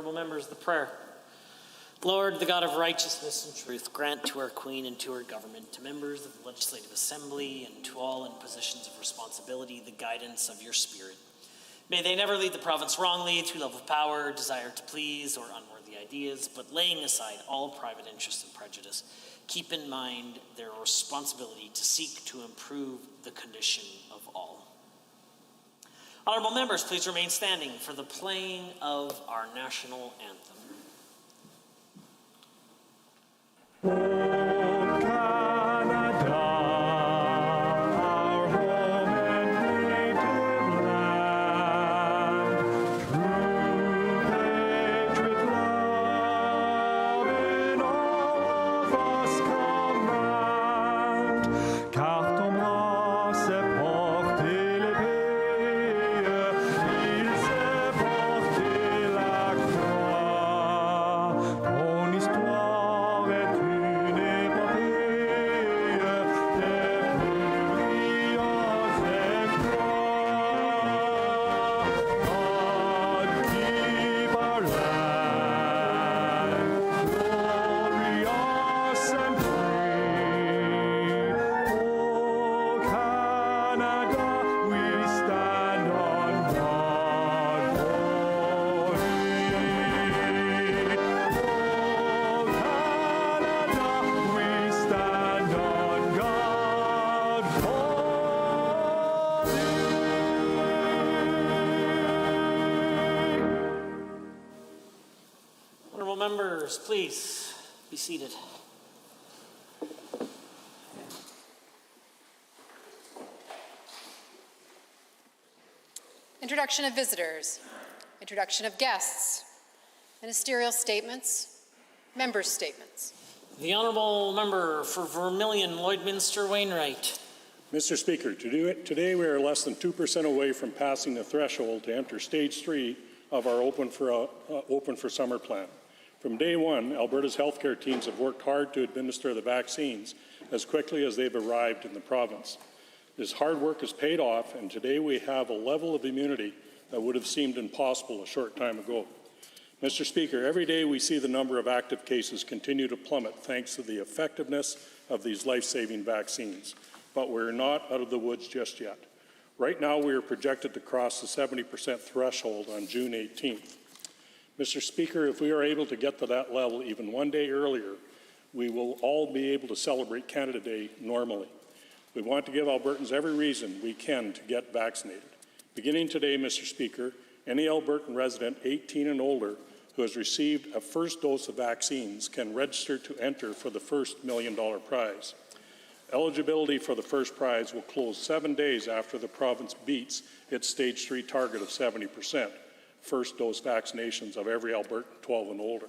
Honourable members, the prayer. Lord, the God of righteousness and truth, grant to our Queen and to our government, to members of the Legislative Assembly, and to all in positions of responsibility, the guidance of your Spirit. May they never lead the province wrongly through love of power, desire to please, or unworthy ideas, but laying aside all private interest and prejudice, keep in mind their responsibility to seek to improve the condition of all. Honourable members, please remain standing for the playing of our national anthem. Members, please be seated. Introduction of visitors, introduction of guests, ministerial statements, members' statements. The Honourable Member for Vermilion, Lloydminster Wainwright. Mr. Speaker, today we are less than 2% away from passing the threshold to enter Stage 3 of our Open for Summer plan. From day one, Alberta's healthcare teams have worked hard to administer the vaccines as quickly as they've arrived in the province. This hard work has paid off, and today we have a level of immunity that would have seemed impossible a short time ago. Mr. Speaker, every day we see the number of active cases continue to plummet thanks to the effectiveness of these life-saving vaccines. But we're not out of the woods just yet. Right now, we are projected to cross the 70% threshold on June 18th. Mr. Speaker, if we are able to get to that level even one day earlier, we will all be able to celebrate Canada Day normally. We want to give Albertans every reason we can to get vaccinated. Beginning today, Mr. Speaker, any Albertan resident 18 and older who has received a first dose of vaccines can register to enter for the first $1 million prize. Eligibility for the first prize will close 7 days after the province beats its Stage 3 target of 70%. First dose vaccinations of every Albertan 12 and older.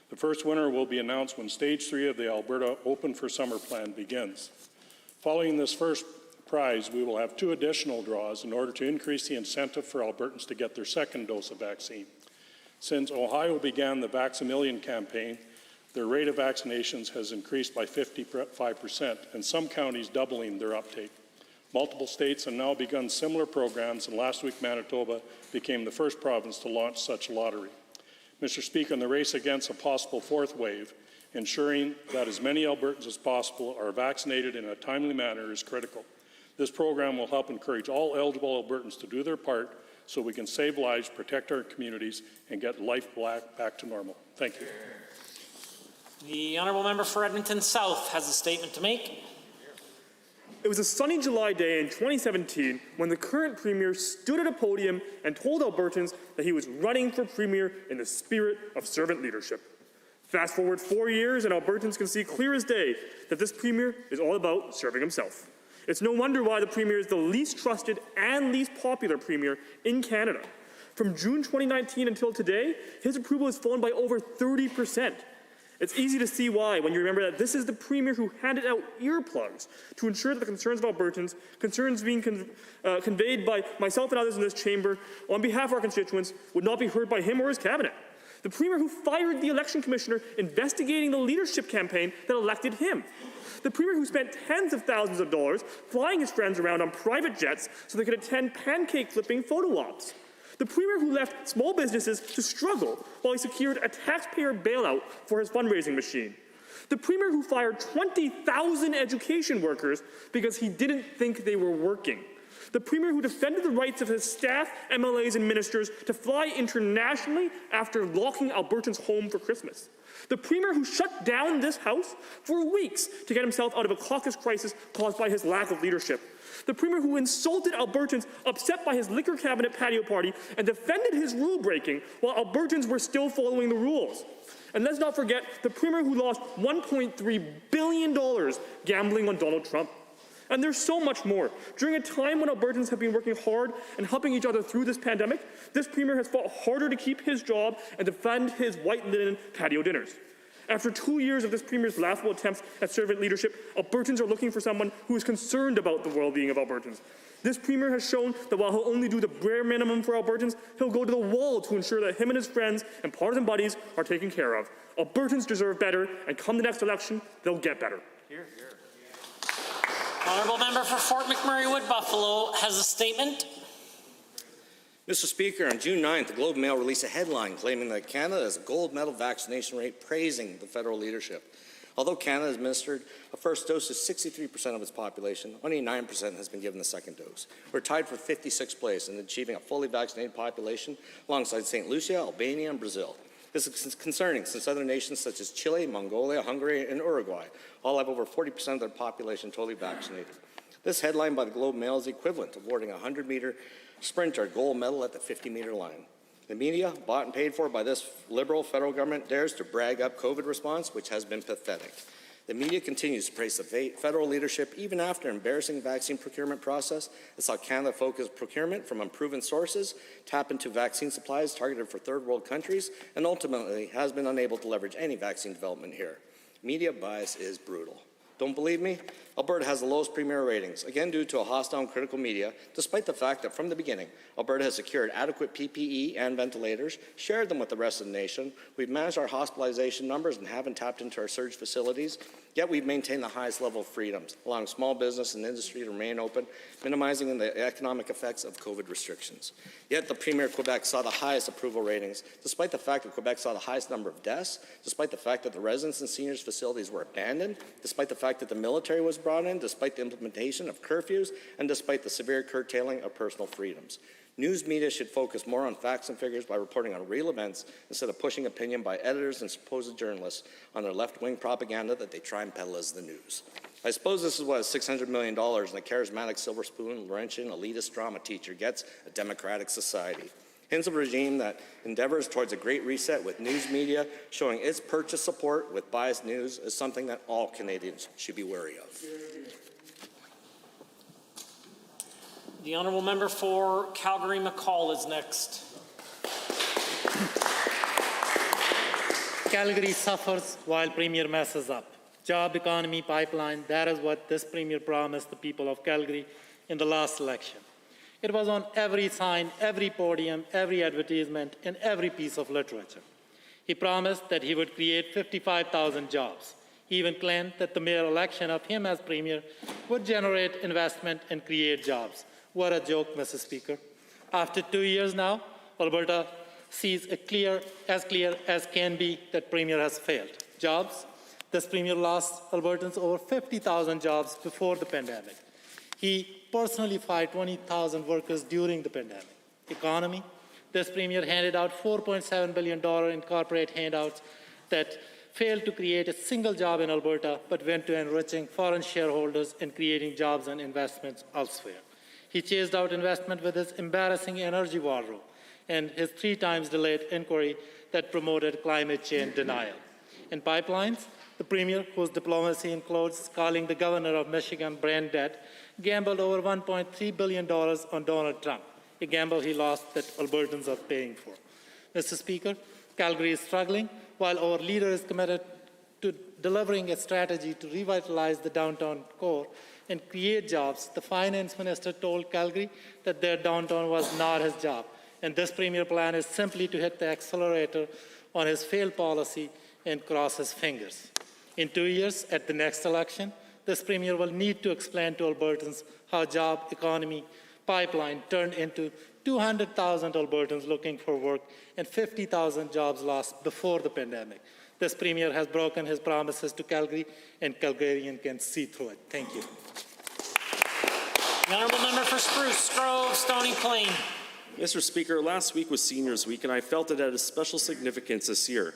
The first winner will be announced when Stage 3 of the Alberta Open for Summer plan begins. Following this first prize, we will have 2 additional draws in order to increase the incentive for Albertans to get their second dose of vaccine. Since Ohio began the Vax-A-Million campaign, their rate of vaccinations has increased by 55%, and some counties doubling their uptake. Multiple states have now begun similar programs, and last week Manitoba became the first province to launch such a lottery. Mr. Speaker, in the race against a possible fourth wave, ensuring that as many Albertans as possible are vaccinated in a timely manner is critical. This program will help encourage all eligible Albertans to do their part so we can save lives, protect our communities, and get life back to normal. Thank you. The Honourable Member for Edmonton South has a statement to make. It was a sunny July day in 2017 when the current Premier stood at a podium and told Albertans that he was running for Premier in the spirit of servant leadership. Fast forward 4 years and Albertans can see clear as day that this Premier is all about serving himself. It's no wonder why the Premier is the least trusted and least popular Premier in Canada. From June 2019 until today, his approval has fallen by over 30%. It's easy to see why when you remember that this is the Premier who handed out earplugs to ensure that the concerns of Albertans, concerns being conveyed by myself and others in this chamber on behalf of our constituents, would not be heard by him or his cabinet. The Premier who fired the election commissioner investigating the leadership campaign that elected him. The Premier who spent tens of thousands of dollars flying his friends around on private jets so they could attend pancake flipping photo ops. The Premier who left small businesses to struggle while he secured a taxpayer bailout for his fundraising machine. The Premier who fired 20,000 education workers because he didn't think they were working. The Premier who defended the rights of his staff, MLAs, and ministers to fly internationally after locking Albertans home for Christmas. The Premier who shut down this House for weeks to get himself out of a caucus crisis caused by his lack of leadership. The Premier who insulted Albertans upset by his liquor cabinet patio party and defended his rule breaking while Albertans were still following the rules. And let's not forget the Premier who lost $1.3 billion gambling on Donald Trump. And there's so much more. During a time when Albertans have been working hard and helping each other through this pandemic, this Premier has fought harder to keep his job and defend his white linen patio dinners. After 2 years of this Premier's laughable attempts at servant leadership, Albertans are looking for someone who is concerned about the well-being of Albertans. This Premier has shown that while he'll only do the bare minimum for Albertans, he'll go to the wall to ensure that him and his friends and partisan buddies are taken care of. Albertans deserve better, and come the next election, they'll get better. Hear, hear. Honourable member for Fort McMurray Wood Buffalo has a statement. Mr. Speaker, on June 9th, the Globe and Mail released a headline claiming that Canada has a gold medal vaccination rate, praising the federal leadership. Although Canada has administered a first dose to 63% of its population, only 9% has been given the second dose. We're tied for 56th place in achieving a fully vaccinated population alongside St. Lucia, Albania, and Brazil. This is concerning since other nations such as Chile, Mongolia, Hungary, and Uruguay all have over 40% of their population totally vaccinated. This headline by the Globe and Mail is equivalent to awarding a 100-meter sprinter a gold medal at the 50-meter line. The media, bought and paid for by this Liberal federal government, dares to brag up COVID response, which has been pathetic. The media continues to praise the federal leadership even after an embarrassing vaccine procurement process that saw Canada focus procurement from unproven sources, tap into vaccine supplies targeted for third world countries, and ultimately has been unable to leverage any vaccine development here. Media bias is brutal. Don't believe me? Alberta has the lowest Premier ratings, again due to a hostile and critical media, despite the fact that from the beginning, Alberta has secured adequate PPE and ventilators, shared them with the rest of the nation. We've managed our hospitalization numbers and haven't tapped into our surge facilities, yet we've maintained the highest level of freedoms, allowing small business and industry to remain open, minimizing the economic effects of COVID restrictions. Yet the Premier of Quebec saw the highest approval ratings, despite the fact that Quebec saw the highest number of deaths, despite the fact that the residents and seniors facilities were abandoned, despite the fact that the military was brought in, despite the implementation of curfews, and despite the severe curtailing of personal freedoms. News media should focus more on facts and figures by reporting on real events instead of pushing opinion by editors and supposed journalists on their left-wing propaganda that they try and peddle as the news. I suppose this is what $600 million and a charismatic silver spoon, Laurentian elitist drama teacher gets a democratic society. Hints of a regime that endeavors towards a great reset with news media showing its purchase support with biased news is something that all Canadians should be wary of. The honourable member for Calgary-McCall is next. Calgary suffers while Premier messes up. Job economy pipeline, that is what this Premier promised the people of Calgary in the last election. It was on every sign, every podium, every advertisement, and every piece of literature. He promised that he would create 55,000 jobs. He even claimed that the mere election of him as Premier would generate investment and create jobs. What a joke, Mr. Speaker. After 2 years now, Alberta sees clear as can be that Premier has failed. Jobs, this Premier lost Albertans over 50,000 jobs before the pandemic. He personally fired 20,000 workers during the pandemic. Economy, this Premier handed out $4.7 billion in corporate handouts that failed to create a single job in Alberta, but went to enriching foreign shareholders and creating jobs and investments elsewhere. He chased out investment with his embarrassing energy war room and his 3 times delayed inquiry that promoted climate change denial. In pipelines, the Premier, whose diplomacy includes calling the governor of Michigan brain dead, gambled over $1.3 billion on Donald Trump, a gamble he lost that Albertans are paying for. Mr. Speaker, Calgary is struggling while our leader is committed to delivering a strategy to revitalize the downtown core and create jobs. The finance minister told Calgary that their downtown was not his job, and this Premier plan is simply to hit the accelerator on his failed policy and cross his fingers. In 2 years, at the next election, this Premier will need to explain to Albertans how job, economy, pipeline turned into 200,000 Albertans looking for work, and 50,000 jobs lost before the pandemic. This Premier has broken his promises to Calgary, and Calgarians can see through it. Thank you. The honourable member for Spruce Grove, Stony Plain. Mr. Speaker, last week was Seniors Week, and I felt it had a special significance this year.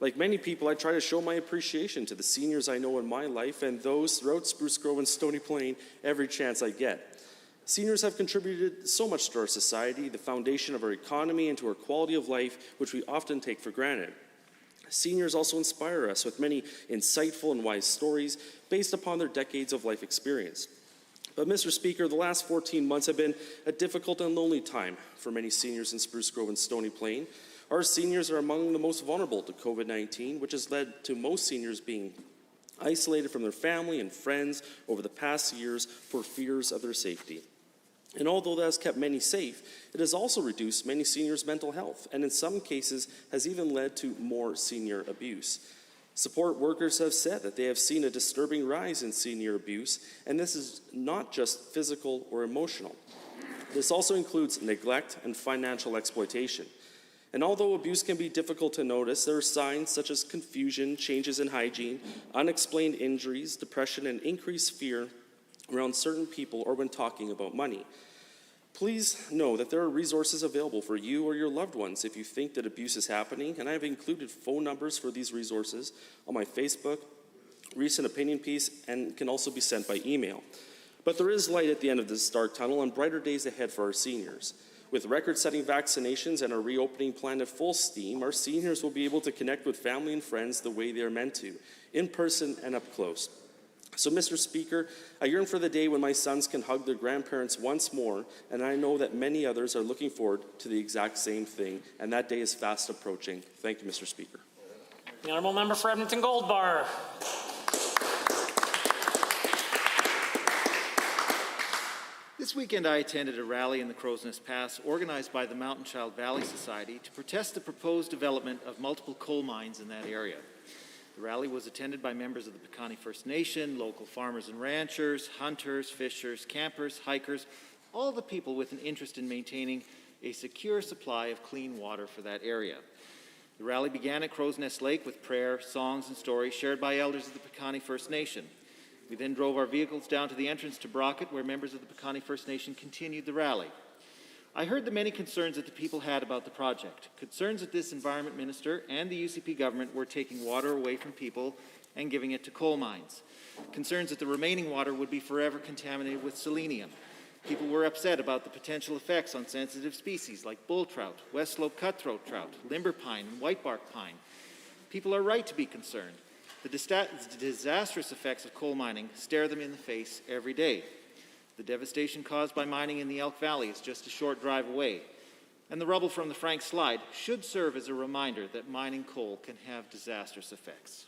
Like many people, I try to show my appreciation to the seniors I know in my life and those throughout Spruce Grove and Stony Plain every chance I get. Seniors have contributed so much to our society, the foundation of our economy, and to our quality of life, which we often take for granted. Seniors also inspire us with many insightful and wise stories based upon their decades of life experience. But, Mr. Speaker, the last 14 months have been a difficult and lonely time for many seniors in Spruce Grove and Stony Plain. Our seniors are among the most vulnerable to COVID-19, which has led to most seniors being isolated from their family and friends over the past years for fears of their safety. And although that has kept many safe, it has also reduced many seniors' mental health, and in some cases has even led to more senior abuse. Support workers have said that they have seen a disturbing rise in senior abuse, and this is not just physical or emotional. This also includes neglect and financial exploitation. And although abuse can be difficult to notice, there are signs such as confusion, changes in hygiene, unexplained injuries, depression, and increased fear around certain people or when talking about money. Please know that there are resources available for you or your loved ones if you think that abuse is happening, and I have included phone numbers for these resources on my Facebook recent opinion piece and can also be sent by email. But there is light at the end of this dark tunnel and brighter days ahead for our seniors. With record-setting vaccinations and a reopening plan at full steam, our seniors will be able to connect with family and friends the way they are meant to, in person and up close. So, Mr. Speaker, I yearn for the day when my sons can hug their grandparents once more, and I know that many others are looking forward to the exact same thing, and that day is fast approaching. Thank you, Mr. Speaker. The honourable member for Edmonton Gold Bar. This weekend I attended a rally in the Crow's Nest Pass organized by the Mountain Child Valley Society to protest the proposed development of multiple coal mines in that area. The rally was attended by members of the Piikani First Nation, local farmers and ranchers, hunters, fishers, campers, hikers, all the people with an interest in maintaining a secure supply of clean water for that area. The rally began at Crow's Nest Lake with prayer, songs, and stories shared by elders of the Piikani First Nation. We then drove our vehicles down to the entrance to Brockett, where members of the Piikani First Nation continued the rally. I heard the many concerns that the people had about the project, concerns that this Environment Minister and the UCP government were taking water away from people and giving it to coal mines, concerns that the remaining water would be forever contaminated with selenium. People were upset about the potential effects on sensitive species like bull trout, West Slope cutthroat trout, limber pine, and whitebark pine. People are right to be concerned. The disastrous effects of coal mining stare them in the face every day. The devastation caused by mining in the Elk Valley is just a short drive away, and the rubble from the Frank Slide should serve as a reminder that mining coal can have disastrous effects.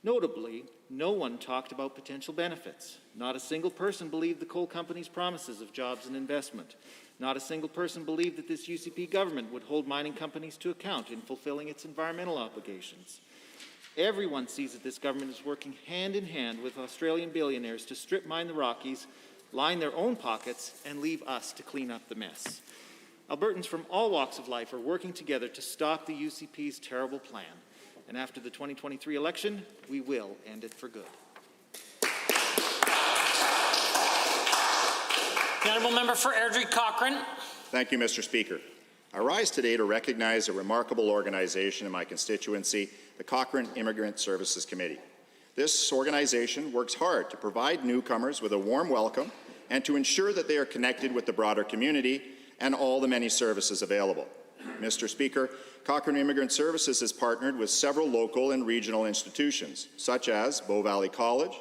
Notably, no one talked about potential benefits. Not a single person believed the coal company's promises of jobs and investment. Not a single person believed that this UCP government would hold mining companies to account in fulfilling its environmental obligations. Everyone sees that this government is working hand in hand with Australian billionaires to strip mine the Rockies, line their own pockets, and leave us to clean up the mess. Albertans from all walks of life are working together to stop the UCP's terrible plan. And after the 2023 election, we will end it for good. The honourable member for Airdrie Cochrane. Thank you, Mr. Speaker. I rise today to recognize a remarkable organization in my constituency, the Cochrane Immigrant Services Committee. This organization works hard to provide newcomers with a warm welcome and to ensure that they are connected with the broader community and all the many services available. Mr. Speaker, Cochrane Immigrant Services has partnered with several local and regional institutions, such as Bow Valley College,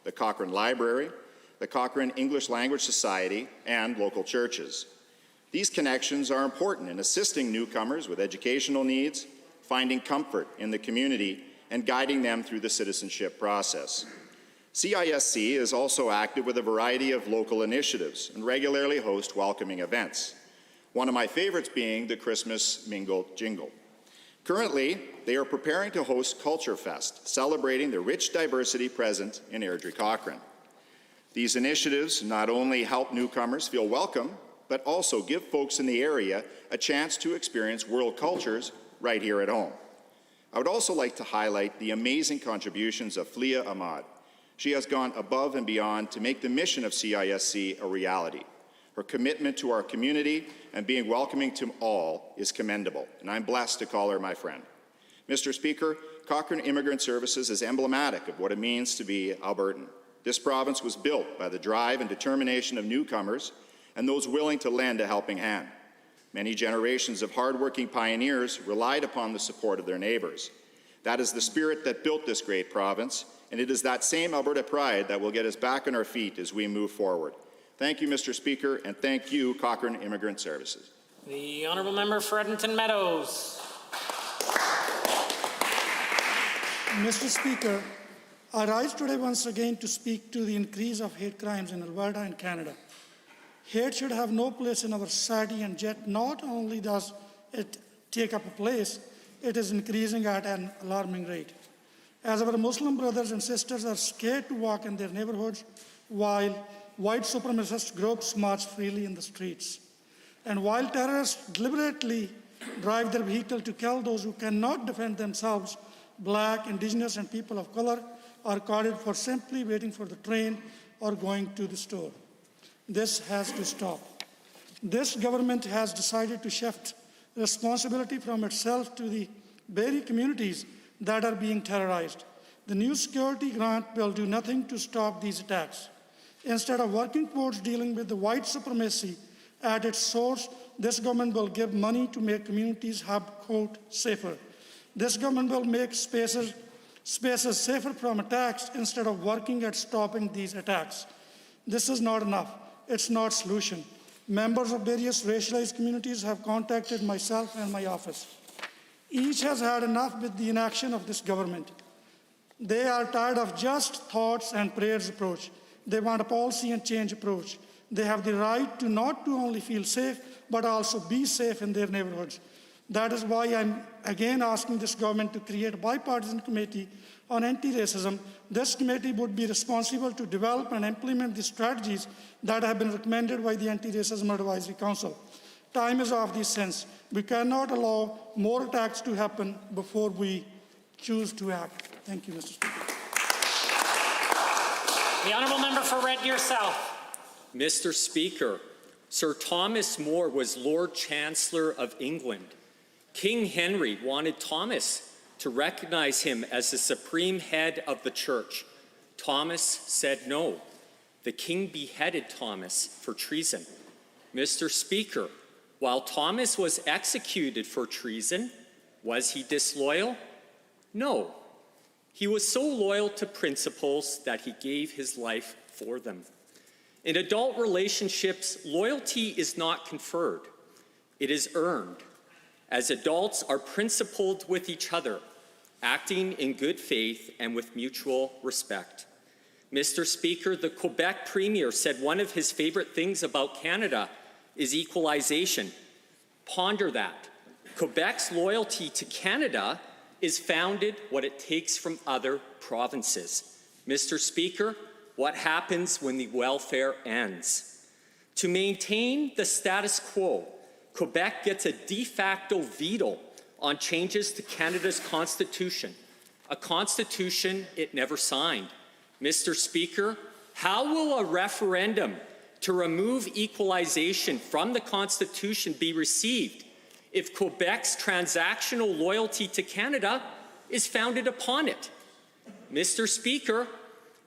the Cochrane Library, the Cochrane English Language Society, and local churches. These connections are important in assisting newcomers with educational needs, finding comfort in the community, and guiding them through the citizenship process. CISC is also active with a variety of local initiatives and regularly hosts welcoming events. One of my favorites being the Christmas Mingle Jingle. Currently, they are preparing to host Culture Fest, celebrating the rich diversity present in Airdrie Cochrane. These initiatives not only help newcomers feel welcome, but also give folks in the area a chance to experience world cultures right here at home. I would also like to highlight the amazing contributions of Flia Ahmad. She has gone above and beyond to make the mission of CISC a reality. Her commitment to our community and being welcoming to all is commendable, and I'm blessed to call her my friend. Mr. Speaker, Cochrane Immigrant Services is emblematic of what it means to be Albertan. This province was built by the drive and determination of newcomers and those willing to lend a helping hand. Many generations of hardworking pioneers relied upon the support of their neighbours. That is the spirit that built this great province, and it is that same Alberta pride that will get us back on our feet as we move forward. Thank you, Mr. Speaker, and thank you, Cochrane Immigrant Services. The honourable member for Edmonton Meadows. Mr. Speaker, I rise today once again to speak to the increase of hate crimes in Alberta and Canada. Hate should have no place in our society, and yet not only does it take up a place, it is increasing at an alarming rate. As our Muslim brothers and sisters are scared to walk in their neighborhoods while white supremacist groups march freely in the streets, and while terrorists deliberately drive their vehicle to kill those who cannot defend themselves, Black, Indigenous, and people of color are carded for simply waiting for the train or going to the store. This has to stop. This government has decided to shift responsibility from itself to the very communities that are being terrorized. The new security grant will do nothing to stop these attacks. Instead of working towards dealing with the white supremacy at its source, this government will give money to make communities quote, safer. This government will make spaces safer from attacks instead of working at stopping these attacks. This is not enough. It's not a solution. Members of various racialized communities have contacted myself and my office. Each has had enough with the inaction of this government. They are tired of just thoughts and prayers approach. They want a policy and change approach. They have the right to not to only feel safe, but also be safe in their neighborhoods. That is why I'm again asking this government to create a bipartisan committee on anti-racism. This committee would be responsible to develop and implement the strategies that have been recommended by the Anti-Racism Advisory Council. Time is of the essence. We cannot allow more attacks to happen before we choose to act. Thank you, Mr. Speaker. The honourable member for Red Deer South. Mr. Speaker, Sir Thomas More was Lord Chancellor of England. King Henry wanted Thomas to recognize him as the supreme head of the church. Thomas said no. The king beheaded Thomas for treason. Mr. Speaker, while Thomas was executed for treason, was he disloyal? No. He was so loyal to principles that he gave his life for them. In adult relationships, loyalty is not conferred. It is earned. As adults are principled with each other, acting in good faith and with mutual respect. Mr. Speaker, the Quebec Premier said one of his favorite things about Canada is equalization. Ponder that. Quebec's loyalty to Canada is founded what it takes from other provinces. Mr. Speaker, what happens when the welfare ends? To maintain the status quo, Quebec gets a de facto veto on changes to Canada's constitution, a constitution it never signed. Mr. Speaker, how will a referendum to remove equalization from the constitution be received if Quebec's transactional loyalty to Canada is founded upon it? Mr. Speaker,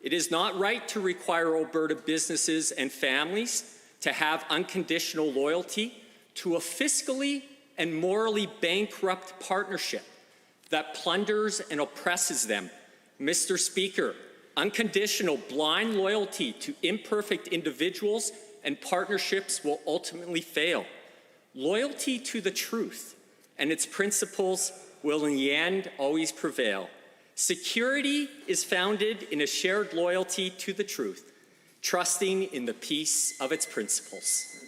it is not right to require Alberta businesses and families to have unconditional loyalty to a fiscally and morally bankrupt partnership that plunders and oppresses them. Mr. Speaker, unconditional blind loyalty to imperfect individuals and partnerships will ultimately fail. Loyalty to the truth and its principles will in the end always prevail. Security is founded in a shared loyalty to the truth, trusting in the peace of its principles.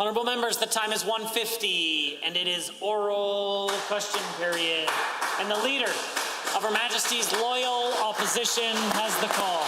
Honourable members, the time is 1:50 and it is oral question period. And the Leader of Her Majesty's Loyal Opposition has the call.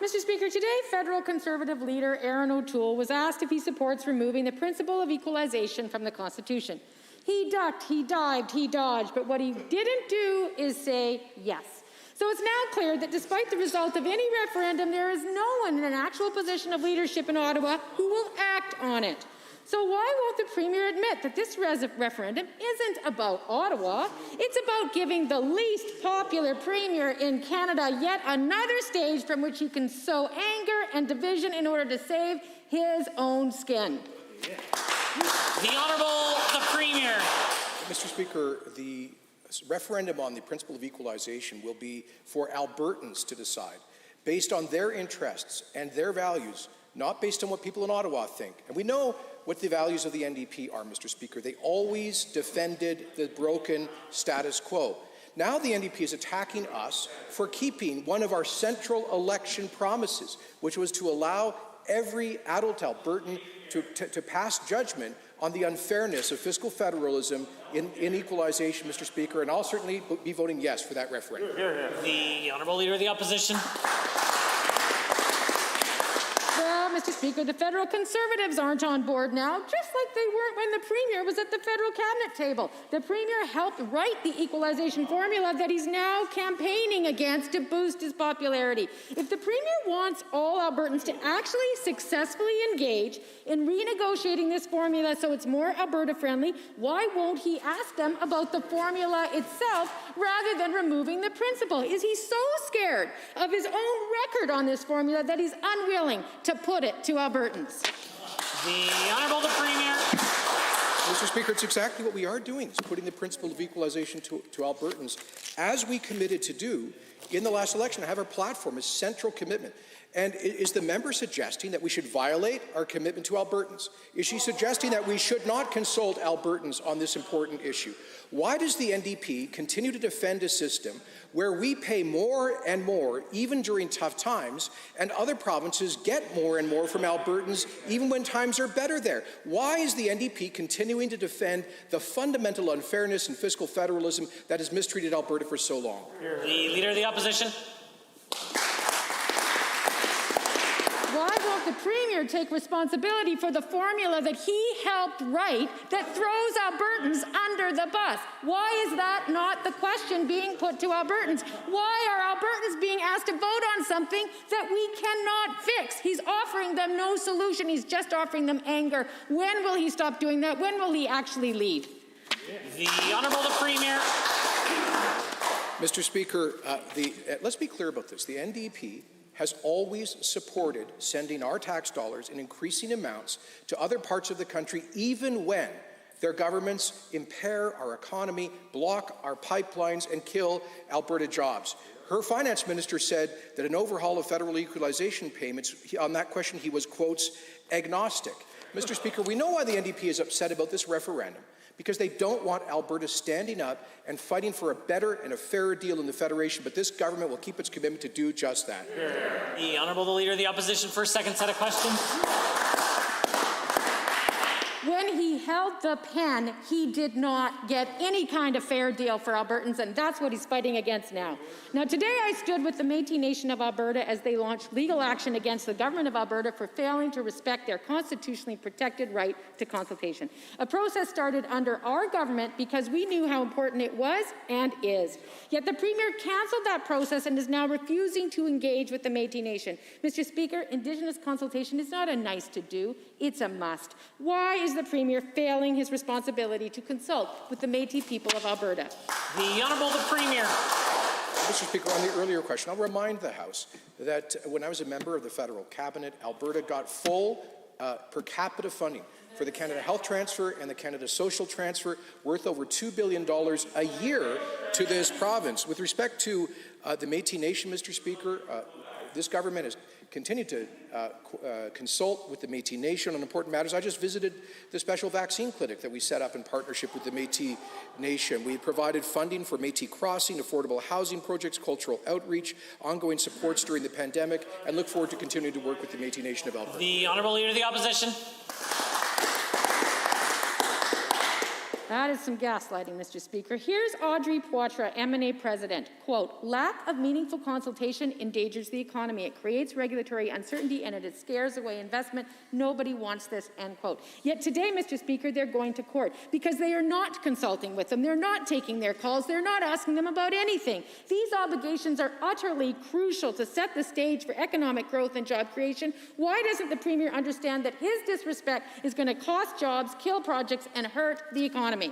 Mr. Speaker, Speaker, today federal Conservative leader Aaron O'Toole was asked if he supports removing the principle of equalization from the Constitution. He ducked, he dived, he dodged, but what he didn't do is say yes. So it's now clear that despite the result of any referendum, there is no one in an actual position of leadership in Ottawa who will act on it. So why won't the Premier admit that this referendum isn't about Ottawa? It's about giving the least popular Premier in Canada yet another stage from which he can sow anger and division in order to save his own skin. The Honourable the Premier. Mr. Speaker, the referendum on the principle of equalization will be for Albertans to decide, based on their interests and their values, not based on what people in Ottawa think. And we know what the values of the NDP are, Mr. Speaker. They always defended the broken status quo. Now the NDP is attacking us for keeping one of our central election promises, which was to allow every adult Albertan to pass judgment on the unfairness of fiscal federalism in equalization, Mr. Speaker, and I'll certainly be voting yes for that referendum. The Honourable Leader of the Opposition. Well, Mr. Speaker, the federal Conservatives aren't on board now, just like they weren't when the Premier was at the federal cabinet table. The Premier helped write the equalization formula that he's now campaigning against to boost his popularity. If the Premier wants all Albertans to actually successfully engage in renegotiating this formula so it's more Alberta-friendly, why won't he ask them about the formula itself rather than removing the principle? Is he so scared of his own record on this formula that he's unwilling to put it to Albertans? The Honourable the Premier. Mr. Speaker, it's exactly what we are doing, is putting the principle of equalization to Albertans, as we committed to do in the last election. I have our platform, a central commitment. And is the member suggesting that we should violate our commitment to Albertans? Is she suggesting that we should not consult Albertans on this important issue? Why does the NDP continue to defend a system where we pay more and more, even during tough times, and other provinces get more and more from Albertans, even when times are better there? Why is the NDP continuing to defend the fundamental unfairness in fiscal federalism that has mistreated Alberta for so long? The Leader of the Opposition. Why won't the Premier take responsibility for the formula that he helped write that throws Albertans under the bus? Why is that not the question being put to Albertans? Why are Albertans being asked to vote on something that we cannot fix? He's offering them no solution. He's just offering them anger. When will he stop doing that? When will he actually lead? The Honourable the Premier. Mr. Speaker, let's be clear about this. The NDP has always supported sending our tax dollars in increasing amounts to other parts of the country, even when their governments impair our economy, block our pipelines, and kill Alberta jobs. Her finance minister said that an overhaul of federal equalization payments, on that question he was, quotes, agnostic. Mr. Speaker, we know why the NDP is upset about this referendum, because they don't want Alberta standing up and fighting for a better and a fairer deal in the Federation, but this government will keep its commitment to do just that. The Honourable the Leader of the Opposition for a second set of questions. When he held the pen, he did not get any kind of fair deal for Albertans, and that's what he's fighting against now. Now, today I stood with the Métis Nation of Alberta as they launched legal action against the government of Alberta for failing to respect their constitutionally protected right to consultation. A process started under our government because we knew how important it was and is. Yet the Premier cancelled that process and is now refusing to engage with the Métis Nation. Mr. Speaker, Indigenous consultation is not a nice to do, it's a must. Why is the Premier failing his responsibility to consult with the Métis people of Alberta? The Honourable the Premier. Mr. Speaker, on the earlier question, I'll remind the House that when I was a member of the federal cabinet, Alberta got full per capita funding for the Canada Health Transfer and the Canada Social Transfer, worth over $2 billion a year to this province. With respect to the Métis Nation, Mr. Speaker, this government has continued to consult with the Métis Nation on important matters. I just visited the special vaccine clinic that we set up in partnership with the Métis Nation. We provided funding for Métis Crossing, affordable housing projects, cultural outreach, ongoing supports during the pandemic, and look forward to continuing to work with the Métis Nation of Alberta. The Honourable Leader of the Opposition. That is some gaslighting, Mr. Speaker. Here's Audrey Poitras, MNA president. Quote, lack of meaningful consultation endangers the economy. It creates regulatory uncertainty and it scares away investment. Nobody wants this, end quote. Yet today, Mr. Speaker, they're going to court because they are not consulting with them. They're not taking their calls. They're not asking them about anything. These obligations are utterly crucial to set the stage for economic growth and job creation. Why doesn't the Premier understand that his disrespect is going to cost jobs, kill projects, and hurt the economy?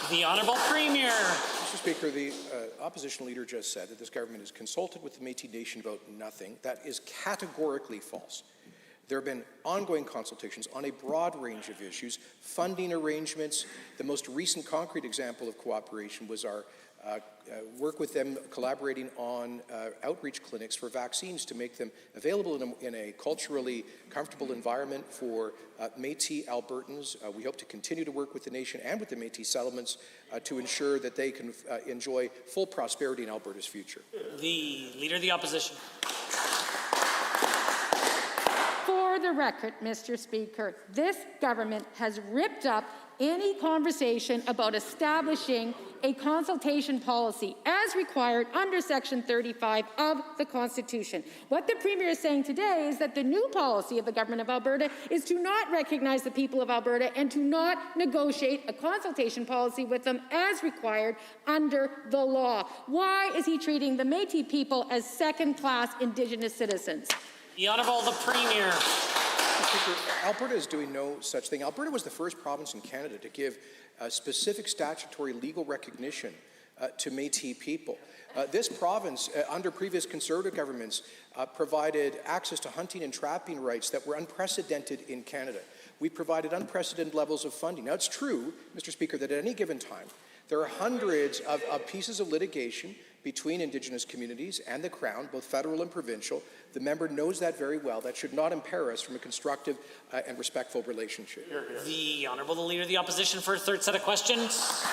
The Honourable Premier. Mr. Speaker, the opposition leader just said that this government has consulted with the Métis Nation about nothing. That is categorically false. There have been ongoing consultations on a broad range of issues, funding arrangements. The most recent concrete example of cooperation was our work with them collaborating on outreach clinics for vaccines to make them available in a culturally comfortable environment for Métis Albertans. We hope to continue to work with the nation and with the Métis settlements to ensure that they can enjoy full prosperity in Alberta's future. The Leader of the Opposition. For the record, Mr. Speaker, this government has ripped up any conversation about establishing a consultation policy as required under Section 35 of the Constitution. What the Premier is saying today is that the new policy of the Government of Alberta is to not recognize the people of Alberta and to not negotiate a consultation policy with them as required under the law. Why is he treating the Métis people as second-class Indigenous citizens? The Honourable the Premier. Speaker, Alberta is doing no such thing. Alberta was the first province in Canada to give specific statutory legal recognition to Métis people. This province, under previous Conservative governments, provided access to hunting and trapping rights that were unprecedented in Canada. We provided unprecedented levels of funding. Now, it's true, Mr. Speaker, that at any given time, there are hundreds of pieces of litigation between Indigenous communities and the Crown, both federal and provincial. The member knows that very well. That should not impair us from a constructive and respectful relationship. The Honourable the Leader of the Opposition for a third set of questions.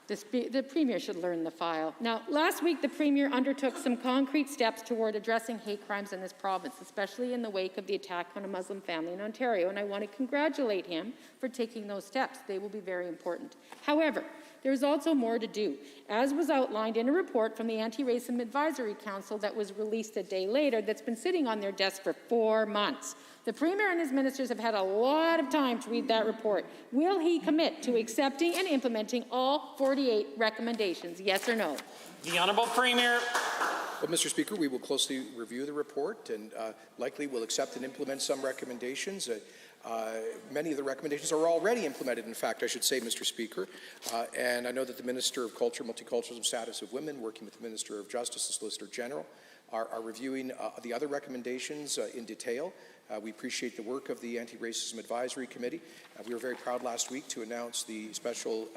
The Premier should learn the file. Now, last week, the Premier undertook some concrete steps toward addressing hate crimes in this province, especially in the wake of the attack on a Muslim family in Ontario, and I want to congratulate him for taking those steps. They will be very important. However, there is also more to do, as was outlined in a report from the Anti-Racism Advisory Council that was released a day later that's been sitting on their desk for 4 months. The Premier and his ministers have had a lot of time to read that report. Will he commit to accepting and implementing all 48 recommendations, yes or no? The Honourable Premier. Well, Mr. Speaker, we will closely review the report and likely will accept and implement some recommendations. Many of the recommendations are already implemented, in fact, I should say, Mr. Speaker. And I know that the Minister of Culture, Multiculturalism, Status of Women, working with the Minister of Justice, the Solicitor General, are reviewing the other recommendations in detail. We appreciate the work of the Anti-Racism Advisory Committee. We were very proud last week to announce the special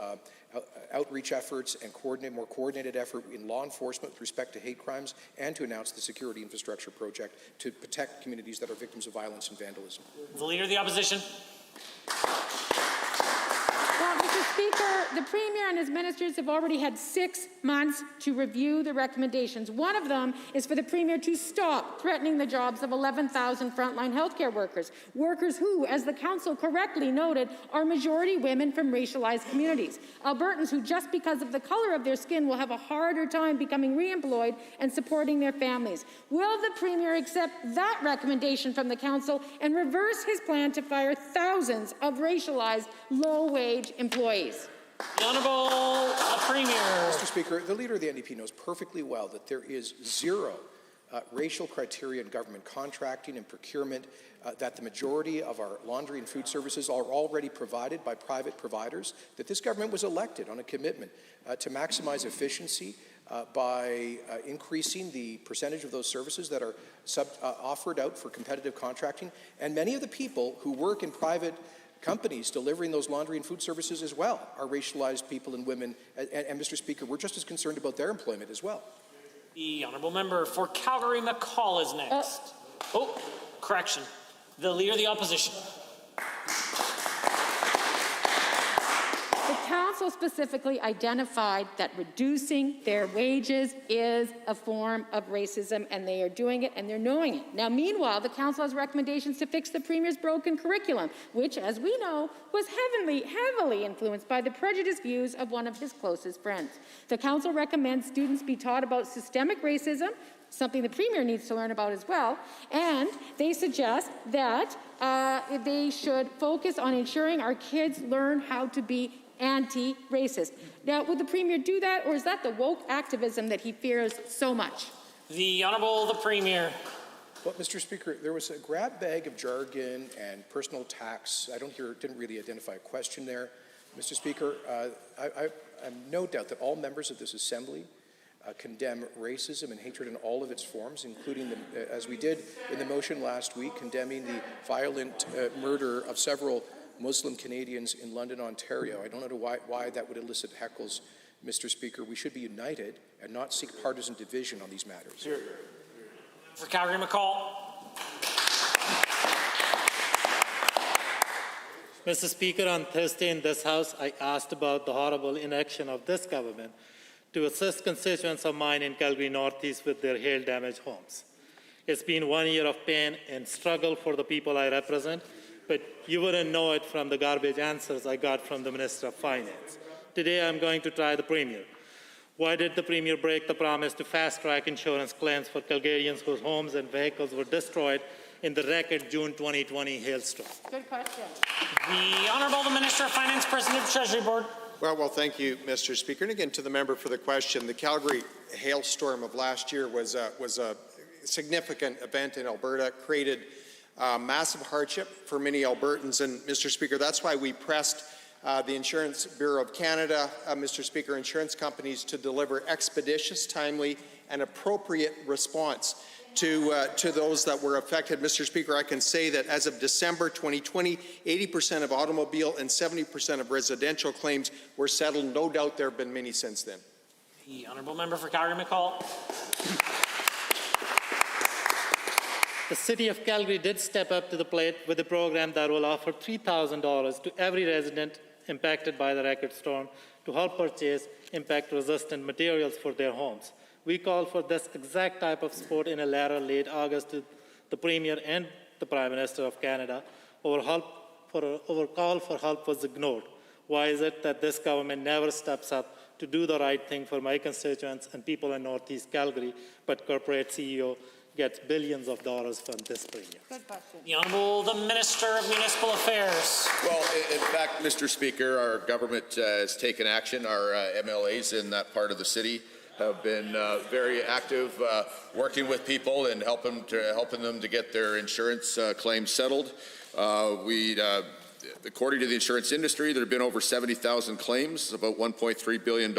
outreach efforts and more coordinated effort in law enforcement with respect to hate crimes, and to announce the Security Infrastructure Project to protect communities that are victims of violence and vandalism. The Leader of the Opposition. Well, Mr. Speaker, the Premier and his ministers have already had 6 months to review the recommendations. One of them is for the Premier to stop threatening the jobs of 11,000 frontline healthcare workers who, as the Council correctly noted, are majority women from racialized communities. Albertans who, just because of the color of their skin, will have a harder time becoming re-employed and supporting their families. Will the Premier accept that recommendation from the Council and reverse his plan to fire thousands of racialized, low-wage employees? The Honourable Premier. Mr. Speaker, the Leader of the NDP knows perfectly well that there is zero racial criteria in government contracting and procurement, that the majority of our laundry and food services are already provided by private providers, that this government was elected on a commitment to maximize efficiency by increasing the percentage of those services that are offered out for competitive contracting. And many of the people who work in private companies delivering those laundry and food services as well are racialized people and women. And Mr. Speaker, we're just as concerned about their employment as well. The Honourable Member for Calgary-McCall is next. Correction. The Leader of the Opposition. The council specifically identified that reducing their wages is a form of racism, and they are doing it and they're knowing it. Now, meanwhile, the council has recommendations to fix the premier's broken curriculum, which, as we know, was heavily influenced by the prejudiced views of one of his closest friends. The council recommends students be taught about systemic racism, something the premier needs to learn about as well, and they suggest that they should focus on ensuring our kids learn how to be anti-racist. Now, would the premier do that, or is that the woke activism that he fears so much? The Honourable the Premier. Well, Mr. Speaker, there was a grab bag of jargon and personal attacks. Didn't really identify a question there. Mr. Speaker, I have no doubt that all members of this Assembly condemn racism and hatred in all of its forms, including, as we did in the motion last week, condemning the violent murder of several Muslim Canadians in London, Ontario. I don't know why that would elicit heckles, Mr. Speaker. We should be united and not seek partisan division on these matters. For Calgary McCall. Mr. Speaker, on Thursday in this House, I asked about the horrible inaction of this government to assist constituents of mine in Calgary Northeast with their hail-damaged homes. It's been 1 year of pain and struggle for the people I represent, but you wouldn't know it from the garbage answers I got from the Minister of Finance. Today, I'm going to try the Premier. Why did the Premier break the promise to fast-track insurance claims for Calgarians whose homes and vehicles were destroyed in the record June 2020 hailstorm? Good question. The Honourable the Minister of Finance, President of Treasury Board. Well, thank you, Mr. Speaker. And again, to the member for the question, the Calgary hailstorm of last year was a significant event in Alberta, created massive hardship for many Albertans. And, Mr. Speaker, that's why we pressed the Insurance Bureau of Canada, Mr. Speaker, insurance companies to deliver expeditious, timely, and appropriate response to those that were affected. Mr. Speaker, I can say that as of December 2020, 80% of automobile and 70% of residential claims were settled. No doubt there have been many since then. The Honourable Member for Calgary McCall. The City of Calgary did step up to the plate with a program that will offer $3,000 to every resident impacted by the record storm to help purchase impact-resistant materials for their homes. We called for this exact type of support in a letter late August to the Premier and the Prime Minister of Canada. Our call for help was ignored. Why is it that this government never steps up to do the right thing for my constituents and people in Northeast Calgary, but corporate CEO gets billions of dollars from this Premier? Good question. The Honourable the Minister of Municipal Affairs. Well, in fact, Mr. Speaker, our government has taken action. Our MLAs in that part of the city have been very active working with people and helping them to get their insurance claims settled. According to the insurance industry, there have been over 70,000 claims, about $1.3 billion,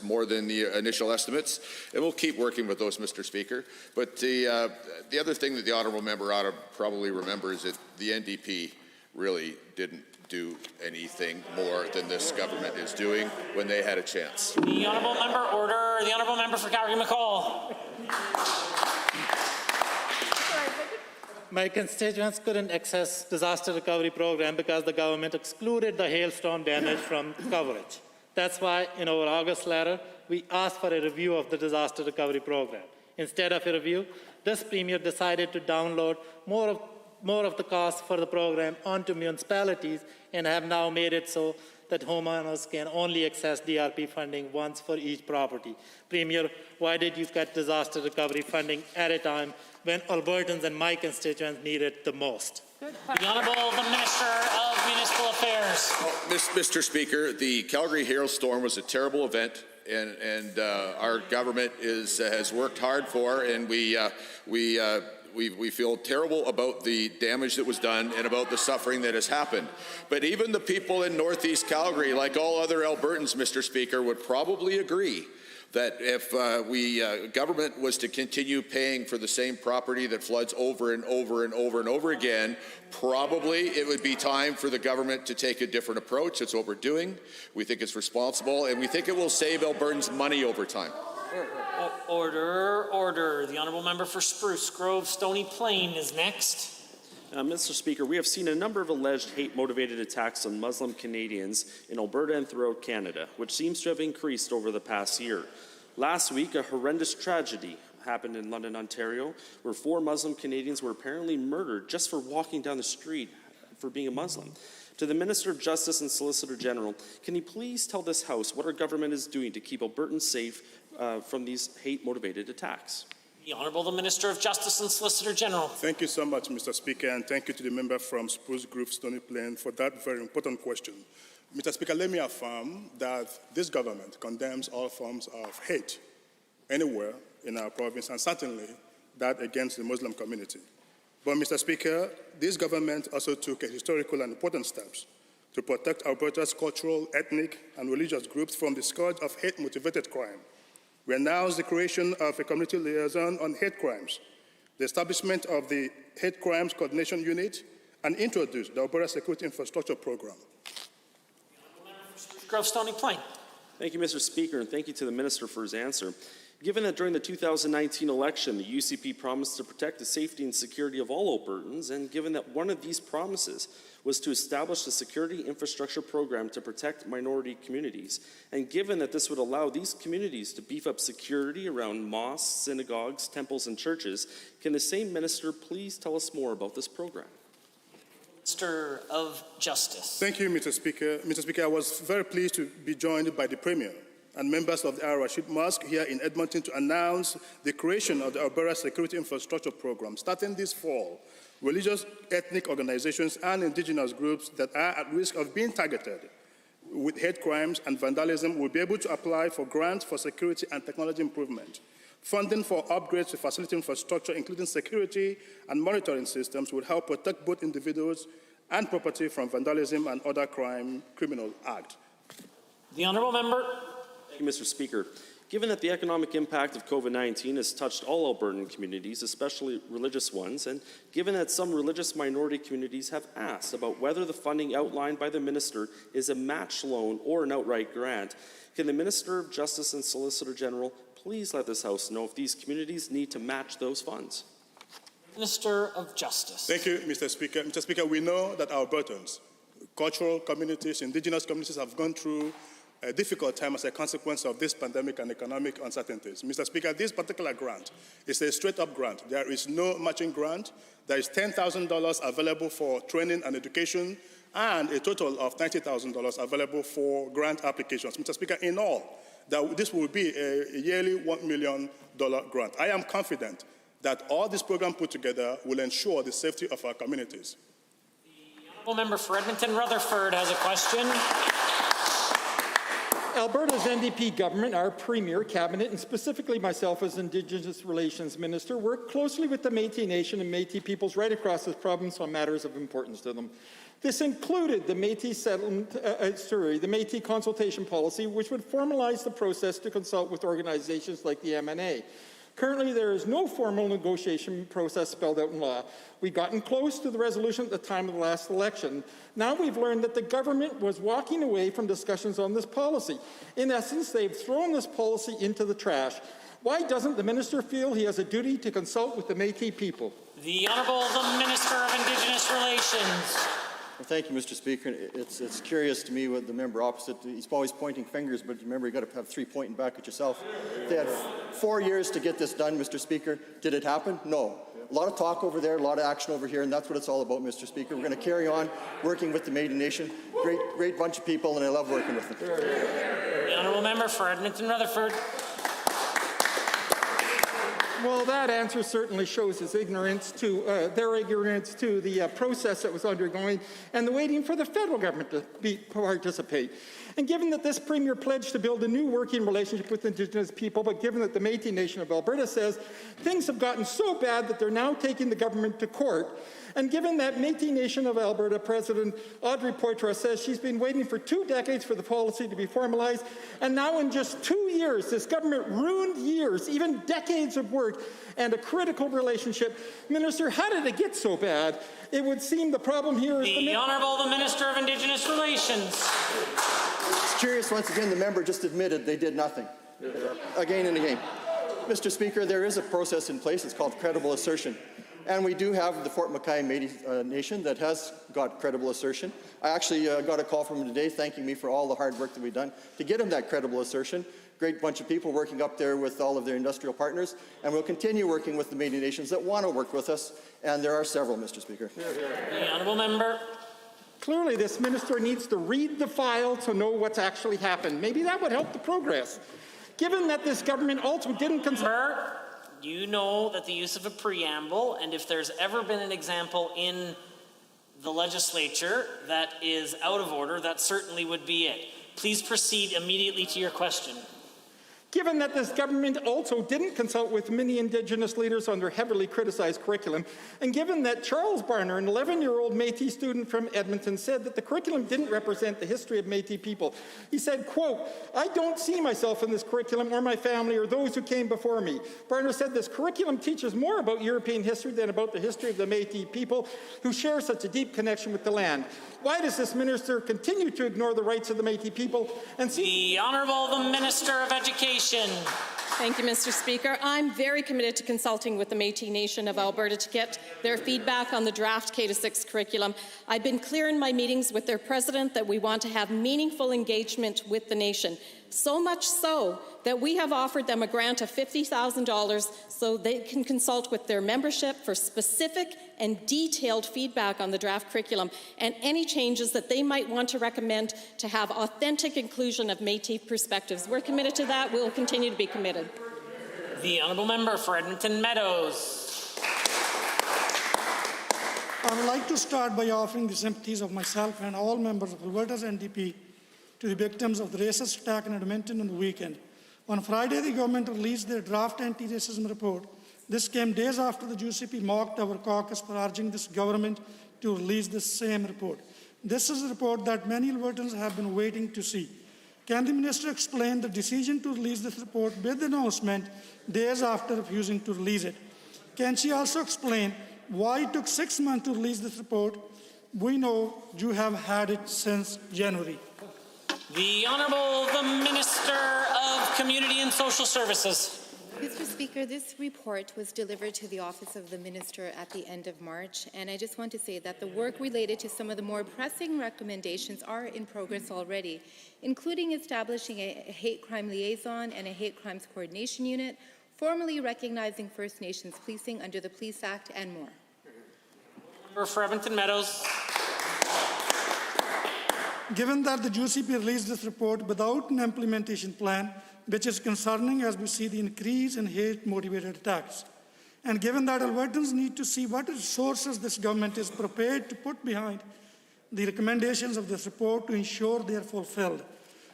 more than the initial estimates. And we'll keep working with those, Mr. Speaker. But the other thing that the honourable member ought to probably remember is that the NDP really didn't do anything more than this government is doing when they had a chance. The Honourable Member, order. The Honourable Member for Calgary McCall. My constituents couldn't access disaster recovery program because the government excluded the hailstorm damage from coverage. That's why in our August letter, we asked for a review of the disaster recovery program. Instead of a review, this Premier decided to download more of the cost for the program onto municipalities and have now made it so that homeowners can only access DRP funding once for each property. Premier, why did you cut disaster recovery funding at a time when Albertans and my constituents need it the most? The Honourable the Minister of Municipal Affairs. Mr. Speaker, the Calgary hailstorm was a terrible event, and our government has worked hard for, and we feel terrible about the damage that was done and about the suffering that has happened. But even the people in Northeast Calgary, like all other Albertans, Mr. Speaker, would probably agree that if government was to continue paying for the same property that floods over and over and over and over again, probably it would be time for the government to take a different approach. That's what we're doing. We think it's responsible, and we think it will save Albertans money over time. Order. The Honourable Member for Spruce Grove Stony Plain is next. Mr. Speaker, we have seen a number of alleged hate-motivated attacks on Muslim Canadians in Alberta and throughout Canada, which seems to have increased over the past year. Last week, a horrendous tragedy happened in London, Ontario, where 4 Muslim Canadians were apparently murdered just for walking down the street for being a Muslim. To the Minister of Justice and Solicitor General, can you please tell this House what our government is doing to keep Albertans safe from these hate-motivated attacks? The Honourable the Minister of Justice and Solicitor General. Thank you so much, Mr. Speaker, and thank you to the member from Spruce Grove, Stony Plain, for that very important question. Mr. Speaker, let me affirm that this government condemns all forms of hate anywhere in our province, and certainly that against the Muslim community. But, Mr. Speaker, this government also took a historical and important steps to protect Alberta's cultural, ethnic, and religious groups from the scourge of hate-motivated crime. We announced the creation of a community liaison on hate crimes, the establishment of the Hate Crimes Coordination Unit, and introduced the Alberta Security Infrastructure Program. Grove Stony Plain. Thank you, Mr. Speaker, and thank you to the Minister for his answer. Given that during the 2019 election, the UCP promised to protect the safety and security of all Albertans, and given that one of these promises was to establish a security infrastructure program to protect minority communities, and given that this would allow these communities to beef up security around mosques, synagogues, temples, and churches, can the same minister please tell us more about this program? Minister of Justice. Thank you, Mr. Speaker. Mr. Speaker, I was very pleased to be joined by the Premier and members of the Al-Rashid Mosque here in Edmonton to announce the creation of the Alberta Security Infrastructure Program. Starting this fall, religious ethnic organizations and indigenous groups that are at risk of being targeted with hate crimes and vandalism will be able to apply for grants for security and technology improvement. Funding for upgrades to facility infrastructure, including security and monitoring systems, will help protect both individuals and property from vandalism and other criminal acts. The Honourable Member. Thank you, Mr. Speaker. Given that the economic impact of COVID-19 has touched all Albertan communities, especially religious ones, and given that some religious minority communities have asked about whether the funding outlined by the Minister is a match loan or an outright grant, can the Minister of Justice and Solicitor General please let this House know if these communities need to match those funds? Minister of Justice. Thank you, Mr. Speaker. Mr. Speaker, we know that Albertans, cultural communities, indigenous communities have gone through a difficult time as a consequence of this pandemic and economic uncertainties. Mr. Speaker, this particular grant is a straight-up grant. There is no matching grant. There is $10,000 available for training and education, and a total of $90,000 available for grant applications. Mr. Speaker, in all, this will be a yearly $1 million grant. I am confident that all this program put together will ensure the safety of our communities. The Honourable Member for Edmonton Rutherford has a question. Alberta's NDP government, our Premier, Cabinet, and specifically myself as Indigenous Relations Minister, work closely with the Métis Nation and Métis peoples right across this province on matters of importance to them. This included the Métis the Métis consultation policy, which would formalize the process to consult with organizations like the MNA. Currently, there is no formal negotiation process spelled out in law. We've gotten close to the resolution at the time of the last election. Now we've learned that the government was walking away from discussions on this policy. In essence, they've thrown this policy into the trash. Why doesn't the minister feel he has a duty to consult with the Métis people? The Honourable the Minister of Indigenous Relations. Well, thank you, Mr. Speaker. It's curious to me with the member opposite. He's always pointing fingers, but remember, you've got to have 3 pointing back at yourself. They had 4 years to get this done, Mr. Speaker. Did it happen? No. A lot of talk over there, a lot of action over here, and that's what it's all about, Mr. Speaker. We're going to carry on working with the Métis Nation. Great bunch of people, and I love working with them. The Honourable Member for Edmonton Rutherford. Well, that answer certainly shows his ignorance to their ignorance to the process that was undergoing and the waiting for the federal government to participate. And given that this Premier pledged to build a new working relationship with Indigenous people, but given that the Métis Nation of Alberta says things have gotten so bad that they're now taking the government to court, and given that Métis Nation of Alberta President Audrey Poitras says she's been waiting for 2 decades for the policy to be formalized, and now in just 2 years, this government ruined years, even decades of work, and a critical relationship. Minister, how did it get so bad? It would seem the problem here is the Honourable the Minister of Indigenous Relations. It's curious, once again, the member just admitted they did nothing, again and again. Mr. Speaker, there is a process in place. It's called credible assertion. And we do have the Fort McKay Métis Nation that has got credible assertion. I actually got a call from him today thanking me for all the hard work that we've done to get him that credible assertion. Great bunch of people working up there with all of their industrial partners, and we'll continue working with the Métis Nations that want to work with us, and there are several, Mr. Speaker. The honourable member. Clearly, this minister needs to read the file to know what's actually happened. Maybe that would help the progress. Given that this government also didn't consider... You know that the use of a preamble, and if there's ever been an example in the legislature that is out of order, that certainly would be it. Please proceed immediately to your question. Given that this government also didn't consult with many Indigenous leaders on their heavily criticized curriculum, and given that Charles Barner, an 11-year-old Métis student from Edmonton, said that the curriculum didn't represent the history of Métis people, he said, quote, "I don't see myself in this curriculum or my family or those who came before me." Barner said this curriculum teaches more about European history than about the history of the Métis people who share such a deep connection with the land. Why does this minister continue to ignore the rights of the Métis people and The Honourable the Minister of Education. Thank you, Mr. Speaker. I'm very committed to consulting with the Métis Nation of Alberta to get their feedback on the draft K-6 curriculum. I've been clear in my meetings with their president that we want to have meaningful engagement with the nation. So much so that we have offered them a grant of $50,000 so they can consult with their membership for specific and detailed feedback on the draft curriculum and any changes that they might want to recommend to have authentic inclusion of Métis perspectives. We're committed to that. We'll continue to be committed. The honourable member for Edmonton Meadows. I would like to start by offering the sympathies of myself and all members of Alberta's NDP to the victims of the racist attack in Edmonton on the weekend. On Friday, the government released their draft anti-racism report. This came days after the UCP mocked our caucus for urging this government to release the same report. This is a report that many Albertans have been waiting to see. Can the minister explain the decision to release this report with the announcement days after refusing to release it? Can she also explain why it took 6 months to release this report? We know you have had it since January. The Honourable the Minister of Community and Social Services. Mr. Speaker, this report was delivered to the Office of the Minister at the end of March, and I just want to say that the work related to some of the more pressing recommendations are in progress already, including establishing a hate crime liaison and a hate crimes coordination unit, formally recognizing First Nations policing under the Police Act, and more. Member for Edmonton Meadows. Given that the UCP released this report without an implementation plan, which is concerning as we see the increase in hate-motivated attacks, and given that Albertans need to see what resources this government is prepared to put behind the recommendations of this report to ensure they are fulfilled,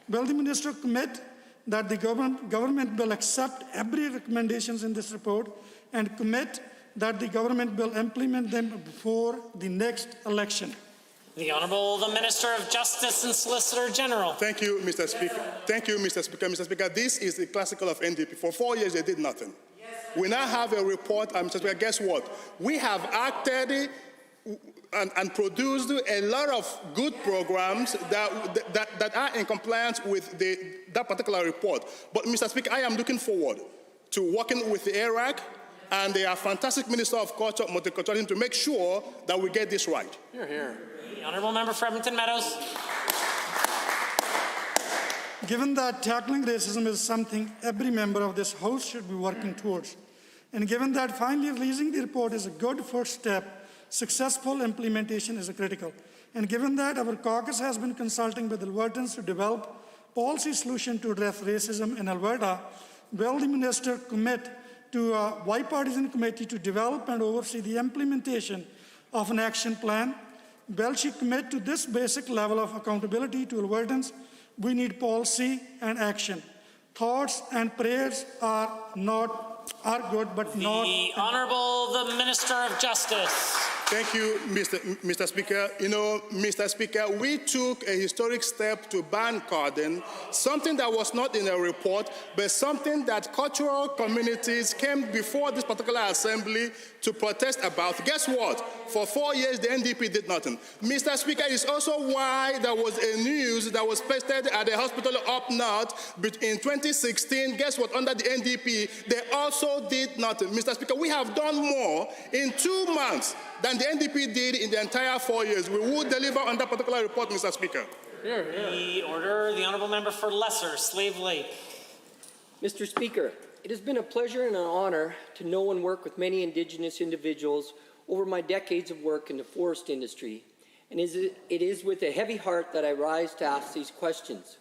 will the minister commit that the government will accept every recommendation in this report and commit that the government will implement them before the next election? The Honourable the Minister of Justice and Solicitor General. Thank you, Mr. Speaker. Thank you, Mr. Speaker. Mr. Speaker, this is the classical of NDP. For 4 years, they did nothing. We now have a report, Mr. Speaker, guess what? We have acted and produced a lot of good programs that are in compliance with that particular report. But, Mr. Speaker, I am looking forward to working with the ARAC and the fantastic Minister of Culture, Multiculturalism, to make sure that we get this right. Hear, hear. The Honourable Member for Edmonton Meadows. Given that tackling racism is something every member of this House should be working towards, and given that finally releasing the report is a good first step, successful implementation is critical. And given that our caucus has been consulting with Albertans to develop policy solution to address racism in Alberta, will the minister commit to a bipartisan committee to develop and oversee the implementation of an action plan? Will she commit to this basic level of accountability to Albertans? We need policy and action. Thoughts and prayers are good, but not... The Honourable the Minister of Justice. Thank you, Mr. Speaker. You know, Mr. Speaker, we took a historic step to ban carding, something that was not in a report, but something that cultural communities came before this particular assembly to protest about. Guess what? For 4 years, the NDP did nothing. Mr. Speaker, it's also why there was a news that was posted at the hospital up north in 2016. Guess what? Under the NDP, they also did nothing. Mr. Speaker, we have done more in 2 months than the NDP did in the entire 4 years. We will deliver on that particular report, Mr. Speaker. The order, the honourable member for Lesser, Slave Lake. Mr. Speaker, it has been a pleasure and an honour to know and work with many Indigenous individuals over my decades of work in the forest industry, and it is with a heavy heart that I rise to ask these questions.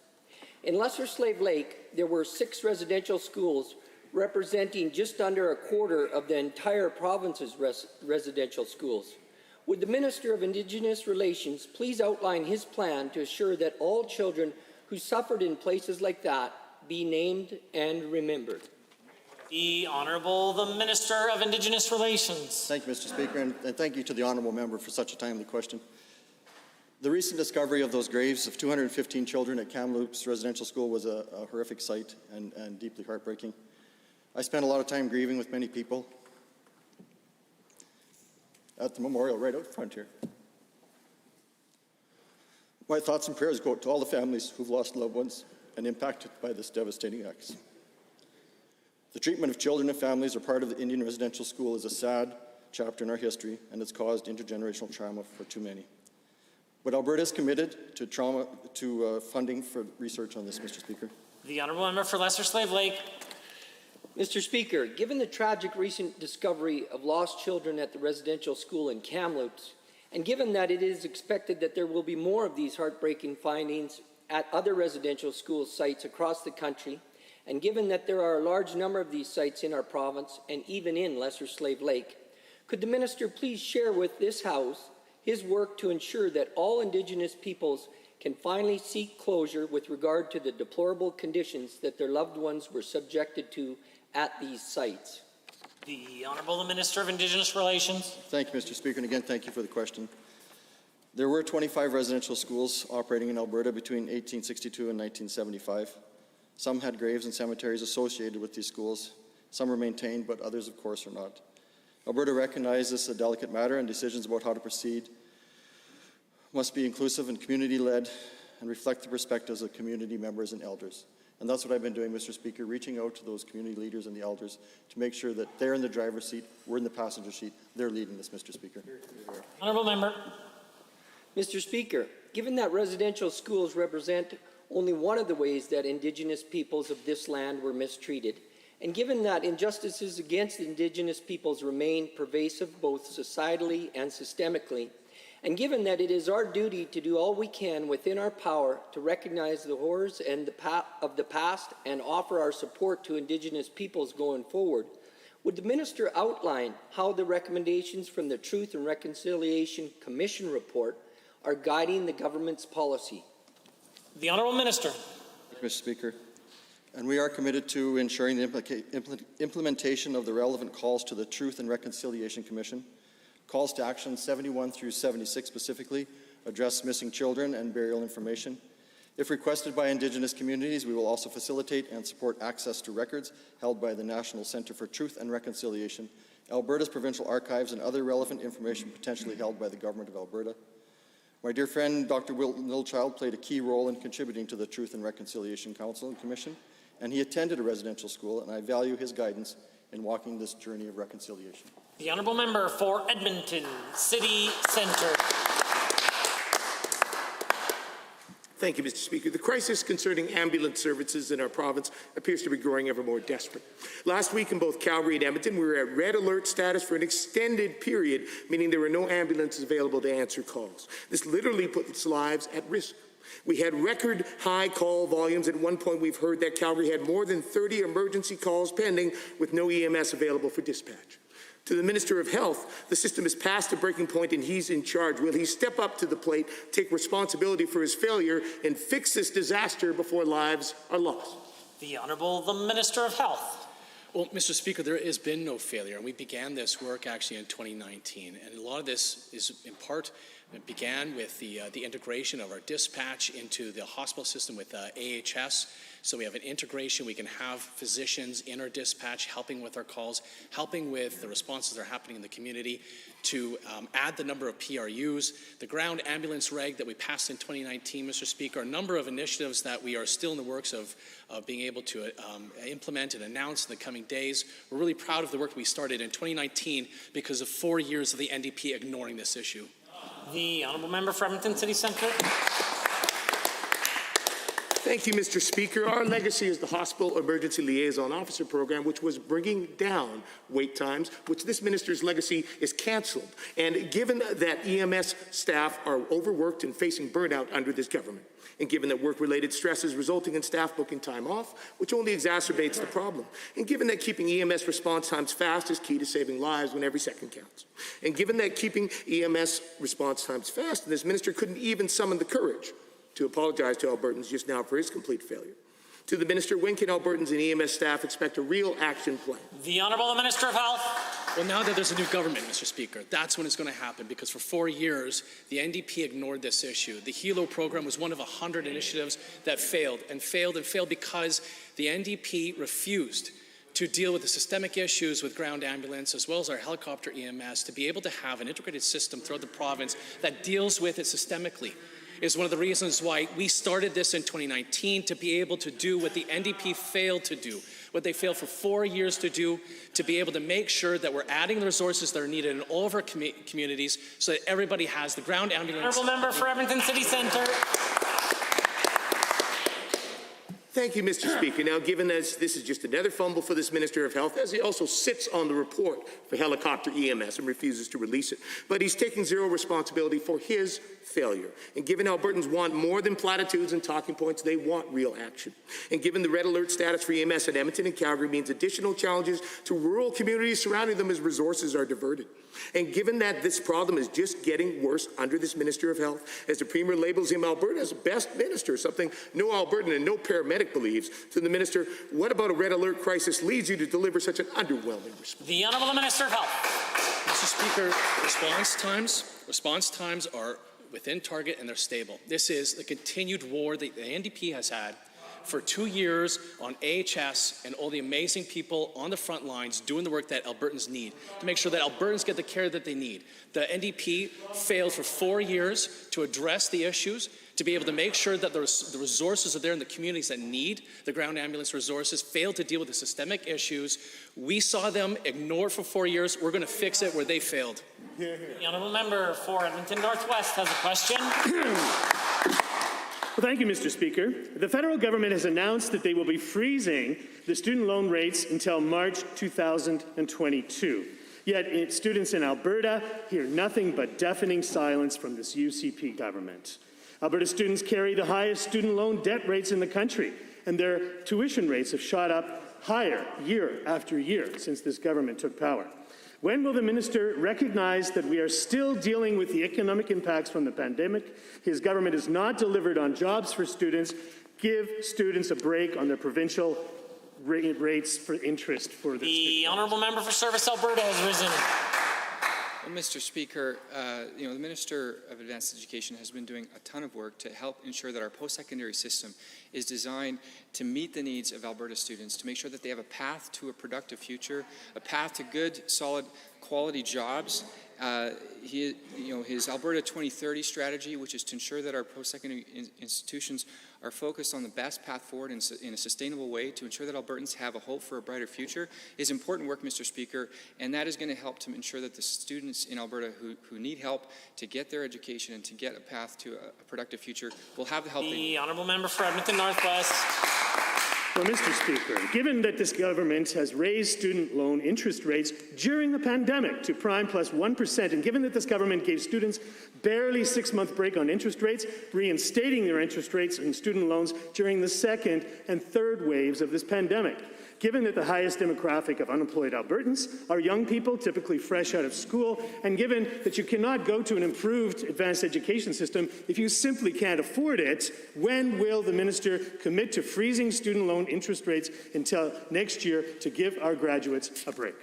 In Lesser Slave Lake, there were 6 residential schools representing just under a quarter of the entire province's residential schools. Would the Minister of Indigenous Relations please outline his plan to assure that all children who suffered in places like that be named and remembered? The Honourable the Minister of Indigenous Relations. Thank you, Mr. Speaker, and thank you to the Honourable Member for such a timely question. The recent discovery of those graves of 215 children at Kamloops Residential School was a horrific sight and deeply heartbreaking. I spent a lot of time grieving with many people at the memorial right out front here. My thoughts and prayers go out to all the families who've lost loved ones and impacted by this devastating act. The treatment of children and families are part of the Indian Residential School is a sad chapter in our history, and it's caused intergenerational trauma for too many. But Alberta is committed to funding for research on this, Mr. Speaker. The Honourable Member for Lesser Slave Lake. Mr. Speaker, given the tragic recent discovery of lost children at the residential school in Kamloops, and given that it is expected that there will be more of these heartbreaking findings at other residential school sites across the country, and given that there are a large number of these sites in our province and even in Lesser Slave Lake, could the Minister please share with this House his work to ensure that all Indigenous peoples can finally seek closure with regard to the deplorable conditions that their loved ones were subjected to at these sites? The Honourable the Minister of Indigenous Relations. Thank you, Mr. Speaker, and again, thank you for the question. There were 25 residential schools operating in Alberta between 1862 and 1975. Some had graves and cemeteries associated with these schools. Some were maintained, but others, of course, are not. Alberta recognizes this a delicate matter, and decisions about how to proceed must be inclusive and community-led and reflect the perspectives of community members and elders. And that's what I've been doing, Mr. Speaker, reaching out to those community leaders and the elders to make sure that they're in the driver's seat, we're in the passenger seat, they're leading this, Mr. Speaker. Honourable Member. Mr. Speaker, given that residential schools represent only one of the ways that Indigenous peoples of this land were mistreated, and given that injustices against Indigenous peoples remain pervasive both societally and systemically, and given that it is our duty to do all we can within our power to recognize the horrors and of the past and offer our support to Indigenous peoples going forward, would the Minister outline how the recommendations from the Truth and Reconciliation Commission report are guiding the government's policy? The Honourable Minister. Thank you, Mr. Speaker. And we are committed to ensuring the implementation of the relevant calls to the Truth and Reconciliation Commission. Calls to action 71 through 76 specifically address missing children and burial information. If requested by Indigenous communities, we will also facilitate and support access to records held by the National Centre for Truth and Reconciliation, Alberta's provincial archives, and other relevant information potentially held by the Government of Alberta. My dear friend, Dr. Wilton Littlechild, played a key role in contributing to the Truth and Reconciliation Council and Commission, and he attended a residential school, and I value his guidance in walking this journey of reconciliation. The Honourable Member for Edmonton City Centre. Thank you, Mr. Speaker. The crisis concerning ambulance services in our province appears to be growing ever more desperate. Last week in both Calgary and Edmonton, we were at red alert status for an extended period, meaning there were no ambulances available to answer calls. This literally puts lives at risk. We had record high call volumes. At one point, we've heard that Calgary had more than 30 emergency calls pending with no EMS available for dispatch. To the Minister of Health, the system is past a breaking point and he's in charge. Will he step up to the plate, take responsibility for his failure, and fix this disaster before lives are lost? The Honourable the Minister of Health. Well, Mr. Speaker, there has been no failure, and we began this work actually in 2019. And a lot of this is in part, it began with the integration of our dispatch into the hospital system with AHS. So we have an integration. We can have physicians in our dispatch helping with our calls, helping with the responses that are happening in the community, to add the number of PRUs, the ground ambulance reg that we passed in 2019, Mr. Speaker, a number of initiatives that we are still in the works of being able to implement and announce in the coming days. We're really proud of the work we started in 2019 because of 4 years of the NDP ignoring this issue. The honourable member for Edmonton City Centre. Thank you, Mr. Speaker. Our legacy is the Hospital Emergency Liaison Officer Program, which was bringing down wait times, which this minister's legacy is cancelled. And given that EMS staff are overworked and facing burnout under this government, and given that work-related stress is resulting in staff booking time off, which only exacerbates the problem, and given that keeping EMS response times fast is key to saving lives when every second counts, and given that keeping EMS response times fast, this minister couldn't even summon the courage to apologize to Albertans just now for his complete failure. To the minister, when can Albertans and EMS staff expect a real action plan? The Honourable Minister of Health. Well, now that there's a new government, Mr. Speaker, that's when it's going to happen, because for 4 years, the NDP ignored this issue. The HELO program was one of 100 initiatives that failed and failed and failed because the NDP refused to deal with the systemic issues with ground ambulance as well as our helicopter EMS, to be able to have an integrated system throughout the province that deals with it systemically. Is one of the reasons why we started this in 2019, to be able to do what the NDP failed to do, what they failed for 4 years to do, to be able to make sure that we're adding the resources that are needed in all of our communities so that everybody has the ground ambulance. Honourable member for Edmonton City Centre. Thank you, Mr. Speaker. Now, given as this is just another fumble for this Minister of Health, as he also sits on the report for helicopter EMS and refuses to release it, but he's taking zero responsibility for his failure. And given Albertans want more than platitudes and talking points, they want real action. And given the red alert status for EMS at Edmonton and Calgary means additional challenges to rural communities surrounding them as resources are diverted. And given that this problem is just getting worse under this Minister of Health, as the Premier labels him Alberta's best minister, something no Albertan and no paramedic believes, to the Minister, what about a red alert crisis leads you to deliver such an underwhelming response? The Honourable Minister of Health. Mr. Speaker, response times are within target and they're stable. This is the continued war that the NDP has had for 2 years on AHS and all the amazing people on the front lines doing the work that Albertans need to make sure that Albertans get the care that they need. The NDP failed for 4 years to address the issues, to be able to make sure that the resources are there in the communities that need the ground ambulance resources, failed to deal with the systemic issues. We saw them ignore for 4 years. We're going to fix it where they failed. The Honourable member for Edmonton Northwest has a question. Well, thank you, Mr. Speaker. The federal government has announced that they will be freezing the student loan rates until March 2022. Yet students in Alberta hear nothing but deafening silence from this UCP government. Alberta students carry the highest student loan debt rates in the country, and their tuition rates have shot up higher year after year since this government took power. When will the minister recognize that we are still dealing with the economic impacts from the pandemic? His government has not delivered on jobs for students. Give students a break on their provincial rates for interest for this. The Honourable member for Service Alberta has risen. Well, Mr. Speaker, the Minister of Advanced Education has been doing a ton of work to help ensure that our post-secondary system is designed to meet the needs of Alberta students, to make sure that they have a path to a productive future, a path to good, solid, quality jobs. His Alberta 2030 strategy, which is to ensure that our post-secondary institutions are focused on the best path forward in a sustainable way to ensure that Albertans have a hope for a brighter future, is important work, Mr. Speaker, and that is going to help to ensure that the students in Alberta who need help to get their education and to get a path to a productive future will have the help they need. The Honourable member for Edmonton Northwest. Well, Mr. Speaker, given that this government has raised student loan interest rates during the pandemic to prime plus 1%, and given that this government gave students barely 6-month break on interest rates, reinstating their interest rates in student loans during the second and third waves of this pandemic, Given that the highest demographic of unemployed Albertans are young people, typically fresh out of school, and given that you cannot go to an improved advanced education system if you simply can't afford it, when will the minister commit to freezing student loan interest rates until next year to give our graduates a break?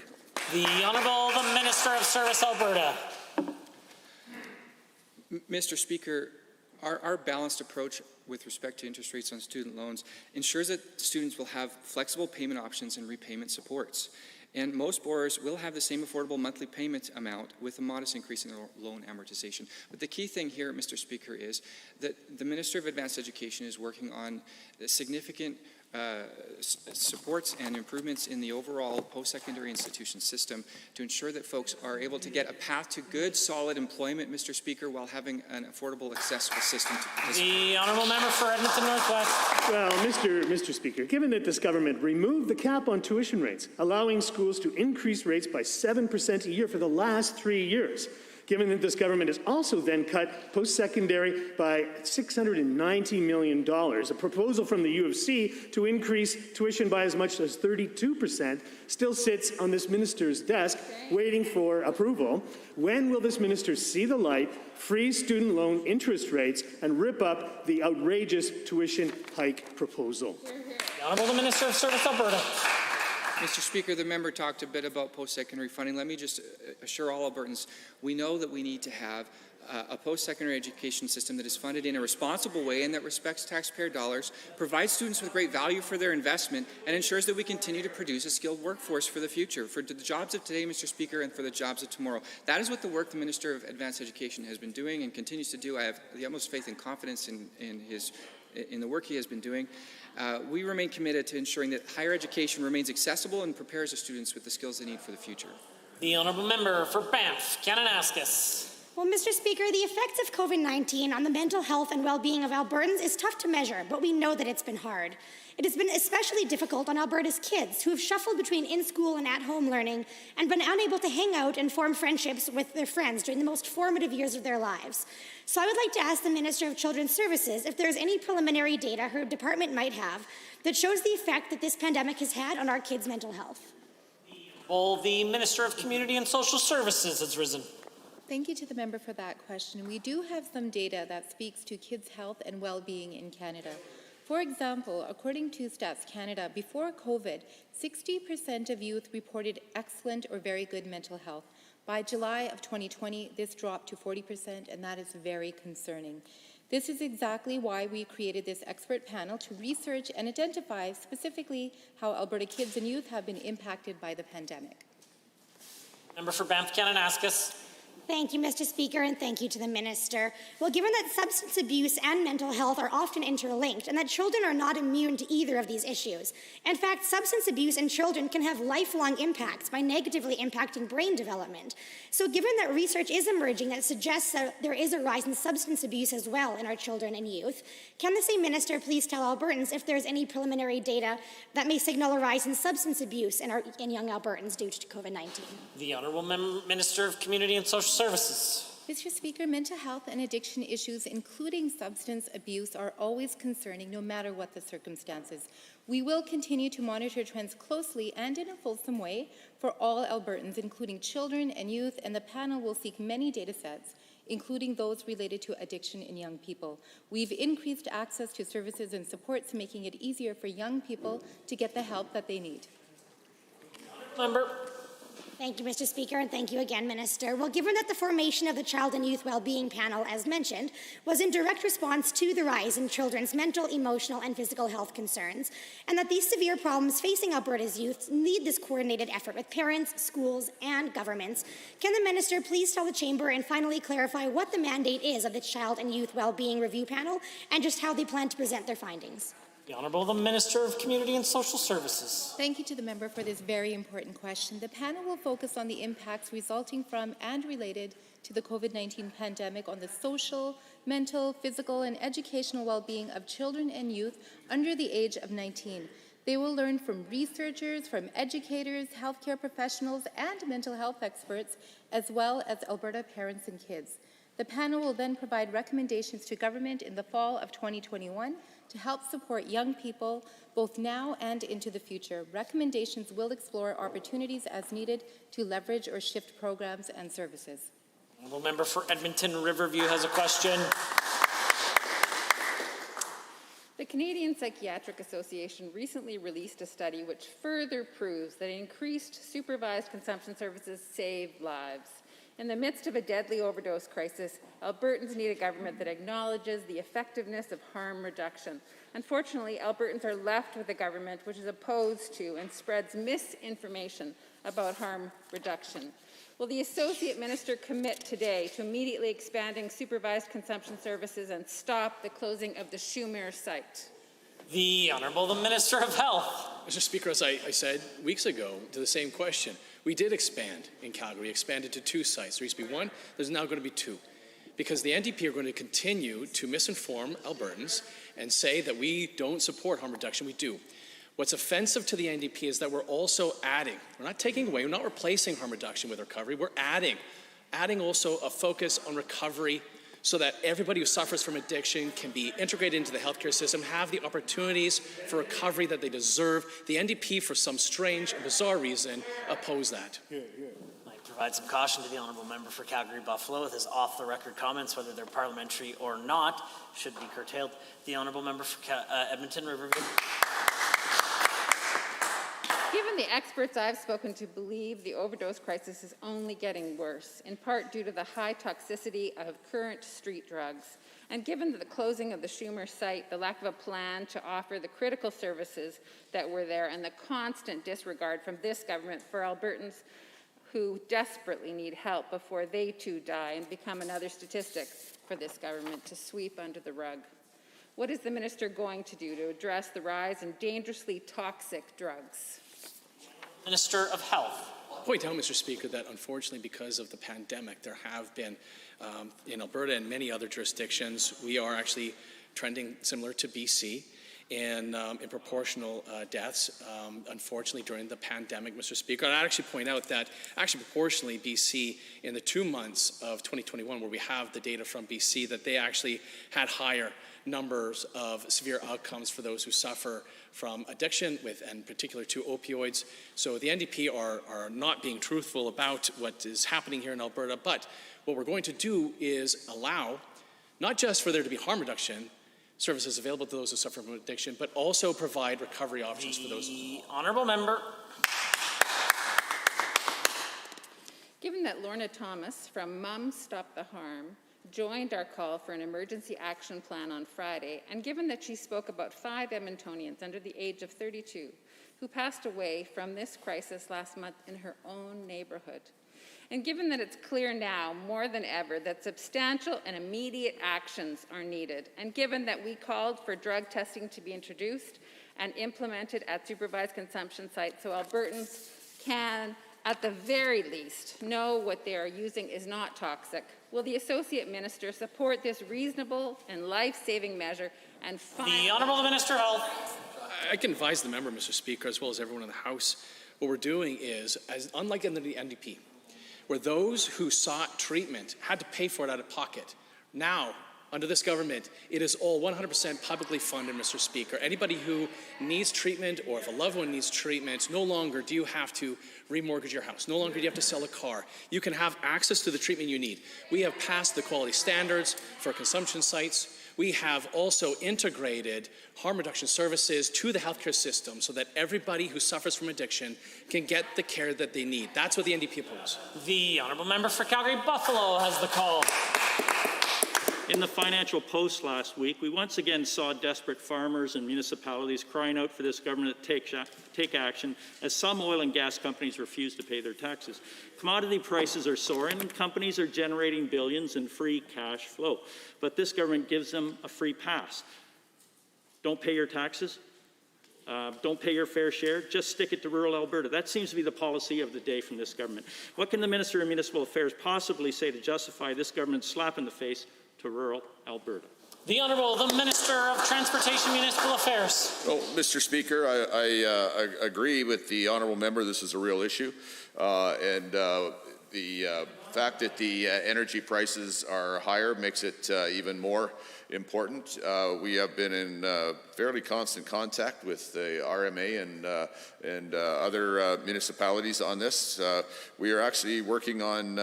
The Honourable the Minister of Service, Alberta. Mr. Speaker, our balanced approach with respect to interest rates on student loans ensures that students will have flexible payment options and repayment supports. And most borrowers will have the same affordable monthly payment amount with a modest increase in their loan amortization. But the key thing here, Mr. Speaker, is that the Minister of Advanced Education is working on significant supports and improvements in the overall post-secondary institution system to ensure that folks are able to get a path to good, solid employment, Mr. Speaker, while having an affordable, accessible system to participate. The Honourable Member for Edmonton Northwest. Well, Mr. Speaker, given that this government removed the cap on tuition rates, allowing schools to increase rates by 7% a year for the last 3 years, given that this government has also then cut post-secondary by $690 million, a proposal from the U of C to increase tuition by as much as 32% still sits on this minister's desk waiting for approval. When will this minister see the light, freeze student loan interest rates, and rip up the outrageous tuition hike proposal? The Honourable the Minister of Service, Alberta. Mr. Speaker, the member talked a bit about post-secondary funding. Let me just assure all Albertans, we know that we need to have a post-secondary education system that is funded in a responsible way and that respects taxpayer dollars, provides students with great value for their investment, and ensures that we continue to produce a skilled workforce for the future, for the jobs of today, Mr. Speaker, and for the jobs of tomorrow. That is what the work the Minister of Advanced Education has been doing and continues to do. I have the utmost faith and confidence in the work he has been doing. We remain committed to ensuring that higher education remains accessible and prepares the students with the skills they need for the future. The Honourable Member for Banff, Kananaskis. Well, Mr. Speaker, the effects of COVID-19 on the mental health and well-being of Albertans is tough to measure, but we know that it's been hard. It has been especially difficult on Alberta's kids, who have shuffled between in-school and at-home learning and been unable to hang out and form friendships with their friends during the most formative years of their lives. So I would like to ask the Minister of Children's Services if there's any preliminary data her department might have that shows the effect that this pandemic has had on our kids' mental health. Well, the Minister of Community and Social Services has risen. Thank you to the member for that question. We do have some data that speaks to kids' health and well-being in Canada. For example, according to Stats Canada, before COVID, 60% of youth reported excellent or very good mental health. By July of 2020, this dropped to 40%, and that is very concerning. This is exactly why we created this expert panel to research and identify specifically how Alberta kids and youth have been impacted by the pandemic. Member for Banff, Kananaskis. Thank you, Mr. Speaker, and thank you to the Minister. Well, given that substance abuse and mental health are often interlinked and that children are not immune to either of these issues, in fact, substance abuse in children can have lifelong impacts by negatively impacting brain development. So given that research is emerging that suggests that there is a rise in substance abuse as well in our children and youth, can the same Minister please tell Albertans if there's any preliminary data that may signal a rise in substance abuse in young Albertans due to COVID-19? The Honourable Minister of Community and Social Services. Mr. Speaker, mental health and addiction issues, including substance abuse, are always concerning no matter what the circumstances. We will continue to monitor trends closely and in a fulsome way for all Albertans, including children and youth, and the panel will seek many data sets, including those related to addiction in young people. We've increased access to services and supports, making it easier for young people to get the help that they need. Member. Thank you, Mr. Speaker, and thank you again, Minister. Well, given that the formation of the Child and Youth Wellbeing Panel, as mentioned, was in direct response to the rise in children's mental, emotional, and physical health concerns, and that these severe problems facing Alberta's youth need this coordinated effort with parents, schools, and governments, can the Minister please tell the Chamber and finally clarify what the mandate is of the Child and Youth Wellbeing Review Panel and just how they plan to present their findings? The Honourable the Minister of Community and Social Services. Thank you to the member for this very important question. The panel will focus on the impacts resulting from and related to the COVID-19 pandemic on the social, mental, physical, and educational well-being of children and youth under the age of 19. They will learn from researchers, from educators, healthcare professionals, and mental health experts, as well as Alberta parents and kids. The panel will then provide recommendations to government in the fall of 2021 to help support young people both now and into the future. Recommendations will explore opportunities as needed to leverage or shift programs and services. The honourable member for Edmonton Riverview has a question. The Canadian Psychiatric Association recently released a study which further proves that increased supervised consumption services save lives. In the midst of a deadly overdose crisis, Albertans need a government that acknowledges the effectiveness of harm reduction. Unfortunately, Albertans are left with a government which is opposed to and spreads misinformation about harm reduction. Will the Associate Minister commit today to immediately expanding supervised consumption services and stop the closing of the Schumer site? The Honourable the Minister of Health. Mr. Speaker, as I said weeks ago to the same question, we did expand in Calgary. We expanded to 2 sites. There used to be 1, there's now going to be 2. Because the NDP are going to continue to misinform Albertans and say that we don't support harm reduction. We do. What's offensive to the NDP is that we're also adding, we're not taking away, we're not replacing harm reduction with recovery, we're adding also a focus on recovery so that everybody who suffers from addiction can be integrated into the healthcare system, have the opportunities for recovery that they deserve. The NDP, for some strange and bizarre reason, oppose that. I provide some caution to the honourable member for Calgary-Buffalo with his off-the-record comments, whether they're parliamentary or not, should be curtailed. The honourable member for Edmonton Riverview. Given the experts I've spoken to believe the overdose crisis is only getting worse, in part due to the high toxicity of current street drugs, and given the closing of the Schumer site, the lack of a plan to offer the critical services that were there, and the constant disregard from this government for Albertans who desperately need help before they too die and become another statistic for this government to sweep under the rug. What is the minister going to do to address the rise in dangerously toxic drugs? Minister of Health. I'll point out, Mr. Speaker, that unfortunately because of the pandemic, there have been, in Alberta and many other jurisdictions, we are actually trending similar to BC in proportional deaths, unfortunately, during the pandemic, Mr. Speaker. And I'd actually point out that, actually proportionally, BC, in the 2 months of 2021, where we have the data from BC, that they actually had higher numbers of severe outcomes for those who suffer from addiction, and particular to opioids. So the NDP are not being truthful about what is happening here in Alberta, but what we're going to do is allow, not just for there to be harm reduction services available to those who suffer from addiction, but also provide recovery options for those. The honourable member. Given that Lorna Thomas from Mums Stop the Harm joined our call for an emergency action plan on Friday, and given that she spoke about 5 Edmontonians under the age of 32 who passed away from this crisis last month in her own neighbourhood, and given that it's clear now more than ever that substantial and immediate actions are needed, and given that we called for drug testing to be introduced and implemented at supervised consumption sites so Albertans can, at the very least, know what they are using is not toxic, will the Associate Minister support this reasonable and life-saving measure and The Honourable Minister of Health. I can advise the member, Mr. Speaker, as well as everyone in the House, what we're doing is, unlike under the NDP, where those who sought treatment had to pay for it out of pocket, now, under this government, it is all 100% publicly funded, Mr. Speaker. Anybody who needs treatment, or if a loved one needs treatment, no longer do you have to remortgage your house. No longer do you have to sell a car. You can have access to the treatment you need. We have passed the quality standards for consumption sites. We have also integrated harm reduction services to the healthcare system so that everybody who suffers from addiction can get the care that they need. That's what the NDP opposes. The honourable member for Calgary-Buffalo has the call. In the Financial Post last week, we once again saw desperate farmers and municipalities crying out for this government to take action as some oil and gas companies refuse to pay their taxes. Commodity prices are soaring and companies are generating billions in free cash flow, but this government gives them a free pass. Don't pay your taxes, don't pay your fair share, just stick it to rural Alberta. That seems to be the policy of the day from this government. What can the Minister of Municipal Affairs possibly say to justify this government's slap in the face to rural Alberta? The Honourable, the Minister of Transportation Municipal Affairs. Well, Mr. Speaker, I agree with the honourable member. This is a real issue, and the fact that the energy prices are higher makes it even more important. We have been in fairly constant contact with the RMA and other municipalities on this. We are actually working on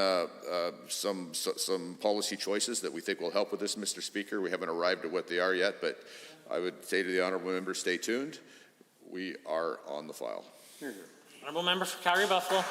some policy choices that we think will help with this, Mr. Speaker. We haven't arrived at what they are yet, but I would say to the honourable member, stay tuned. We are on the file. Honourable member for Calgary-Buffalo.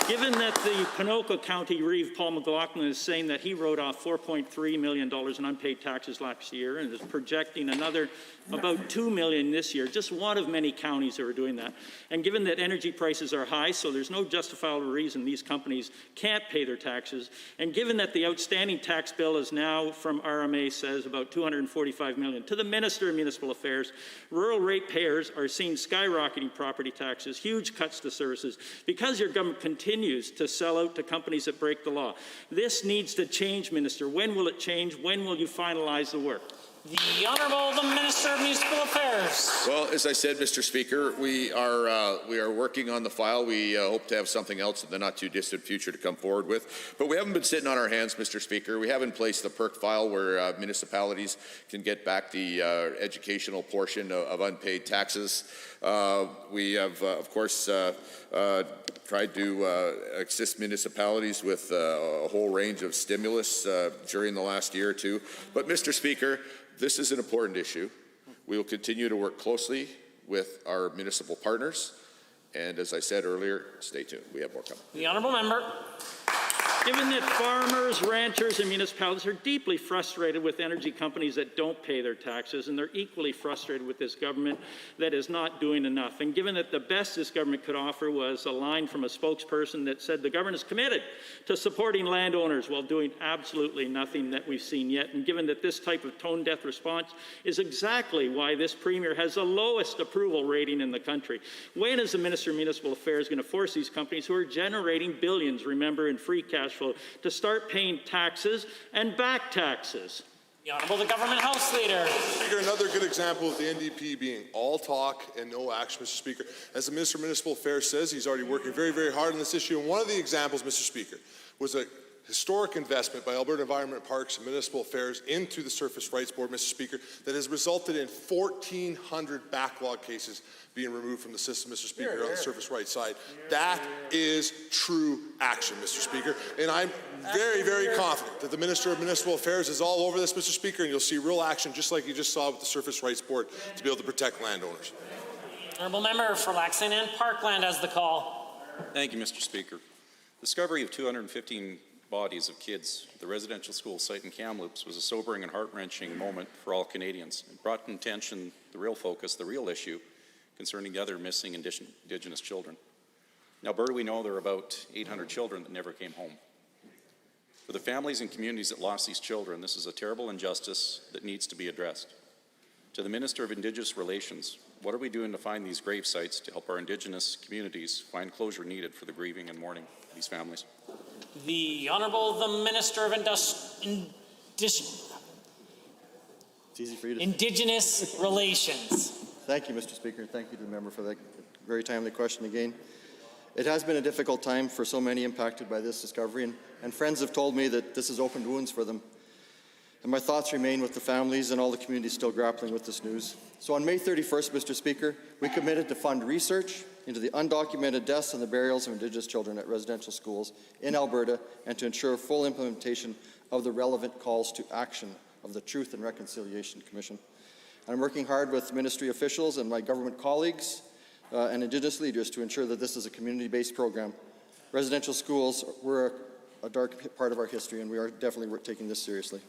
Given that the Ponoka County Reeve Paul McLaughlin is saying that he wrote off $4.3 million in unpaid taxes last year and is projecting another about $2 million this year, just one of many counties who are doing that. And given that energy prices are high, so there's no justifiable reason these companies can't pay their taxes, and given that the outstanding tax bill is now, from RMA says, about $245 million, to the Minister of Municipal Affairs, rural ratepayers are seeing skyrocketing property taxes, huge cuts to services, because your government continues to sell out to companies that break the law. This needs to change, Minister. When will it change? When will you finalize the work? The Honourable the Minister of Municipal Affairs. Well, as I said, Mr. Speaker, we are working on the file. We hope to have something else in the not-too-distant future to come forward with. But we haven't been sitting on our hands, Mr. Speaker. We have in place the PERC file where municipalities can get back the educational portion of unpaid taxes. We have, of course, tried to assist municipalities with a whole range of stimulus during the last year or two. But, Mr. Speaker, this is an important issue. We will continue to work closely with our municipal partners. And as I said earlier, stay tuned. We have more coming. The honourable member. Given that farmers, ranchers, and municipalities are deeply frustrated with energy companies that don't pay their taxes, and they're equally frustrated with this government that is not doing enough, and given that the best this government could offer was a line from a spokesperson that said the government is committed to supporting landowners while doing absolutely nothing that we've seen yet, and given that this type of tone-deaf response is exactly why this Premier has the lowest approval rating in the country, when is the Minister of Municipal Affairs going to force these companies who are generating billions, remember, in free cash flow, to start paying taxes and back taxes? The Honourable the Government House Leader. Speaker, another good example of the NDP being all talk and no action, Mr. Speaker. As the Minister of Municipal Affairs says, he's already working very, very hard on this issue. And one of the examples, Mr. Speaker, was a historic investment by Alberta Environment, Parks and Municipal Affairs into the Surface Rights Board, Mr. Speaker, that has resulted in 1,400 backlog cases being removed from the system, Mr. Speaker, on the surface rights side. That is true action, Mr. Speaker. And I'm very, very confident that the Minister of Municipal Affairs is all over this, Mr. Speaker, and you'll see real action just like you just saw with the Surface Rights Board to be able to protect landowners. Honourable member for Laxton and Parkland has the call. Thank you, Mr. Speaker. Discovery of 215 bodies of kids at the residential school site in Kamloops was a sobering and heart-wrenching moment for all Canadians. It brought to attention the real focus, the real issue concerning the other missing Indigenous children. In Alberta, we know there are about 800 children that never came home. For the families and communities that lost these children, this is a terrible injustice that needs to be addressed. To the Minister of Indigenous Relations, what are we doing to find these grave sites to help our Indigenous communities find closure needed for the grieving and mourning of these families? The Honourable the Minister of Indigenous Relations. Thank you, Mr. Speaker. Thank you to the member for that very timely question again. It has been a difficult time for so many impacted by this discovery, and friends have told me that this has opened wounds for them. And my thoughts remain with the families and all the communities still grappling with this news. So on May 31st, Mr. Speaker, we committed to fund research into the undocumented deaths and the burials of Indigenous children at residential schools in Alberta, and to ensure full implementation of the relevant calls to action of the Truth and Reconciliation Commission. I'm working hard with ministry officials and my government colleagues and Indigenous leaders to ensure that this is a community-based program. Residential schools were a dark part of our history, and we are definitely taking this seriously.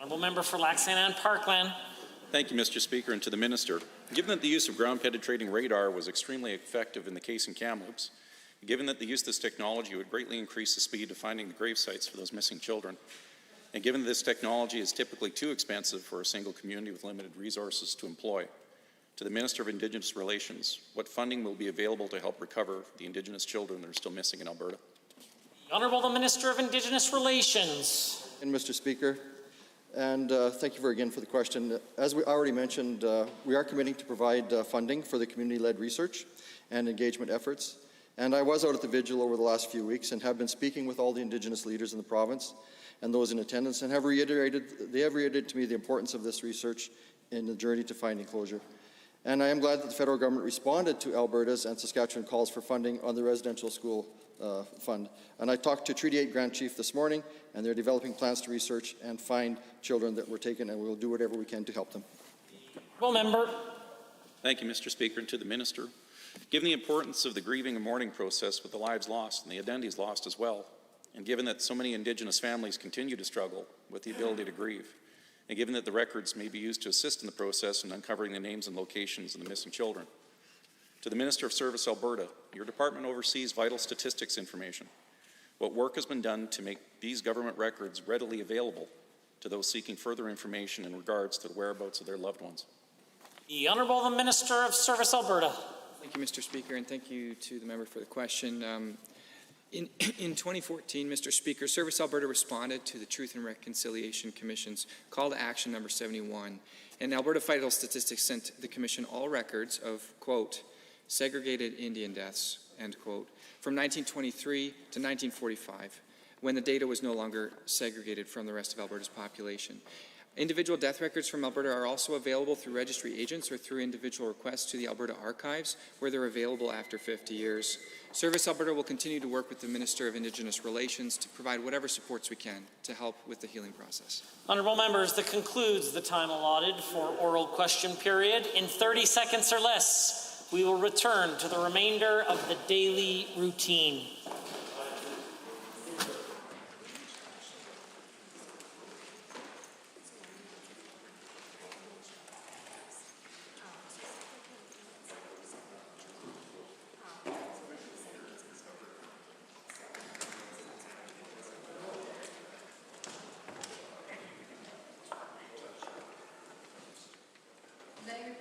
Honourable member for Laxton and Parkland. Thank you, Mr. Speaker, and to the Minister. Given that the use of ground-penetrating radar was extremely effective in the case in Kamloops, given that the use of this technology would greatly increase the speed of finding the grave sites for those missing children, and given that this technology is typically too expensive for a single community with limited resources to employ, to the Minister of Indigenous Relations, what funding will be available to help recover the Indigenous children that are still missing in Alberta? The Honourable the Minister of Indigenous Relations. And Mr. Speaker, and thank you again for the question. As we already mentioned, we are committing to provide funding for the community-led research and engagement efforts. And I was out at the vigil over the last few weeks and have been speaking with all the Indigenous leaders in the province and those in attendance, and they have reiterated to me the importance of this research in the journey to finding closure. And I am glad that the federal government responded to Alberta's and Saskatchewan calls for funding on the residential school fund. And I talked to Treaty 8 Grand Chief this morning, and they're developing plans to research and find children that were taken, and we'll do whatever we can to help them. Well, member. Thank you, Mr. Speaker, and to the Minister. Given the importance of the grieving and mourning process with the lives lost and the identities lost as well, and given that so many Indigenous families continue to struggle with the ability to grieve, and given that the records may be used to assist in the process in uncovering the names and locations of the missing children, to the Minister of Service Alberta, your department oversees vital statistics information. What work has been done to make these government records readily available to those seeking further information in regards to the whereabouts of their loved ones? The Honourable the Minister of Service Alberta. Thank you, Mr. Speaker, and thank you to the member for the question. In 2014, Mr. Speaker, Service Alberta responded to the Truth and Reconciliation Commission's call to action number 71, and Alberta Vital Statistics sent the Commission all records of, quote, segregated Indian deaths, end quote, from 1923 to 1945, when the data was no longer segregated from the rest of Alberta's population. Individual death records from Alberta are also available through registry agents or through individual requests to the Alberta Archives, where they're available after 50 years. Service Alberta will continue to work with the Minister of Indigenous Relations to provide whatever supports we can to help with the healing process. Honourable members, that concludes the time allotted for oral question period. In 30 seconds or less, we will return to the remainder of the daily routine.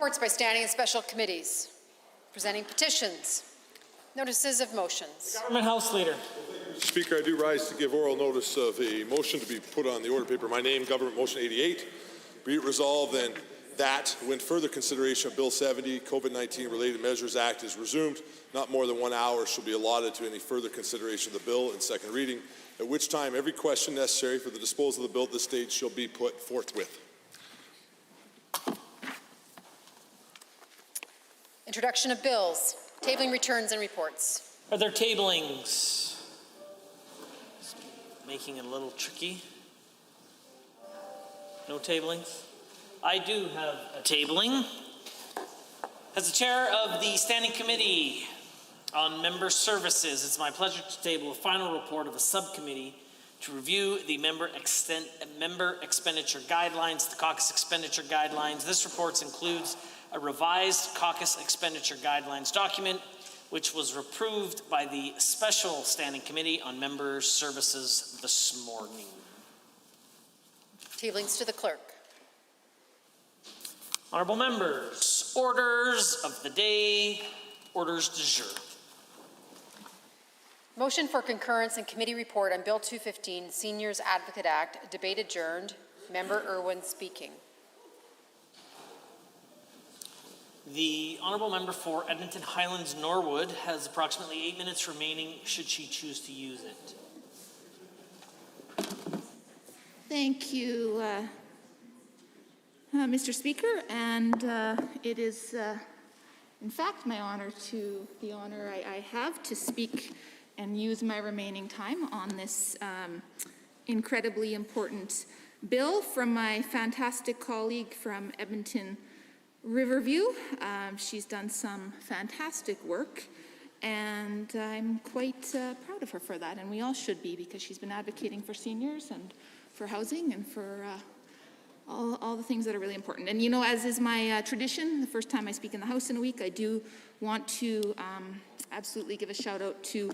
Reports by standing and special committees. Presenting petitions. Notices of motions. Government House Leader. Mr. Speaker, I do rise to give oral notice of a motion to be put on the order paper. My name, Government Motion 88. Be it resolved then that when further consideration of Bill 70, COVID-19 Related Measures Act is resumed, not more than 1 hour shall be allotted to any further consideration of the bill in second reading, at which time every question necessary for the disposal of the bill at this stage shall be put forthwith. Introduction of bills. Tabling returns and reports. Are there tablings? Making it a little tricky. No tablings? I do have a tabling. As the chair of the Standing Committee on Member Services, it's my pleasure to table a final report of a subcommittee to review the member expenditure guidelines, the caucus expenditure guidelines. This report includes a revised caucus expenditure guidelines document, which was approved by the Special Standing Committee on Member Services this morning. Tablings to the clerk. Honourable members, orders of the day, orders du jour. Motion for concurrence in committee report on Bill 215, Seniors Advocate Act, debate adjourned. Member Irwin speaking. The honourable member for Edmonton Highlands Norwood has approximately 8 minutes remaining should she choose to use it. Thank you, Mr. Speaker, and it is in fact my honor I have to speak and use my remaining time on this incredibly important bill from my fantastic colleague from Edmonton Riverview. She's done some fantastic work, and I'm quite proud of her for that, and we all should be, because she's been advocating for seniors and for housing and for all the things that are really important. And you know, as is my tradition, the first time I speak in the House in a week, I do want to absolutely give a shout out to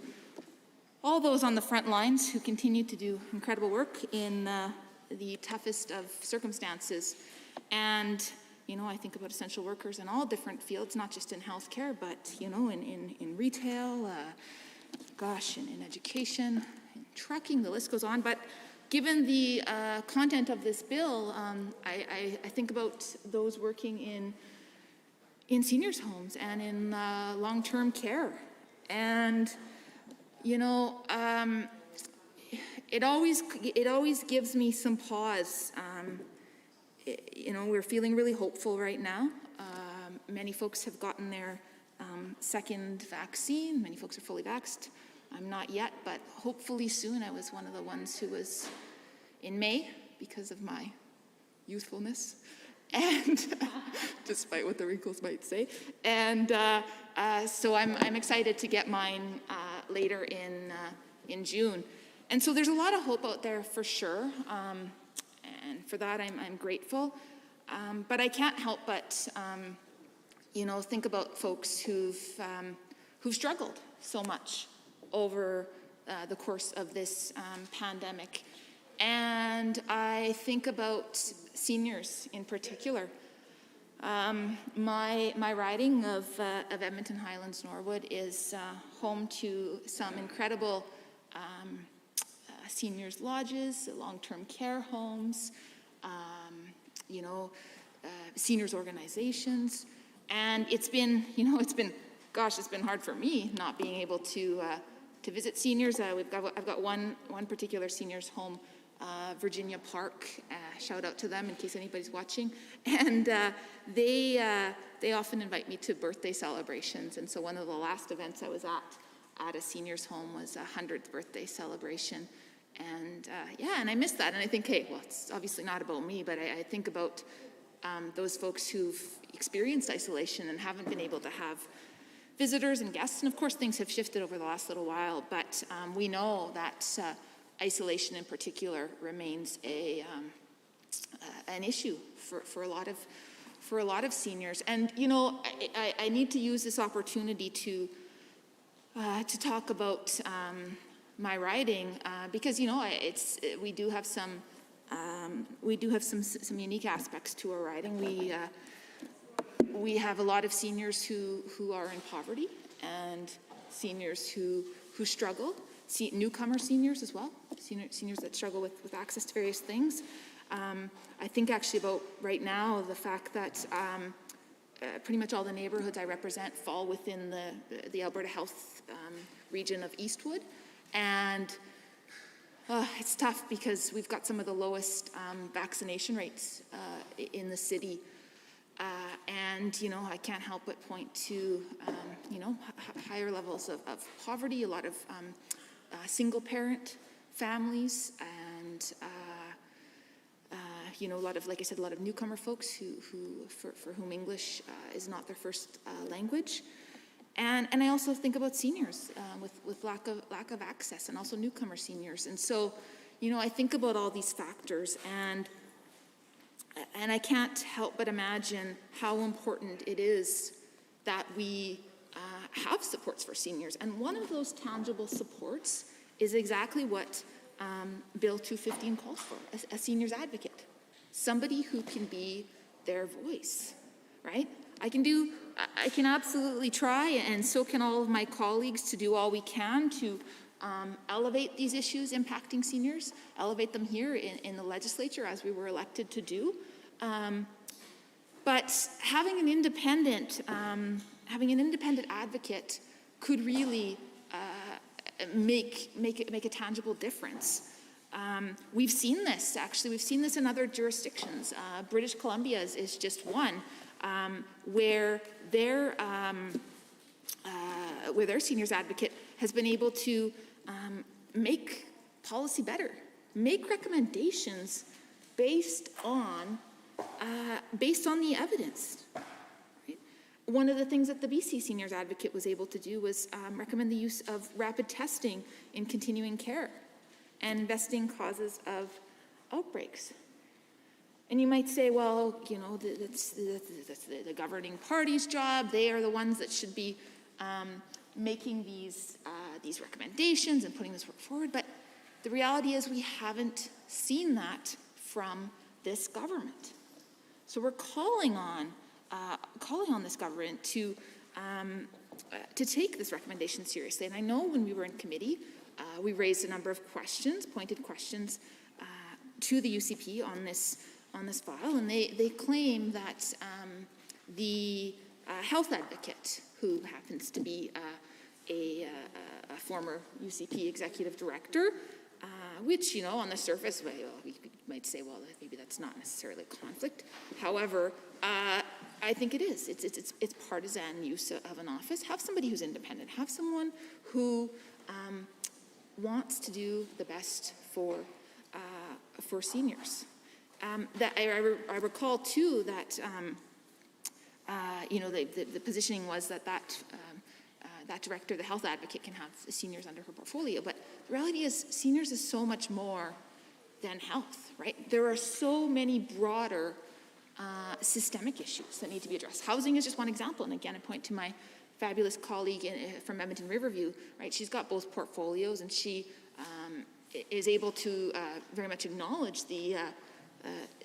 all those on the front lines who continue to do incredible work in the toughest of circumstances. And you know, I think about essential workers in all different fields, not just in healthcare, but, you know, in retail, in education, in trucking, the list goes on. But given the content of this bill, I think about those working in seniors' homes and in long-term care. And, you know, it always gives me some pause. You know, we're feeling really hopeful right now. Many folks have gotten their second vaccine. Many folks are fully vaxxed. I'm not yet, but hopefully soon. I was one of the ones who was in May because of my youthfulness, and despite what the wrinkles might say. And so I'm excited to get mine later in June. And so there's a lot of hope out there for sure. And for that, I'm grateful. But I can't help but, you know, think about folks who've struggled so much over the course of this pandemic. And I think about seniors in particular. My riding of Edmonton Highlands Norwood is home to some incredible seniors lodges, long-term care homes, you know, seniors organizations. And it's been, you know, it's been hard for me not being able to visit seniors. I've got one particular seniors home, Virginia Park. Shout out to them in case anybody's watching. And they often invite me to birthday celebrations. And so one of the last events I was at a seniors home was a 100th birthday celebration. And yeah, and I miss that. And I think, hey, well, it's obviously not about me, but I think about those folks who've experienced isolation and haven't been able to have visitors and guests. And of course, things have shifted over the last little while, but we know that isolation in particular remains an issue for a lot of seniors. And you know, I need to use this opportunity to talk about my riding because you know we do have some unique aspects to our riding. We have a lot of seniors who are in poverty and seniors who struggle. Newcomer seniors as well, seniors that struggle with access to various things. I think actually about right now the fact that pretty much all the neighborhoods I represent fall within the Alberta Health region of Eastwood. And it's tough because we've got some of the lowest vaccination rates in the city. And, you know, I can't help but point to, you know, higher levels of poverty, a lot of single parent families, and, you know, a lot of, like I said, a lot of newcomer folks for whom English is not their first language. And I also think about seniors with lack of access, and also newcomer seniors. And so, you know, I think about all these factors, and I can't help but imagine how important it is that we have supports for seniors. And one of those tangible supports is exactly what Bill 215 calls for, a seniors advocate, somebody who can be their voice, right? I can absolutely try, and so can all of my colleagues, to do all we can to elevate these issues impacting seniors, elevate them here in the legislature as we were elected to do. But having an independent advocate could really make a tangible difference. We've seen this, actually. We've seen this in other jurisdictions. British Columbia is just one, where their seniors advocate has been able to make policy better, make recommendations based on the evidence. Right? One of the things that the BC Seniors Advocate was able to do was recommend the use of rapid testing in continuing care and investing causes of outbreaks. And you might say, well, you know, that's the governing party's job. They are the ones that should be making these recommendations and putting this work forward. But the reality is we haven't seen that from this government. So we're calling on this government to take this recommendation seriously. And I know when we were in committee, we raised a number of questions, pointed questions to the UCP on this file, and they claim that the health advocate, who happens to be a former UCP executive director, which, you know, on the surface, well, we might say, well, maybe that's not necessarily a conflict. However, I think it is. It's partisan use of an office. Have somebody who's independent. Have someone who wants to do the best for seniors. That I recall too that you know, the positioning was that director, the health advocate, can have the seniors under her portfolio. But the reality is, seniors is so much more than health, right? There are so many broader systemic issues that need to be addressed. Housing is just one example, and again, I point to my fabulous colleague from Edmonton Riverview, right? She's got both portfolios, and she is able to very much acknowledge the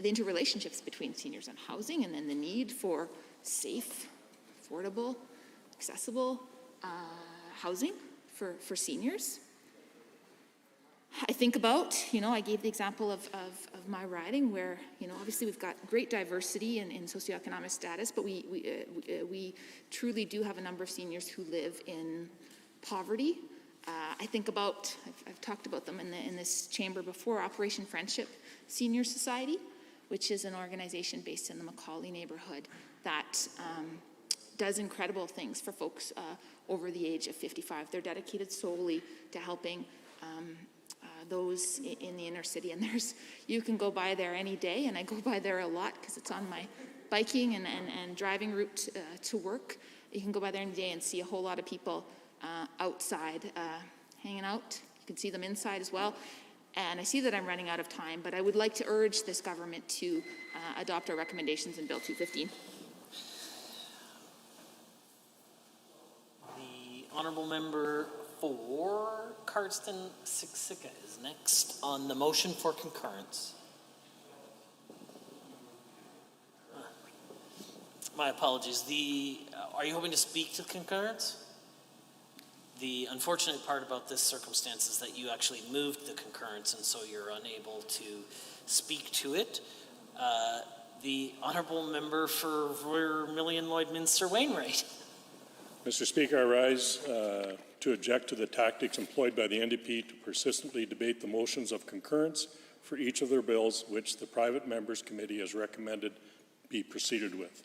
interrelationships between seniors and housing, and then the need for safe, affordable, accessible housing for seniors. I think about, you know, I gave the example of my riding where, you know, obviously we've got great diversity in socioeconomic status, but we truly do have a number of seniors who live in poverty. I think about, I've talked about them in this chamber before, Operation Friendship Senior Society, which is an organization based in the Macaulay neighborhood that does incredible things for folks over the age of 55. They're dedicated solely to helping those in the inner city. And you can go by there any day, and I go by there a lot because it's on my biking and driving route to work. You can go by there any day and see a whole lot of people outside hanging out. You can see them inside as well. And I see that I'm running out of time, but I would like to urge this government to adopt our recommendations in Bill 215. The honourable member for Cardston-Siksika is next on the motion for concurrence. My apologies. Are you hoping to speak to concurrence? The unfortunate part about this circumstance is that you actually moved the concurrence, and so you're unable to speak to it. The honourable member for Vermilion Lloydminster Wainwright. Mr. Speaker, I rise to object to the tactics employed by the NDP to persistently debate the motions of concurrence for each of their bills, which the private members committee has recommended be proceeded with.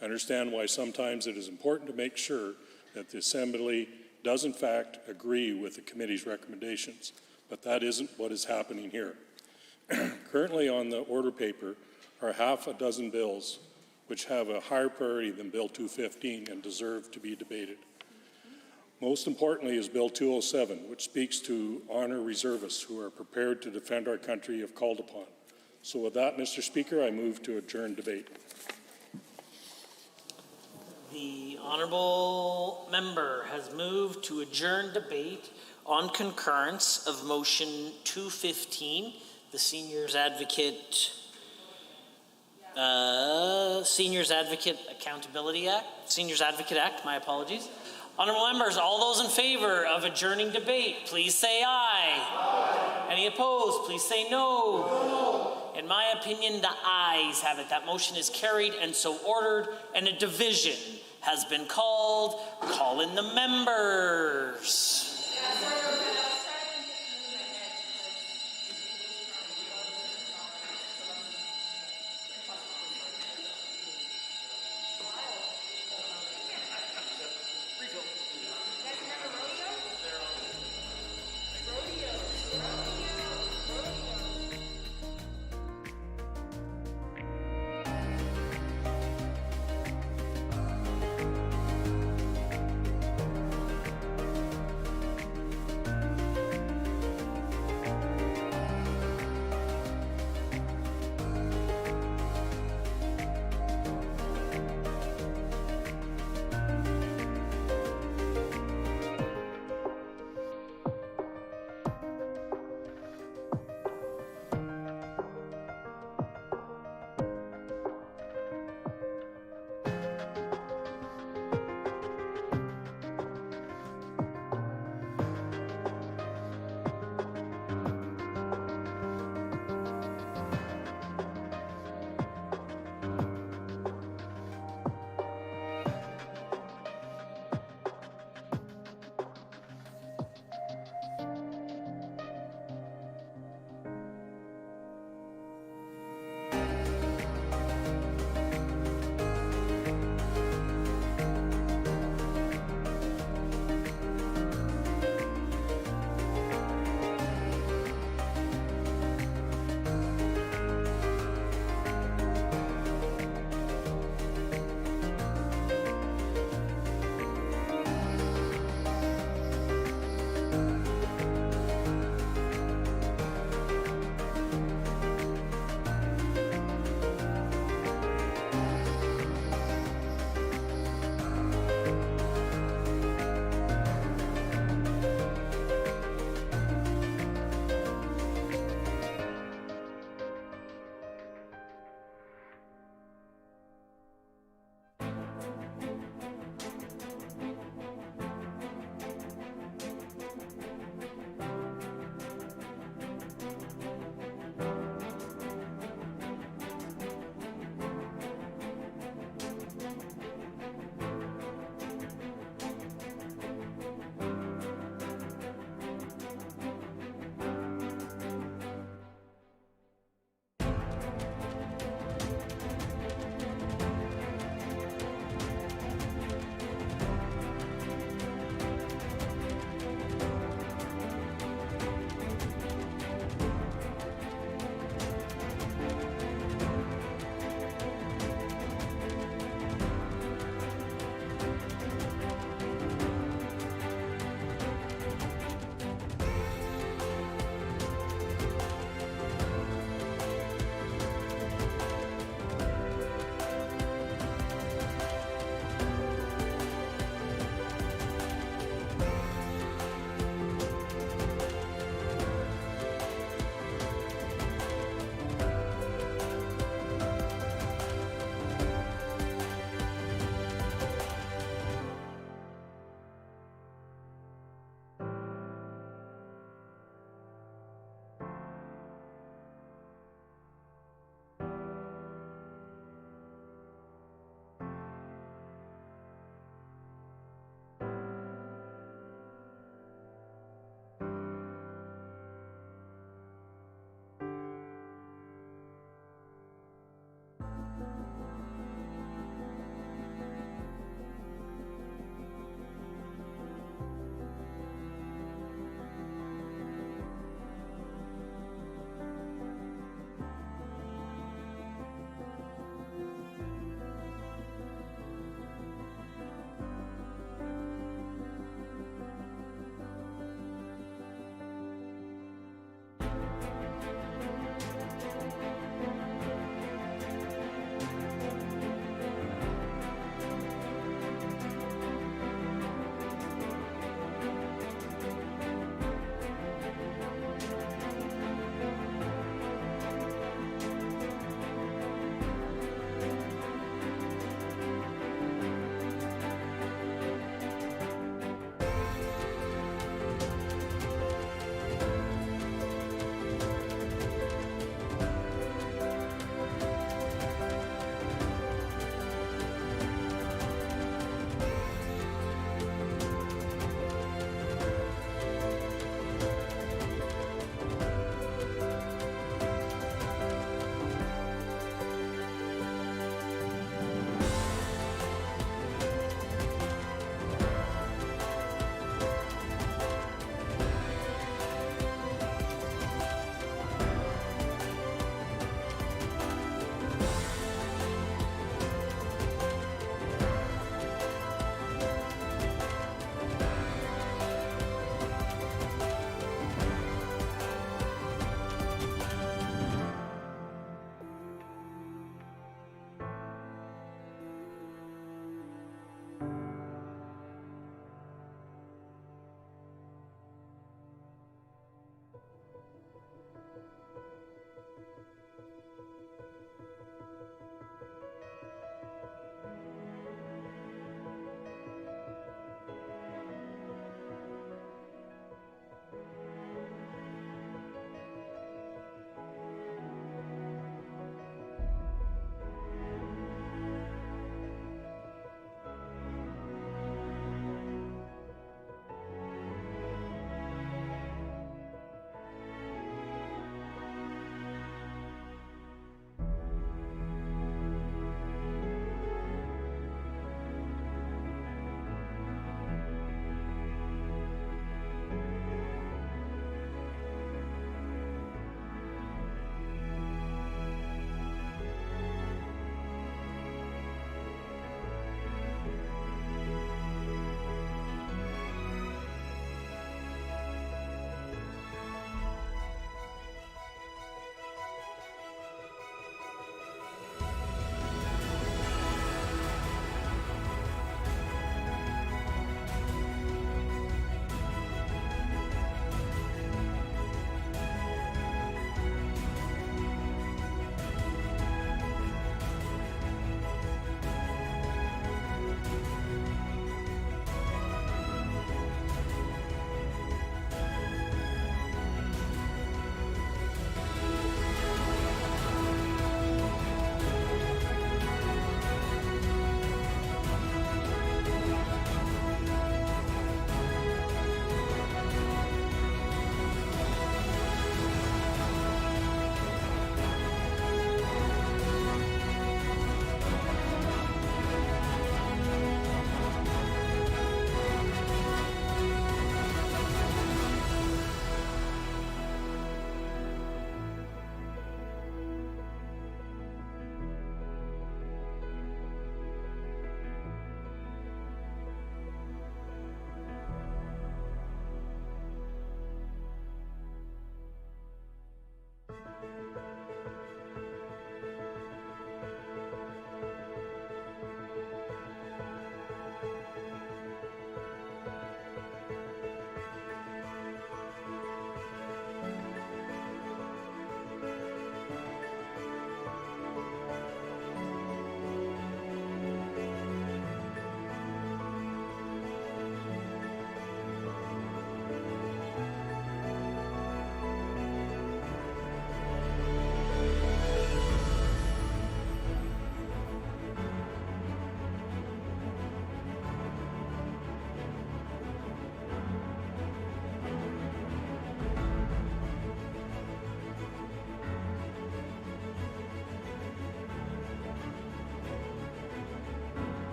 I understand why sometimes it is important to make sure that the Assembly does in fact agree with the committee's recommendations, but that isn't what is happening here. Currently on the order paper are half a dozen bills which have a higher priority than Bill 215 and deserve to be debated. Most importantly is Bill 207, which speaks to honor reservists who are prepared to defend our country if called upon. So with that, Mr. Speaker, I move to adjourn debate. The honourable member has moved to adjourn debate on concurrence of motion 215, the Seniors Advocate Accountability Act, Seniors Advocate Act, my apologies. Honourable members, all those in favour of adjourning debate, please say aye. Aye. Any opposed, please say no. No. In my opinion, the ayes have it. That motion is carried and so ordered, and a division has been called. Call in the members.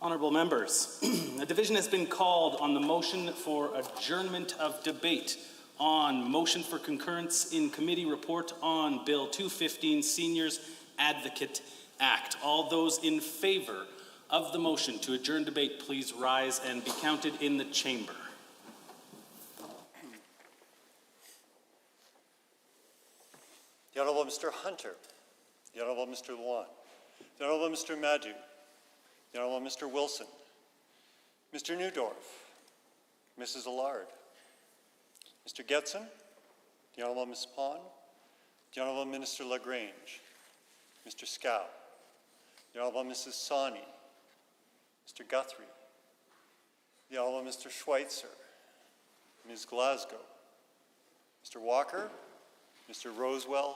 Honourable members, a division has been called on the motion for adjournment of debate on motion for concurrence in committee report on Bill 215 Seniors Advocate Act. All those in favour of the motion to adjourn debate, please rise and be counted in the chamber. The Honourable Mr. Hunter, the Honourable Mr. Luan, the Honourable Mr. Madu, the Honourable Mr. Wilson, Mr. Newdorf, Mrs. Allard, Mr. Getson, the Honourable Ms. Pond, the Honourable Minister LaGrange, Mr. Scow, the Honourable Mrs. Sawney, Mr. Guthrie, the Honourable Mr. Schweitzer, Ms. Glasgow, Mr. Walker, Mr. Rosewell,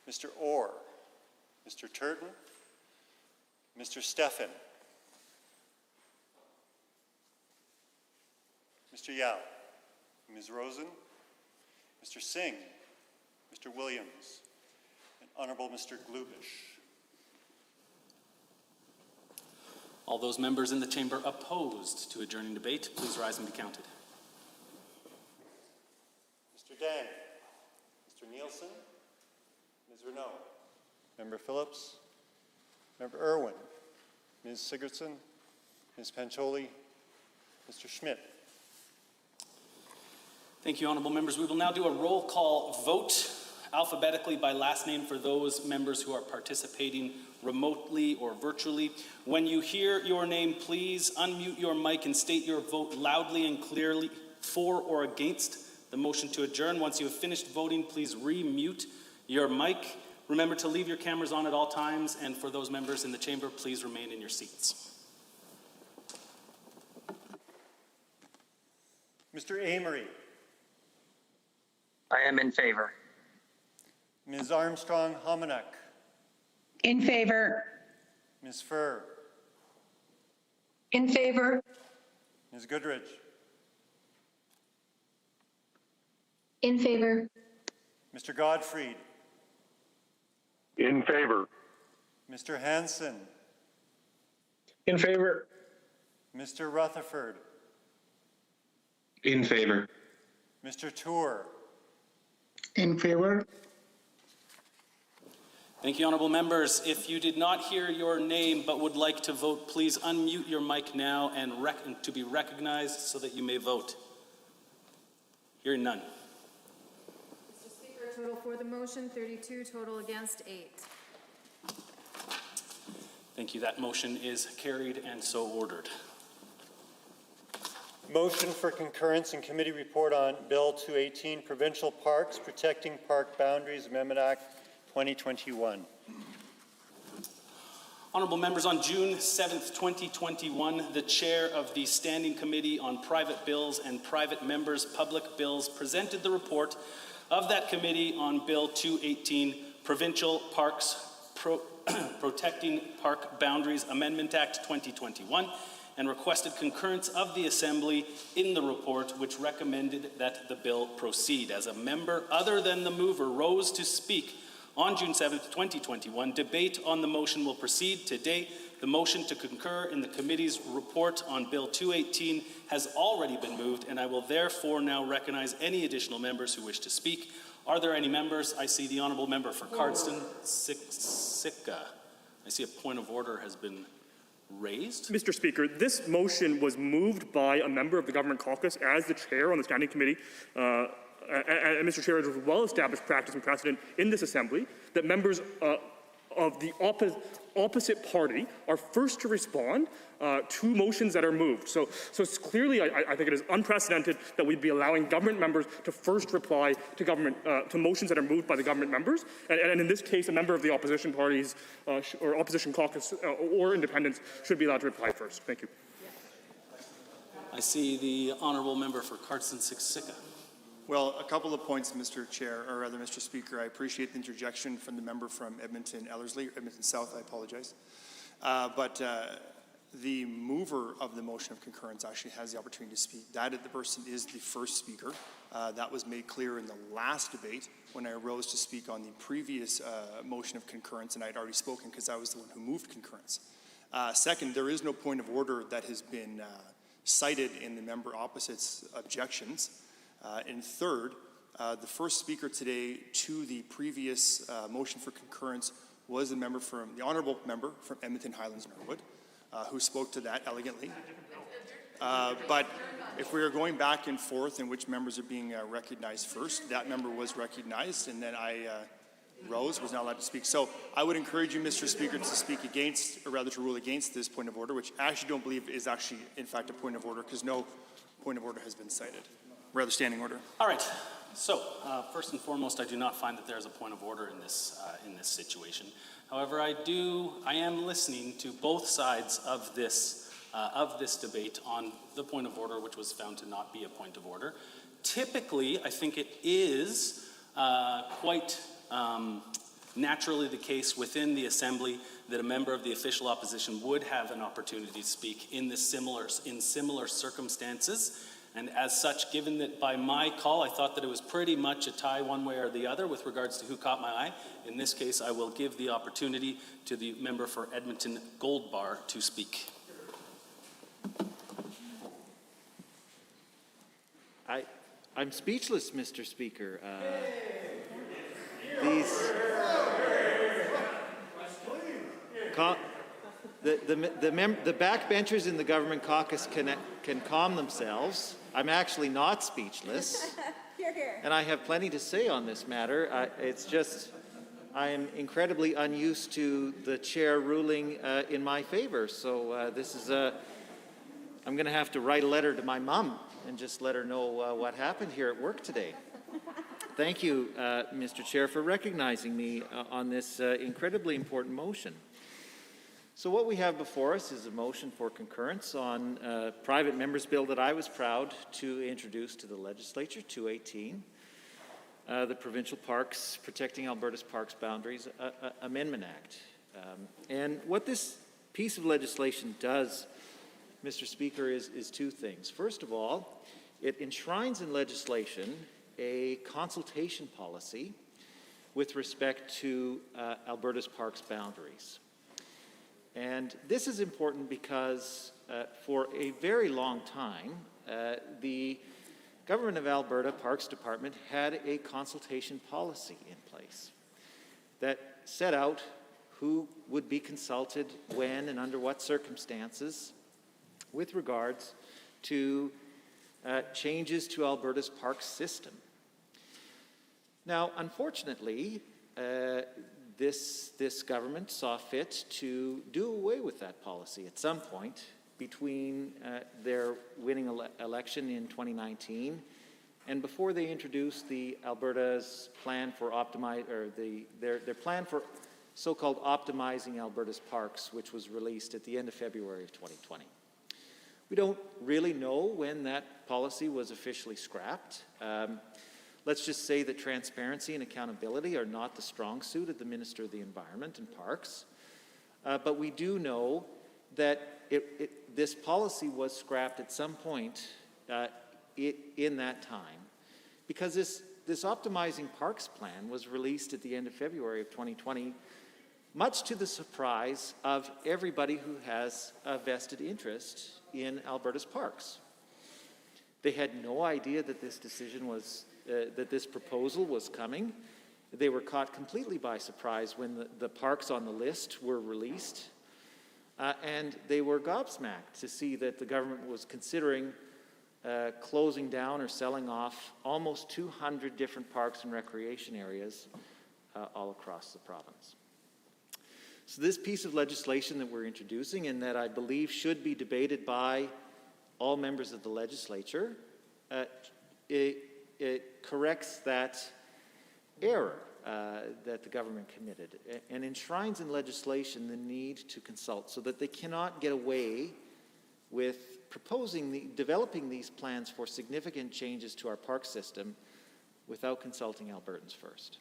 Mr. Orr, Mr. Turton, Mr. Stephan, Mr. Yao, Ms. Rosen, Mr. Singh, Mr. Williams, and Honourable Mr. Glubish. All those members in the chamber opposed to adjourning debate, please rise and be counted. Mr. Dang, Mr. Nielsen, Ms. Renaud, Member Phillips, Member Irwin, Ms. Sigurdsson, Ms. Pancholi, Mr. Schmidt. Thank you, honourable members. We will now do a roll call vote alphabetically by last name for those members who are participating remotely or virtually. When you hear your name, please unmute your mic and state your vote loudly and clearly for or against the motion to adjourn. Once you have finished voting, please re-mute your mic. Remember to leave your cameras on at all times, and for those members in the chamber, please remain in your seats. Mr. Amory. I am in favor. Ms. Armstrong Hominack. In favor. Ms. Furr. In favor. Ms. Goodrich. In favor. Mr. Godfrey. In favor. Mr. Hanson. In favor. Mr. Rutherford. In favor. Mr. Tour. In favor. Thank you, honourable members. If you did not hear your name but would like to vote, please unmute your mic now and to be recognized so that you may vote. Hearing none. Mr. Speaker, total for the motion, 32, total against 8. Thank you. That motion is carried and so ordered. Motion for concurrence in committee report on Bill 218, Provincial Parks Protecting Park Boundaries Amendment Act 2021. Honourable members, on June 7th, 2021, the chair of the Standing Committee on Private Bills and Private Members' Public Bills presented the report of that committee on Bill 218, Provincial Parks Protecting Park Boundaries Amendment Act 2021, and requested concurrence of the Assembly in the report, which recommended that the bill proceed. As a member other than the mover rose to speak on June 7th, 2021, debate on the motion will proceed today. The motion to concur in the committee's report on Bill 218 has already been moved, and I will therefore now recognize any additional members who wish to speak. Are there any members? I see the honourable member for Cardston Siksika. I see a point of order has been raised. Mr. Speaker, this motion was moved by a member of the Government Caucus as the chair on the Standing Committee. And Mr. Chair, it is a well-established practice and precedent in this Assembly that members of the opposite party are first to respond to motions that are moved. So it's clearly, I think it is unprecedented that we'd be allowing government members to first reply to to motions that are moved by the government members. And in this case, a member of the opposition parties or opposition caucus or independents should be allowed to reply first. Thank you. I see the honourable member for Cardston Siksika. Well, a couple of points, Mr. Chair, or rather, Mr. Speaker. I appreciate the interjection from the member from Edmonton South, I apologize. But the mover of the motion of concurrence actually has the opportunity to speak. That person is the first speaker. That was made clear in the last debate when I arose to speak on the previous motion of concurrence, and I'd already spoken because I was the one who moved concurrence. Second, there is no point of order that has been cited in the member opposite's objections. And third, the first speaker today to the previous motion for concurrence was the honourable member from Edmonton Highlands Norwood, who spoke to that elegantly. But if we are going back and forth in which members are being recognized first, that member was recognized, and then Rose was not allowed to speak. So I would encourage you, Mr. Speaker, to speak against, or rather to rule against this point of order, which I actually don't believe is actually, in fact, a point of order, because no point of order has been cited. Rather, standing order. All right. So, first and foremost, I do not find that there is a point of order in this situation. However, I am listening to both sides of this debate on the point of order, which was found to not be a point of order. Typically, I think it is quite naturally the case within the Assembly that a member of the official opposition would have an opportunity to speak in similar circumstances. And as such, given that by my call, I thought that it was pretty much a tie one way or the other with regards to who caught my eye, in this case, I will give the opportunity to the member for Edmonton Gold Bar to speak. I'm speechless, Mr. Speaker. The backbenchers in the government caucus can calm themselves. I'm actually not speechless. Hear, hear. And I have plenty to say on this matter. It's just, I am incredibly unused to the chair ruling in my favor. So this is I'm going to have to write a letter to my mom and just let her know what happened here at work today. Thank you, Mr. Chair, for recognizing me on this incredibly important motion. So what we have before us is a motion for concurrence on a private member's bill that I was proud to introduce to the legislature, 218, the Provincial Parks Protecting Alberta's Parks Boundaries Amendment Act. And what this piece of legislation does, Mr. Speaker, is two things. First of all, it enshrines in legislation a consultation policy with respect to Alberta's parks boundaries. And this is important because for a very long time, the Government of Alberta Parks Department had a consultation policy in place that set out who would be consulted when and under what circumstances with regards to changes to Alberta's park system. Now, unfortunately, this government saw fit to do away with that policy at some point between their winning election in 2019 and before they introduced the Alberta's plan for their plan for so-called optimizing Alberta's parks, which was released at the end of February of 2020. We don't really know when that policy was officially scrapped. Let's just say that transparency and accountability are not the strong suit of the Minister of the Environment and Parks. But we do know that this policy was scrapped at some point in that time because this Optimizing Parks plan was released at the end of February of 2020, much to the surprise of everybody who has a vested interest in Alberta's parks. They had no idea that this decision was that this proposal was coming. They were caught completely by surprise when the parks on the list were released, and they were gobsmacked to see that the government was considering closing down or selling off almost 200 different parks and recreation areas all across the province. So this piece of legislation that we're introducing and that I believe should be debated by all members of the legislature, it corrects that error that the government committed and enshrines in legislation the need to consult so that they cannot get away with developing these plans for significant changes to our park system without consulting Albertans first.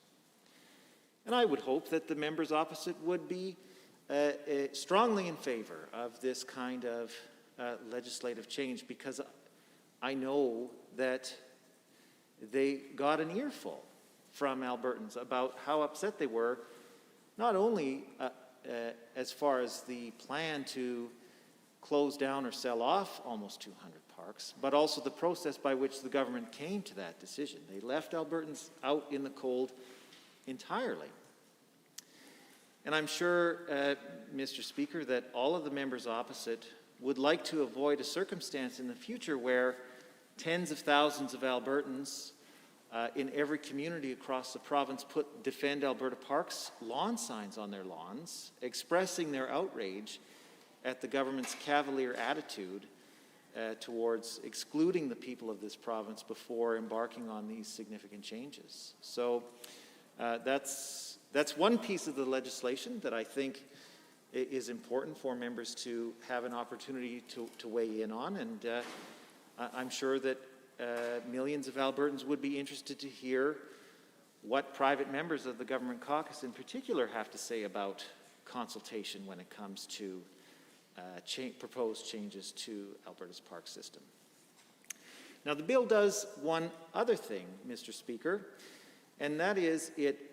And I would hope that the members opposite would be strongly in favor of this kind of legislative change, because I know that they got an earful from Albertans about how upset they were, not only as far as the plan to close down or sell off almost 200 parks, but also the process by which the government came to that decision. They left Albertans out in the cold entirely. And I'm sure, Mr. Speaker, that all of the members opposite would like to avoid a circumstance in the future where tens of thousands of Albertans in every community across the province put Defend Alberta Parks lawn signs on their lawns, expressing their outrage at the government's cavalier attitude towards excluding the people of this province before embarking on these significant changes. So that's one piece of the legislation that I think is important for members to have an opportunity to weigh in on, and I'm sure that millions of Albertans would be interested to hear what private members of the Government Caucus in particular have to say about consultation when it comes to proposed changes to Alberta's park system. Now, the bill does one other thing, Mr. Speaker, and that is it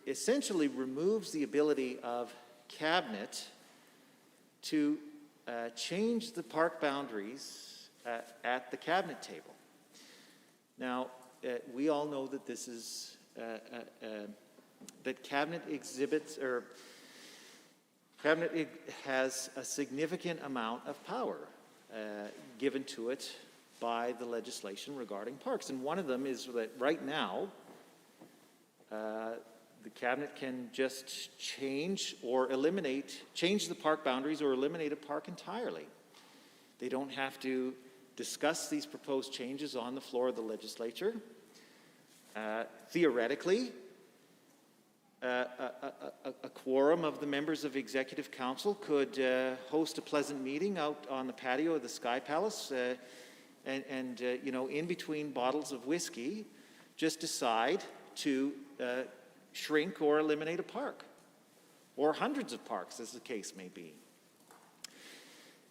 essentially removes the ability of Cabinet to change the park boundaries at the Cabinet table. Now, we all know that this is that Cabinet exhibits, or Cabinet has a significant amount of power given to it by the legislation regarding parks. And one of them is that right now, the Cabinet can just change the park boundaries or eliminate a park entirely. They don't have to discuss these proposed changes on the floor of the legislature. Theoretically, a quorum of the members of Executive Council could host a pleasant meeting out on the patio of the Sky Palace and you know, in between bottles of whiskey, just decide to shrink or eliminate a park, or hundreds of parks, as the case may be.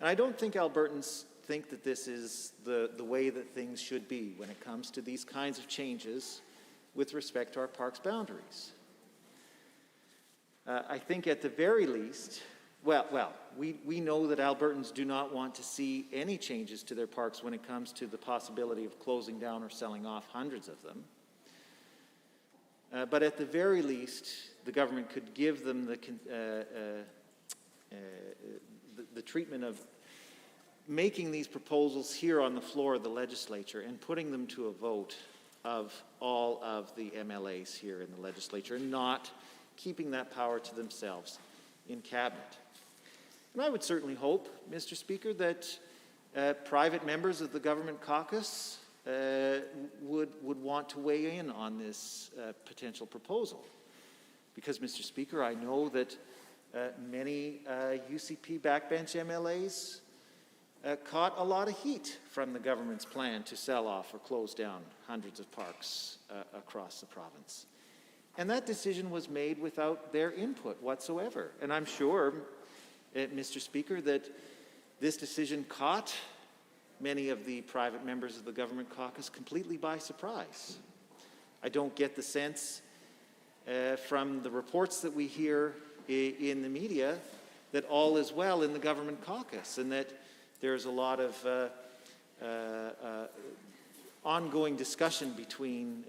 And I don't think Albertans think that this is the way that things should be when it comes to these kinds of changes with respect to our parks boundaries. I think at the very least, we know that Albertans do not want to see any changes to their parks when it comes to the possibility of closing down or selling off hundreds of them. But at the very least, the government could give them the treatment of making these proposals here on the floor of the legislature and putting them to a vote of all of the MLAs here in the legislature, and not keeping that power to themselves in Cabinet. And I would certainly hope, Mr. Speaker, that private members of the Government Caucus would want to weigh in on this potential proposal. Because, Mr. Speaker, I know that many UCP backbench MLAs caught a lot of heat from the government's plan to sell off or close down hundreds of parks across the province. And that decision was made without their input whatsoever. And I'm sure, Mr. Speaker, that this decision caught many of the private members of the Government Caucus completely by surprise. I don't get the sense from the reports that we hear in the media that all is well in the Government Caucus, and that there's a lot of ongoing discussion between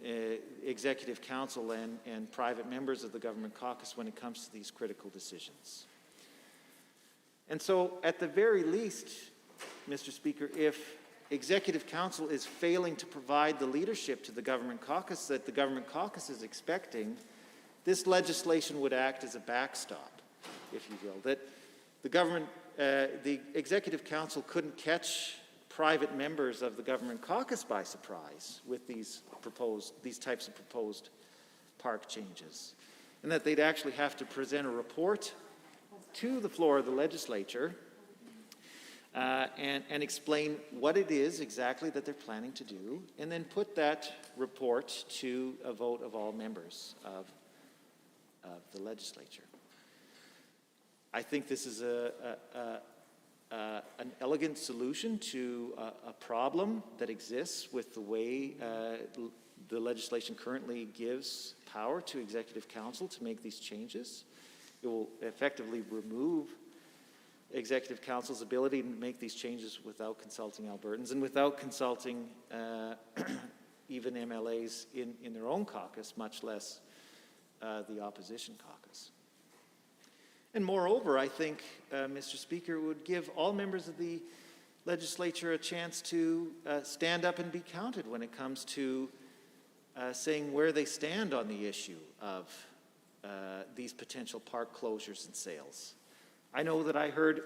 Executive Council and private members of the Government Caucus when it comes to these critical decisions. And so, at the very least, Mr. Speaker, if Executive Council is failing to provide the leadership to the Government Caucus that the Government Caucus is expecting, this legislation would act as a backstop, if you will, that the Executive Council couldn't catch private members of the Government Caucus by surprise with these types of proposed park changes, and that they'd actually have to present a report to the floor of the legislature and explain what it is exactly that they're planning to do, and then put that report to a vote of all members of the legislature. I think this is an elegant solution to a problem that exists with the way the legislation currently gives power to Executive Council to make these changes. It will effectively remove Executive Council's ability to make these changes without consulting Albertans and without consulting even MLAs in their own caucus, much less the opposition caucus. And moreover, I think, Mr. Speaker, would give all members of the legislature a chance to stand up and be counted when it comes to saying where they stand on the issue of these potential park closures and sales. I know that I heard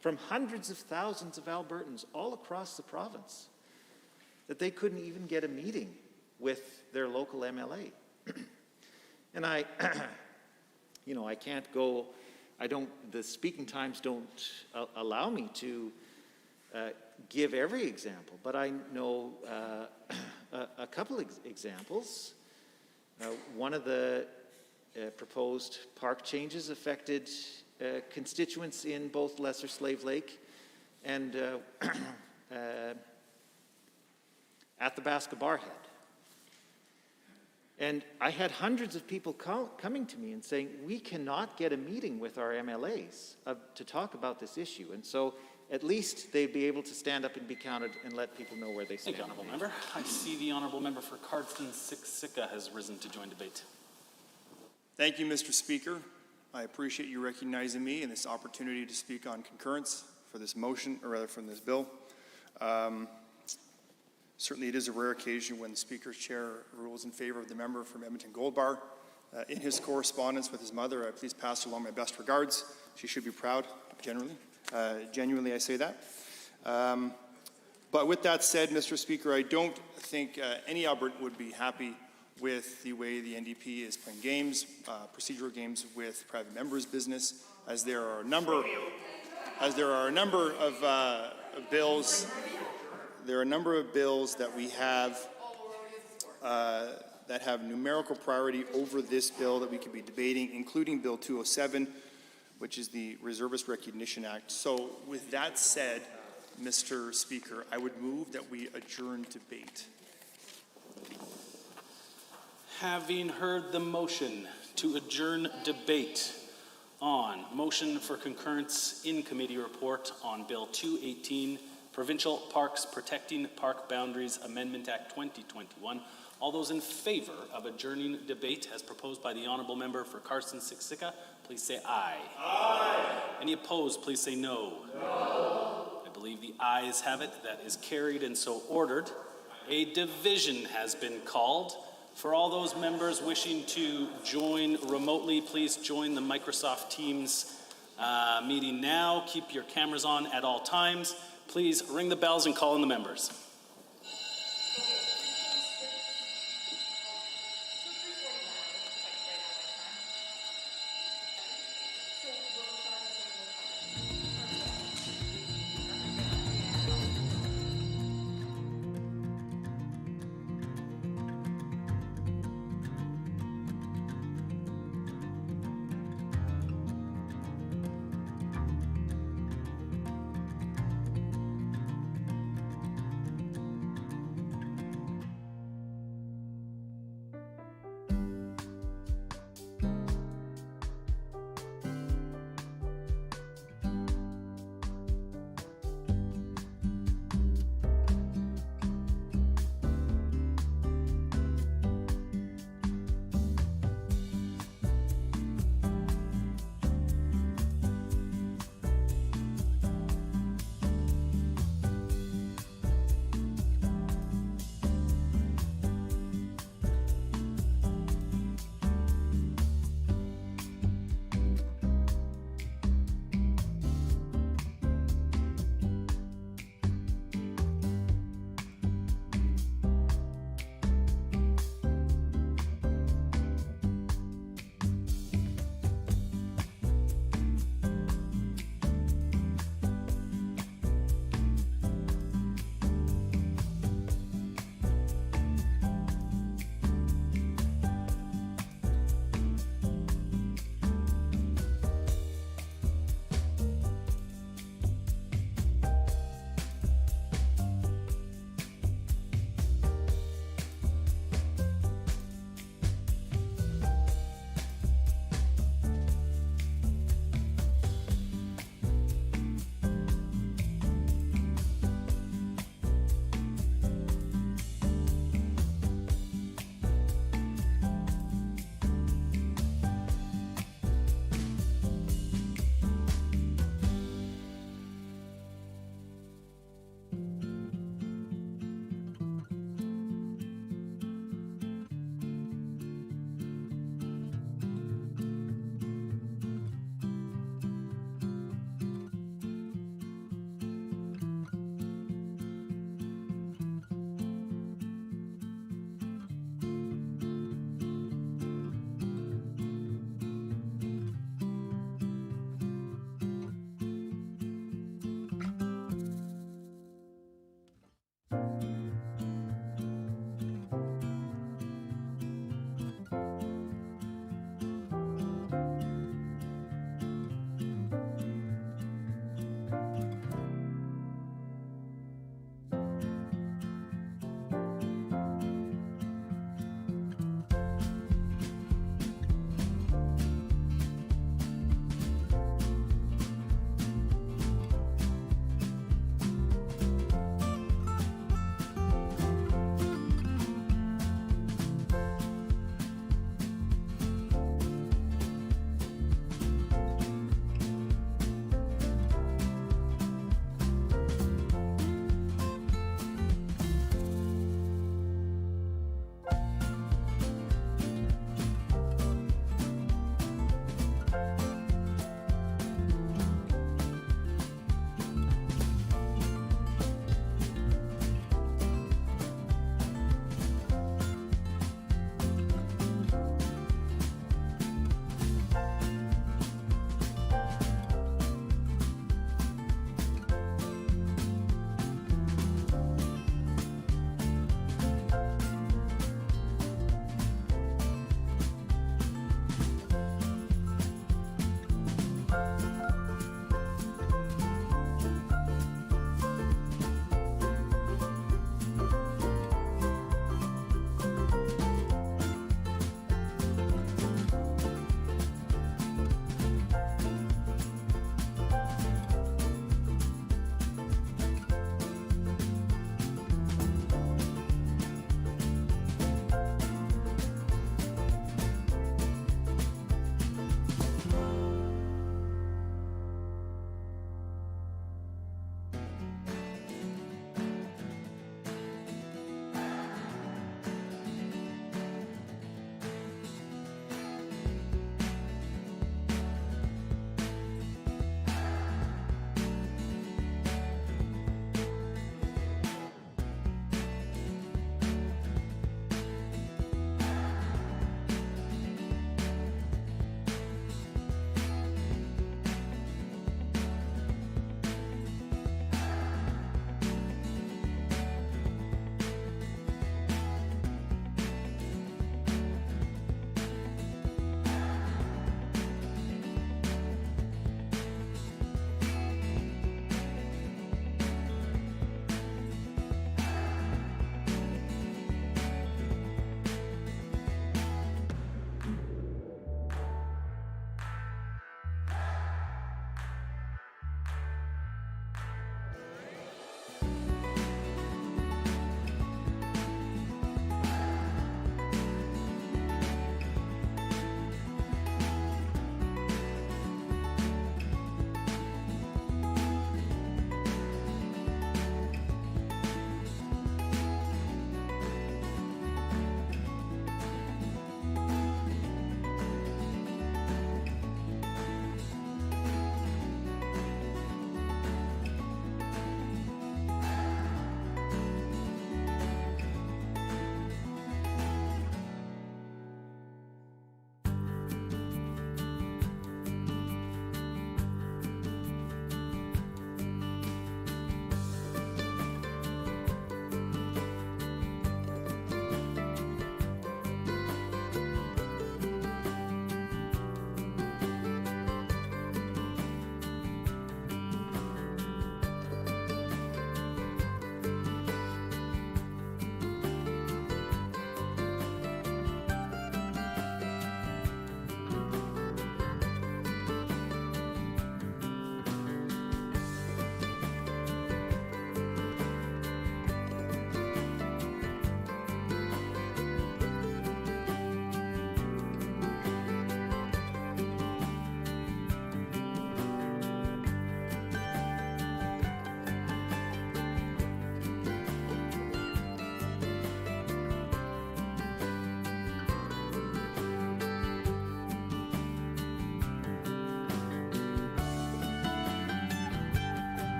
from hundreds of thousands of Albertans all across the province that they couldn't even get a meeting with their local MLA. And I can't go, the speaking times don't allow me to give every example, but I know a couple examples. One of the proposed park changes affected constituents in both Lesser Slave Lake and Athabasca Barhead. And I had hundreds of people coming to me and saying, we cannot get a meeting with our MLAs to talk about this issue. And so at least they'd be able to stand up and be counted and let people know where they stand. Thank you, Honourable Member. I see the Honourable Member for Cardston-Siksika has risen to join debate. Thank you, Mr. Speaker. I appreciate you recognizing me and this opportunity to speak on concurrence for this motion, or rather from this bill. Certainly it is a rare occasion when the Speaker's chair rules in favor of the member from Edmonton Gold Bar. In his correspondence with his mother, please pass along my best regards. She should be proud, generally. Genuinely, I say that. But with that said, Mr. Speaker, I don't think any Albertan would be happy with the way the NDP is playing games, procedural games with private members' business, as there are a number of bills. There are a number of bills that we have that have numerical priority over this bill that we could be debating, including Bill 207, which is the Reservist Recognition Act. So with that said, Mr. Speaker, I would move that we adjourn debate. Having heard the motion to adjourn debate on motion for concurrence in committee report on Bill 218, Provincial Parks Protecting Park Boundaries Amendment Act 2021, all those in favor of adjourning debate as proposed by the Honourable Member for Cardston-Siksika, please say aye. Aye. Any opposed, please say no. No. I believe the ayes have it. That is carried and so ordered. A division has been called. For all those members wishing to join remotely, please join the Microsoft Teams meeting now. Keep your cameras on at all times. Please ring the bells and call in the members.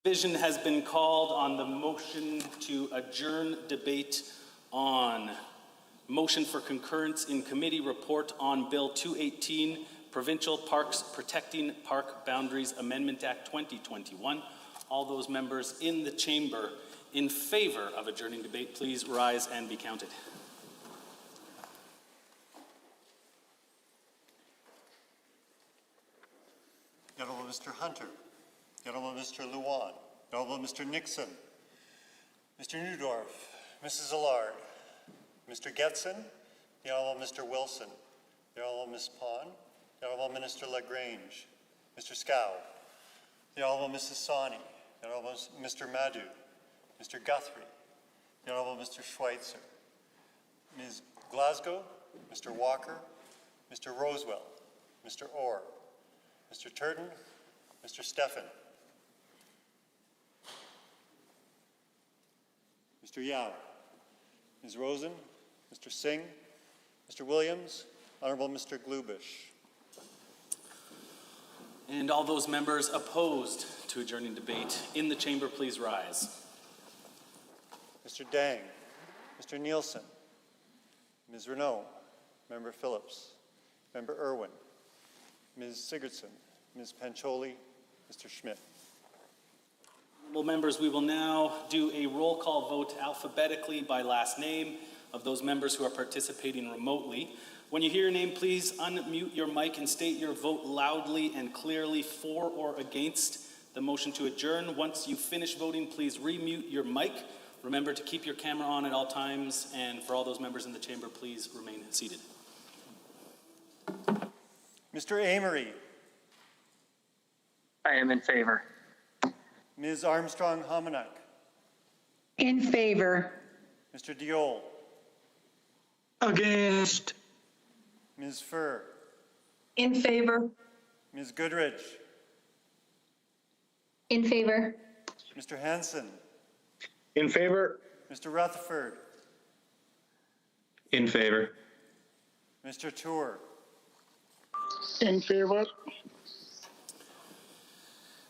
Division has been called on the motion to adjourn debate on motion for concurrence in committee report on Bill 218, Provincial Parks Protecting Park Boundaries Amendment Act 2021. All those members in the chamber in favor of adjourning debate, please rise and be counted. The Honourable Mr. Hunter, the Honourable Mr. Luan, the Honourable Mr. Nixon, Mr. Newdorf, Mrs. Allard, Mr. Getson, the Honourable Mr. Wilson, the Honourable Ms. Pond, the Honourable Minister Lagrange, Mr. Scow, the Honourable Mrs. Sawney, the Honourable Mr. Madhu, Mr. Guthrie, the Honourable Mr. Schweitzer, Ms. Glasgow, Mr. Walker, Mr. Rosewell, Mr. Orr, Mr. Turton, Mr. Steffen, Mr. Yao, Ms. Rosen, Mr. Singh, Mr. Williams, Honourable Mr. Glubish. And all those members opposed to adjourning debate in the chamber, please rise. Mr. Dang, Mr. Nielsen, Ms. Renault, Member Phillips, Member Irwin, Ms. Sigurdsson, Ms. Pancholi, Mr. Schmidt. Honourable members, we will now do a roll call vote alphabetically by last name of those members who are participating remotely. When you hear your name, please unmute your mic and state your vote loudly and clearly for or against the motion to adjourn. Once you finish voting, please remute your mic. Remember to keep your camera on at all times, and for all those members in the chamber, please remain seated. Mr. Amory. I am in favor. Ms. Armstrong-Hominack. In favor. Mr. Diol. Against. Ms. Furr. In favor. Ms. Goodrich. In favor. Mr. Hanson. In favor. Mr. Rutherford. In favor. Mr. Tour. In favor.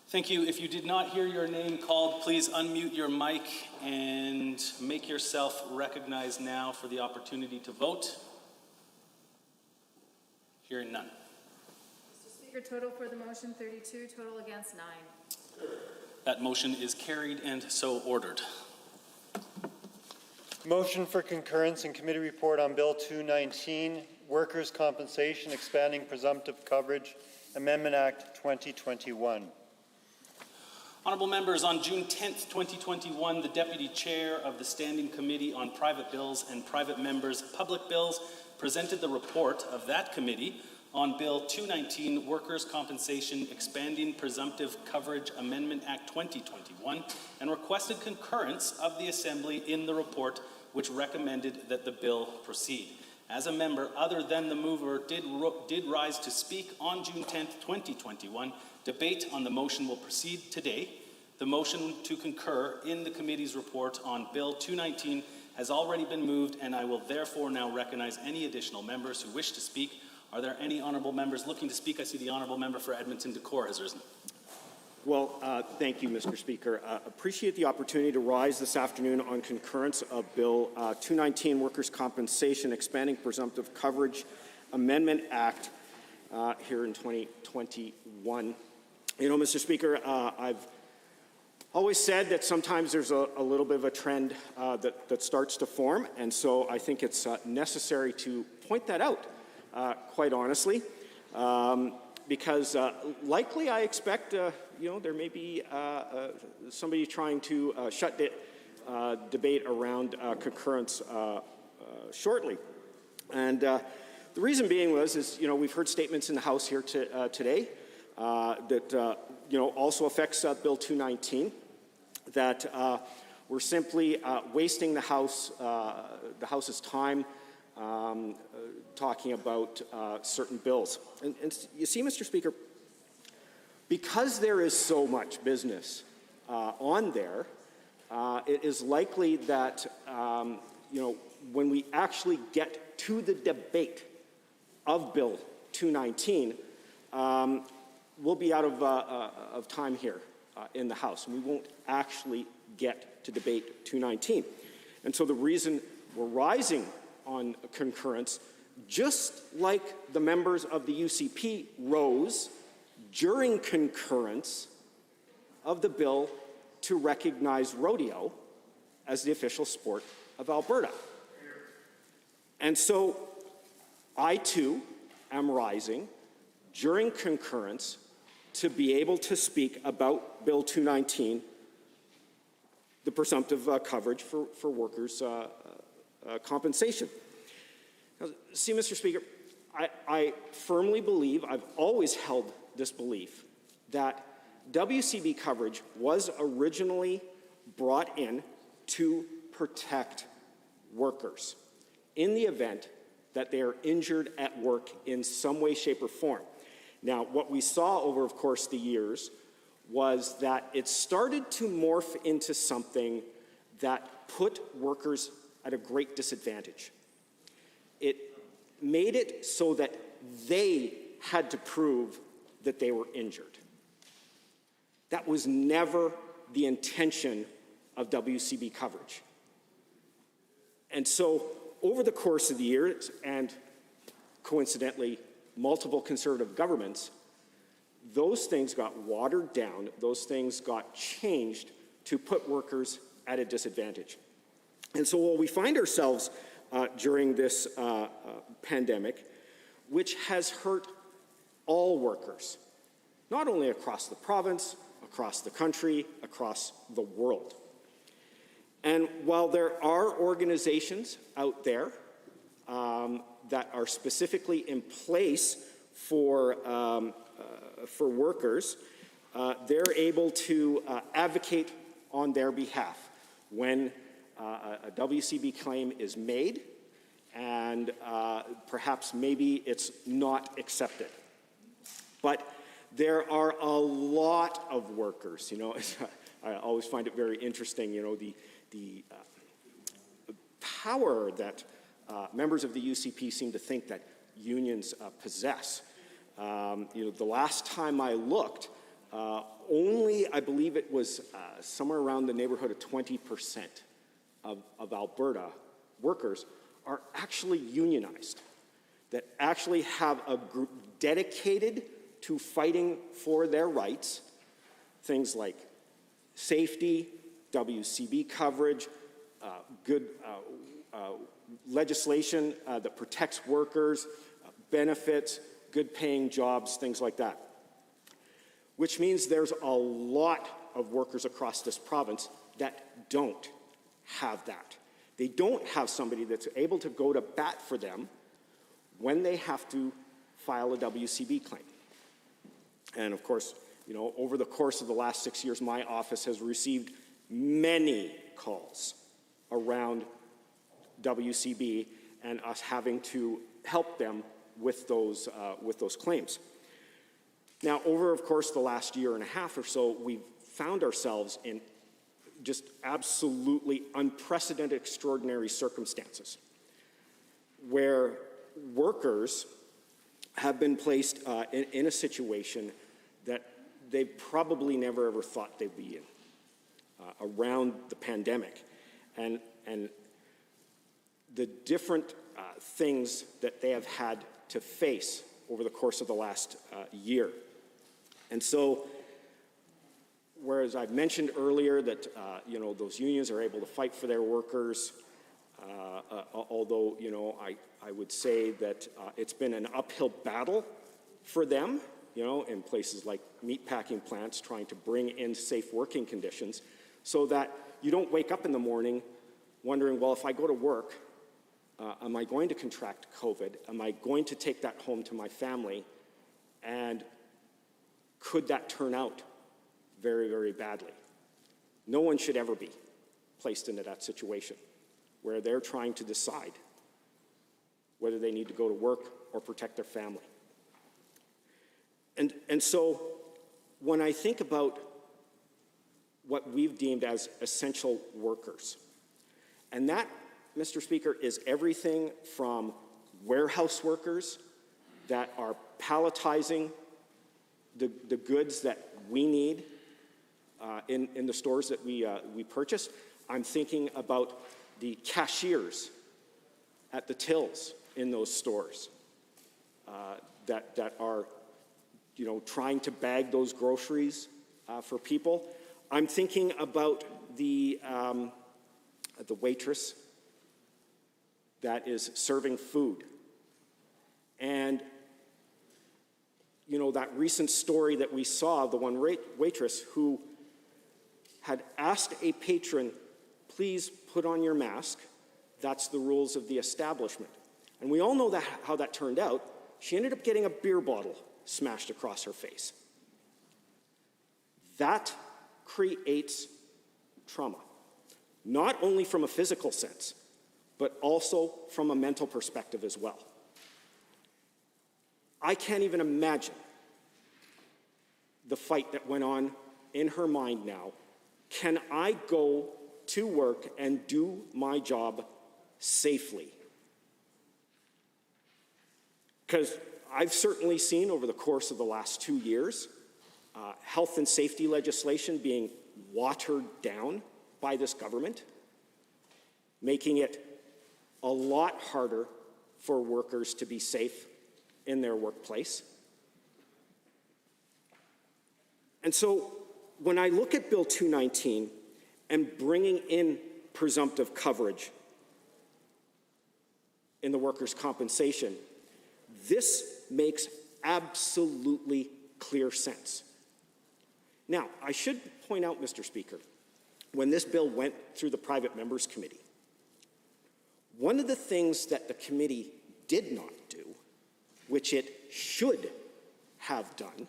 Thank you. If you did not hear your name called, please unmute your mic and make yourself recognized now for the opportunity to vote. Hearing none. Mr. Speaker, total for the motion 32, total against 9. That motion is carried and so ordered. Motion for concurrence in committee report on Bill 219, Workers' Compensation Expanding Presumptive Coverage Amendment Act 2021. Honourable members, on June 10th, 2021, the Deputy Chair of the Standing Committee on Private Bills and Private Members' Public Bills presented the report of that committee on Bill 219, Workers' Compensation Expanding Presumptive Coverage Amendment Act 2021, and requested concurrence of the Assembly in the report, which recommended that the bill proceed. As a member other than the mover did rise to speak on June 10th, 2021, debate on the motion will proceed today. The motion to concur in the committee's report on Bill 219 has already been moved, and I will therefore now recognize any additional members who wish to speak. Are there any honourable members looking to speak? I see the honourable member for Edmonton Decore has risen. Well, thank you, Mr. Speaker. Appreciate the opportunity to rise this afternoon on concurrence of Bill 219, Workers' Compensation Expanding Presumptive Coverage Amendment Act here in 2021. You know, Mr. Speaker, I've always said that sometimes there's a little bit of a trend that starts to form, and so I think it's necessary to point that out, quite honestly. Because likely I expect, there may be somebody trying to shut the debate around concurrence shortly. And the reason being is we've heard statements in the House here today that, also affects Bill 219, that we're simply wasting the House's time talking about certain bills. And you see, Mr. Speaker, because there is so much business on there, it is likely that, when we actually get to the debate of Bill 219, we'll be out of time here. in the House, and we won't actually get to debate 219. And so the reason we're rising on concurrence, just like the members of the UCP rose during concurrence of the bill to recognize rodeo as the official sport of Alberta. And so I too am rising during concurrence to be able to speak about Bill 219, the presumptive coverage for workers' compensation. Now, see, Mr. Speaker, I firmly believe, I've always held this belief, that WCB coverage was originally brought in to protect workers in the event that they are injured at work in some way, shape, or form. Now, what we saw over, of course, the years was that it started to morph into something that put workers at a great disadvantage. It made it so that they had to prove that they were injured. That was never the intention of WCB coverage. And so, over the course of the years, and coincidentally, multiple Conservative governments, those things got watered down, those things got changed to put workers at a disadvantage. And so while we find ourselves during this pandemic, which has hurt all workers, not only across the province, across the country, across the world. And while there are organizations out there that are specifically in place for workers, they're able to advocate on their behalf when a WCB claim is made and perhaps maybe it's not accepted. But there are a lot of workers, you know, I always find it very interesting, you know, the power that members of the UCP seem to think that unions possess. You know, the last time I looked, only, I believe it was somewhere around the neighborhood of 20% of Alberta workers are actually unionized, that actually have a group dedicated to fighting for their rights, things like safety, WCB coverage, good legislation that protects workers, benefits, good paying jobs, things like that. Which means there's a lot of workers across this province that don't have that. They don't have somebody that's able to go to bat for them when they have to file a WCB claim. And of course, you know, over the course of the last 6 years, my office has received many calls around WCB and us having to help them with those claims. Now, over, of course, the last year and a half or so, we've found ourselves in just absolutely unprecedented, extraordinary circumstances where workers have been placed in a situation that they probably never ever thought they'd be in around the pandemic. And the different things that they have had to face over the course of the last year. And so, whereas I've mentioned earlier that you know, those unions are able to fight for their workers, although, you know, I would say that it's been an uphill battle for them, you know, in places like meatpacking plants, trying to bring in safe working conditions so that you don't wake up in the morning wondering, well, if I go to work, am I going to contract COVID? Am I going to take that home to my family? And could that turn out very, very badly? No one should ever be placed into that situation where they're trying to decide whether they need to go to work or protect their family. And so when I think about what we've deemed as essential workers, and that, Mr. Speaker, is everything from warehouse workers that are palletizing the goods that we need, in the stores that we purchase. I'm thinking about the cashiers at the tills in those stores that are, trying to bag those groceries for people. I'm thinking about the waitress that is serving food. And, that recent story that we saw, the one waitress who had asked a patron, please put on your mask. That's the rules of the establishment. And we all know how that turned out. She ended up getting a beer bottle smashed across her face. That creates trauma, not only from a physical sense, but also from a mental perspective as well. I can't even imagine the fight that went on in her mind now. Can I go to work and do my job safely? Because I've certainly seen over the course of the last 2 years, health and safety legislation being watered down by this government, making it a lot harder for workers to be safe in their workplace. And so when I look at Bill 219 and bringing in presumptive coverage in the workers' compensation, this makes absolutely clear sense. Now, I should point out, Mr. Speaker, when this bill went through the Private Members Committee, one of the things that the committee did not do, which it should have done,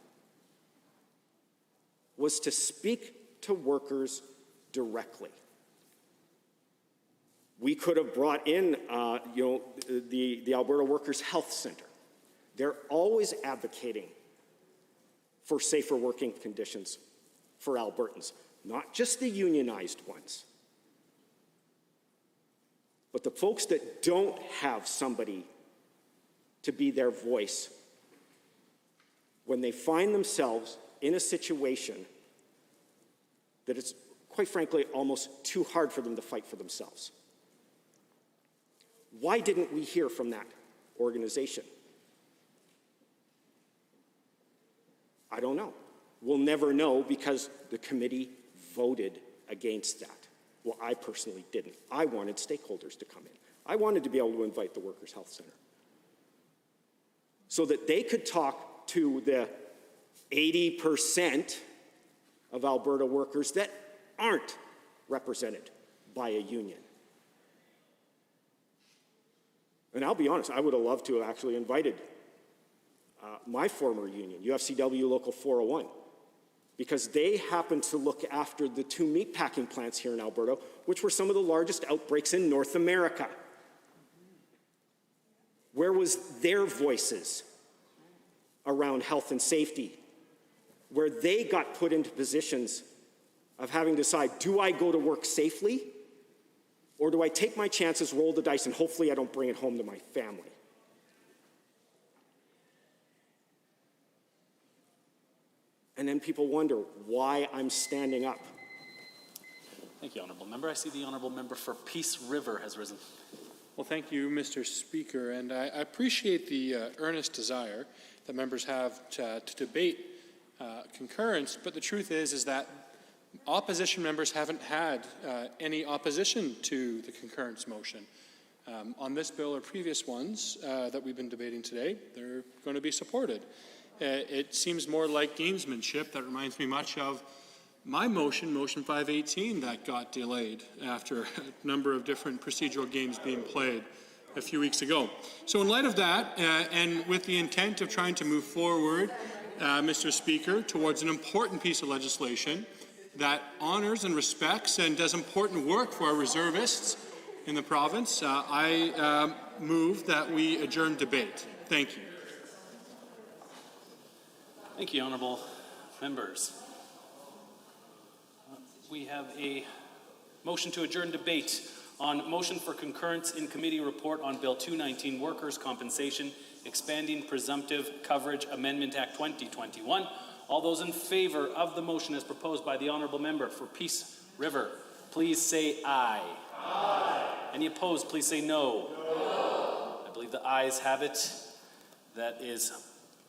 was to speak to workers directly. We could have brought in, the Alberta Workers' Health Centre. They're always advocating for safer working conditions for Albertans, not just the unionized ones, but the folks that don't have somebody to be their voice when they find themselves in a situation that it's, quite frankly, almost too hard for them to fight for themselves. Why didn't we hear from that organization? I don't know. We'll never know because the committee voted against that. Well, I personally didn't. I wanted stakeholders to come in. I wanted to be able to invite the Workers' Health Centre so that they could talk to the 80% of Alberta workers that aren't represented by a union. And I'll be honest, I would have loved to have actually invited my former union, UFCW Local 401, because they happen to look after the 2 meatpacking plants here in Alberta, which were some of the largest outbreaks in North America. Where was their voices around health and safety, where they got put into positions of having to decide, do I go to work safely, or do I take my chances, roll the dice, and hopefully I don't bring it home to my family? And then people wonder why I'm standing up. Thank you, Honourable Member. I see the Honourable Member for Peace River has risen. Well, thank you, Mr. Speaker, and I appreciate the earnest desire that members have to debate concurrence, but the truth is that opposition members haven't had any opposition to the concurrence motion. On this bill or previous ones that we've been debating today, they're going to be supported. It seems more like gamesmanship. That reminds me much of my motion, Motion 518, that got delayed after a number of different procedural games being played a few weeks ago. So in light of that, and with the intent of trying to move forward, Mr. Speaker, towards an important piece of legislation that honors and respects and does important work for our reservists in the province, I move that we adjourn debate. Thank you. Thank you, Honourable Members. We have a motion to adjourn debate on motion for concurrence in committee report on Bill 219, Workers' Compensation, Expanding Presumptive Coverage Amendment Act 2021, All those in favor of the motion as proposed by the honourable member for Peace River, please say aye. Aye. Any opposed, please say no. No. I believe the ayes have it. That is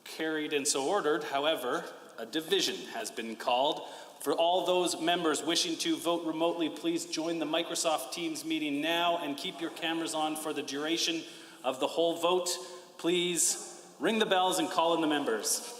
carried and so ordered. However, a division has been called. For all those members wishing to vote remotely, please join the Microsoft Teams meeting now and keep your cameras on for the duration of the whole vote. Please ring the bells and call in the members.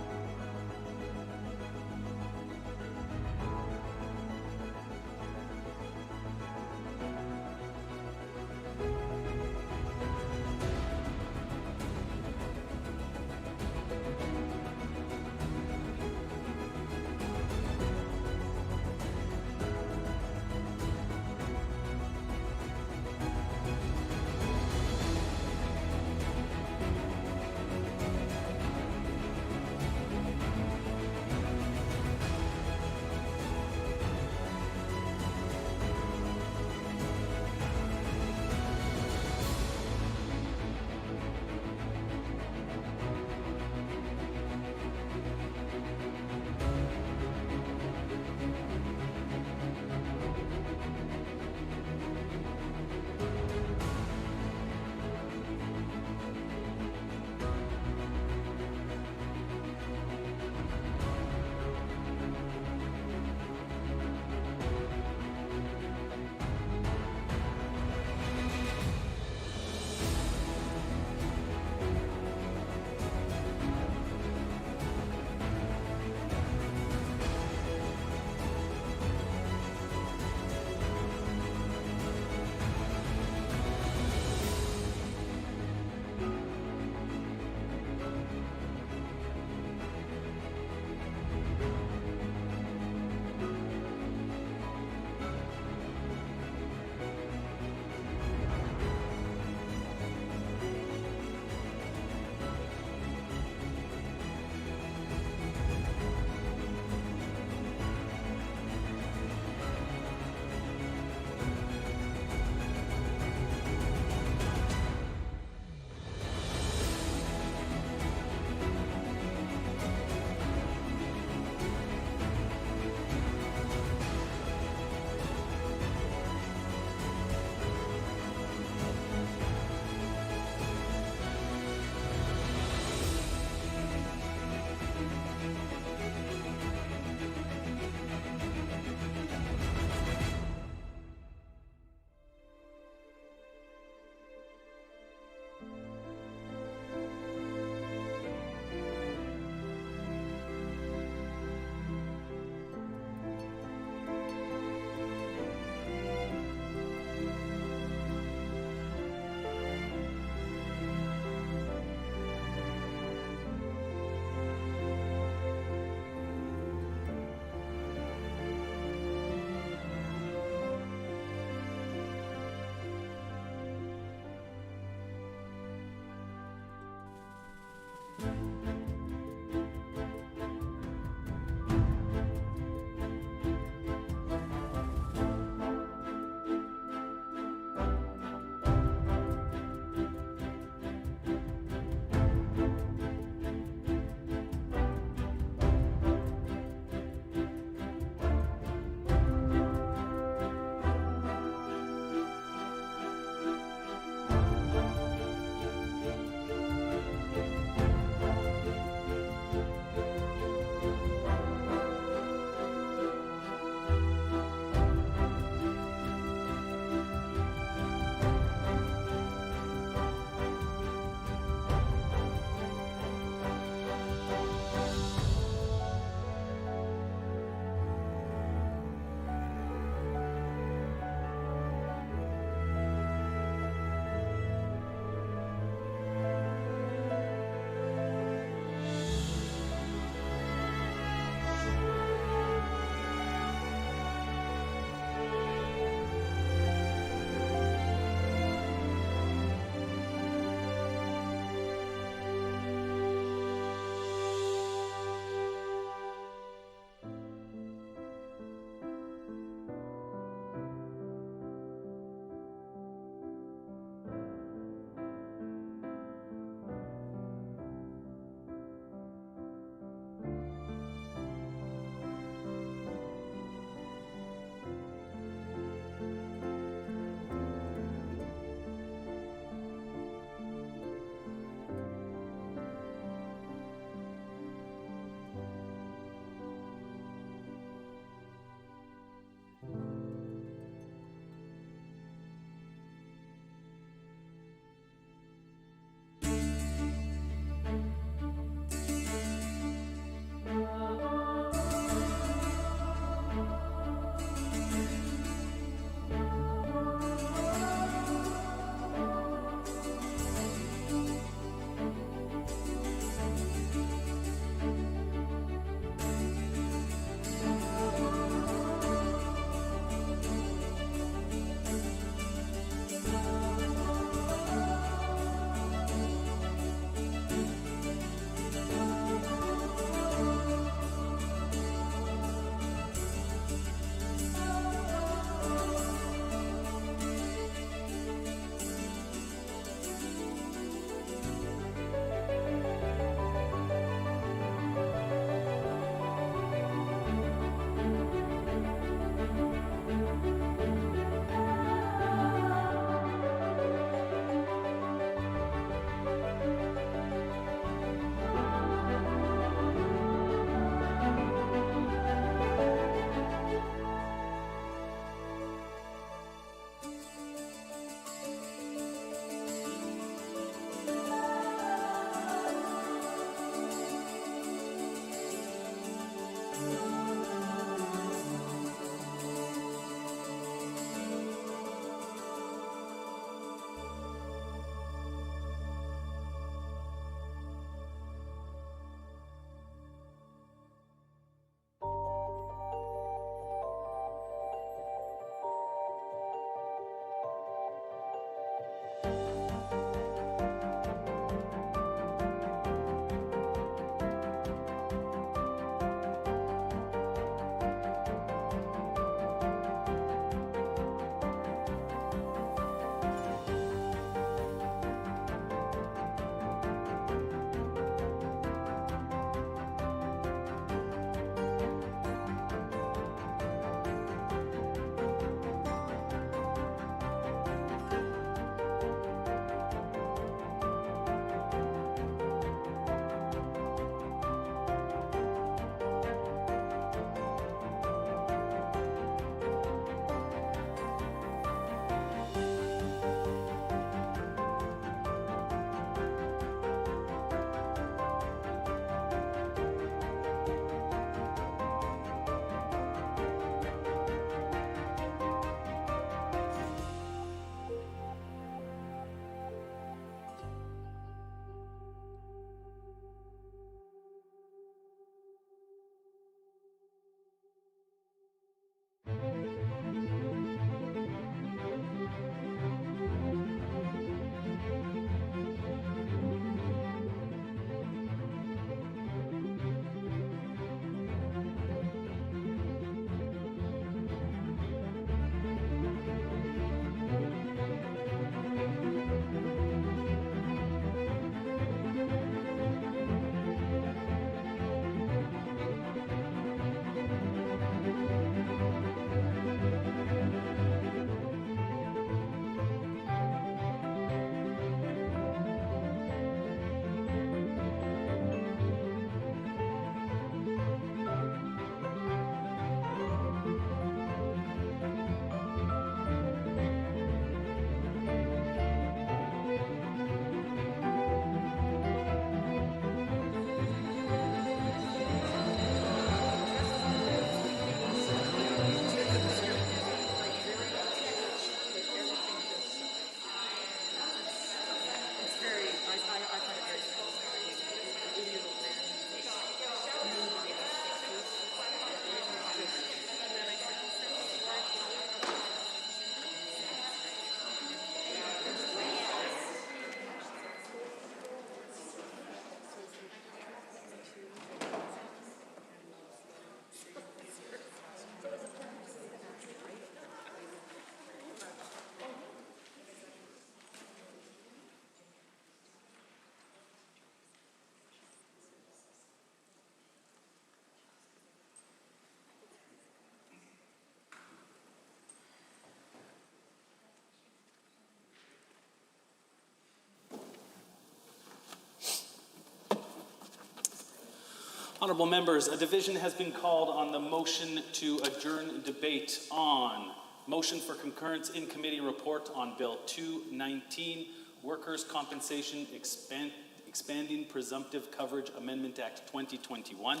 Honourable members, a division has been called on the motion to adjourn debate on motion for concurrence in committee report on Bill 219, Workers' Compensation Expanding Presumptive Coverage Amendment Act 2021.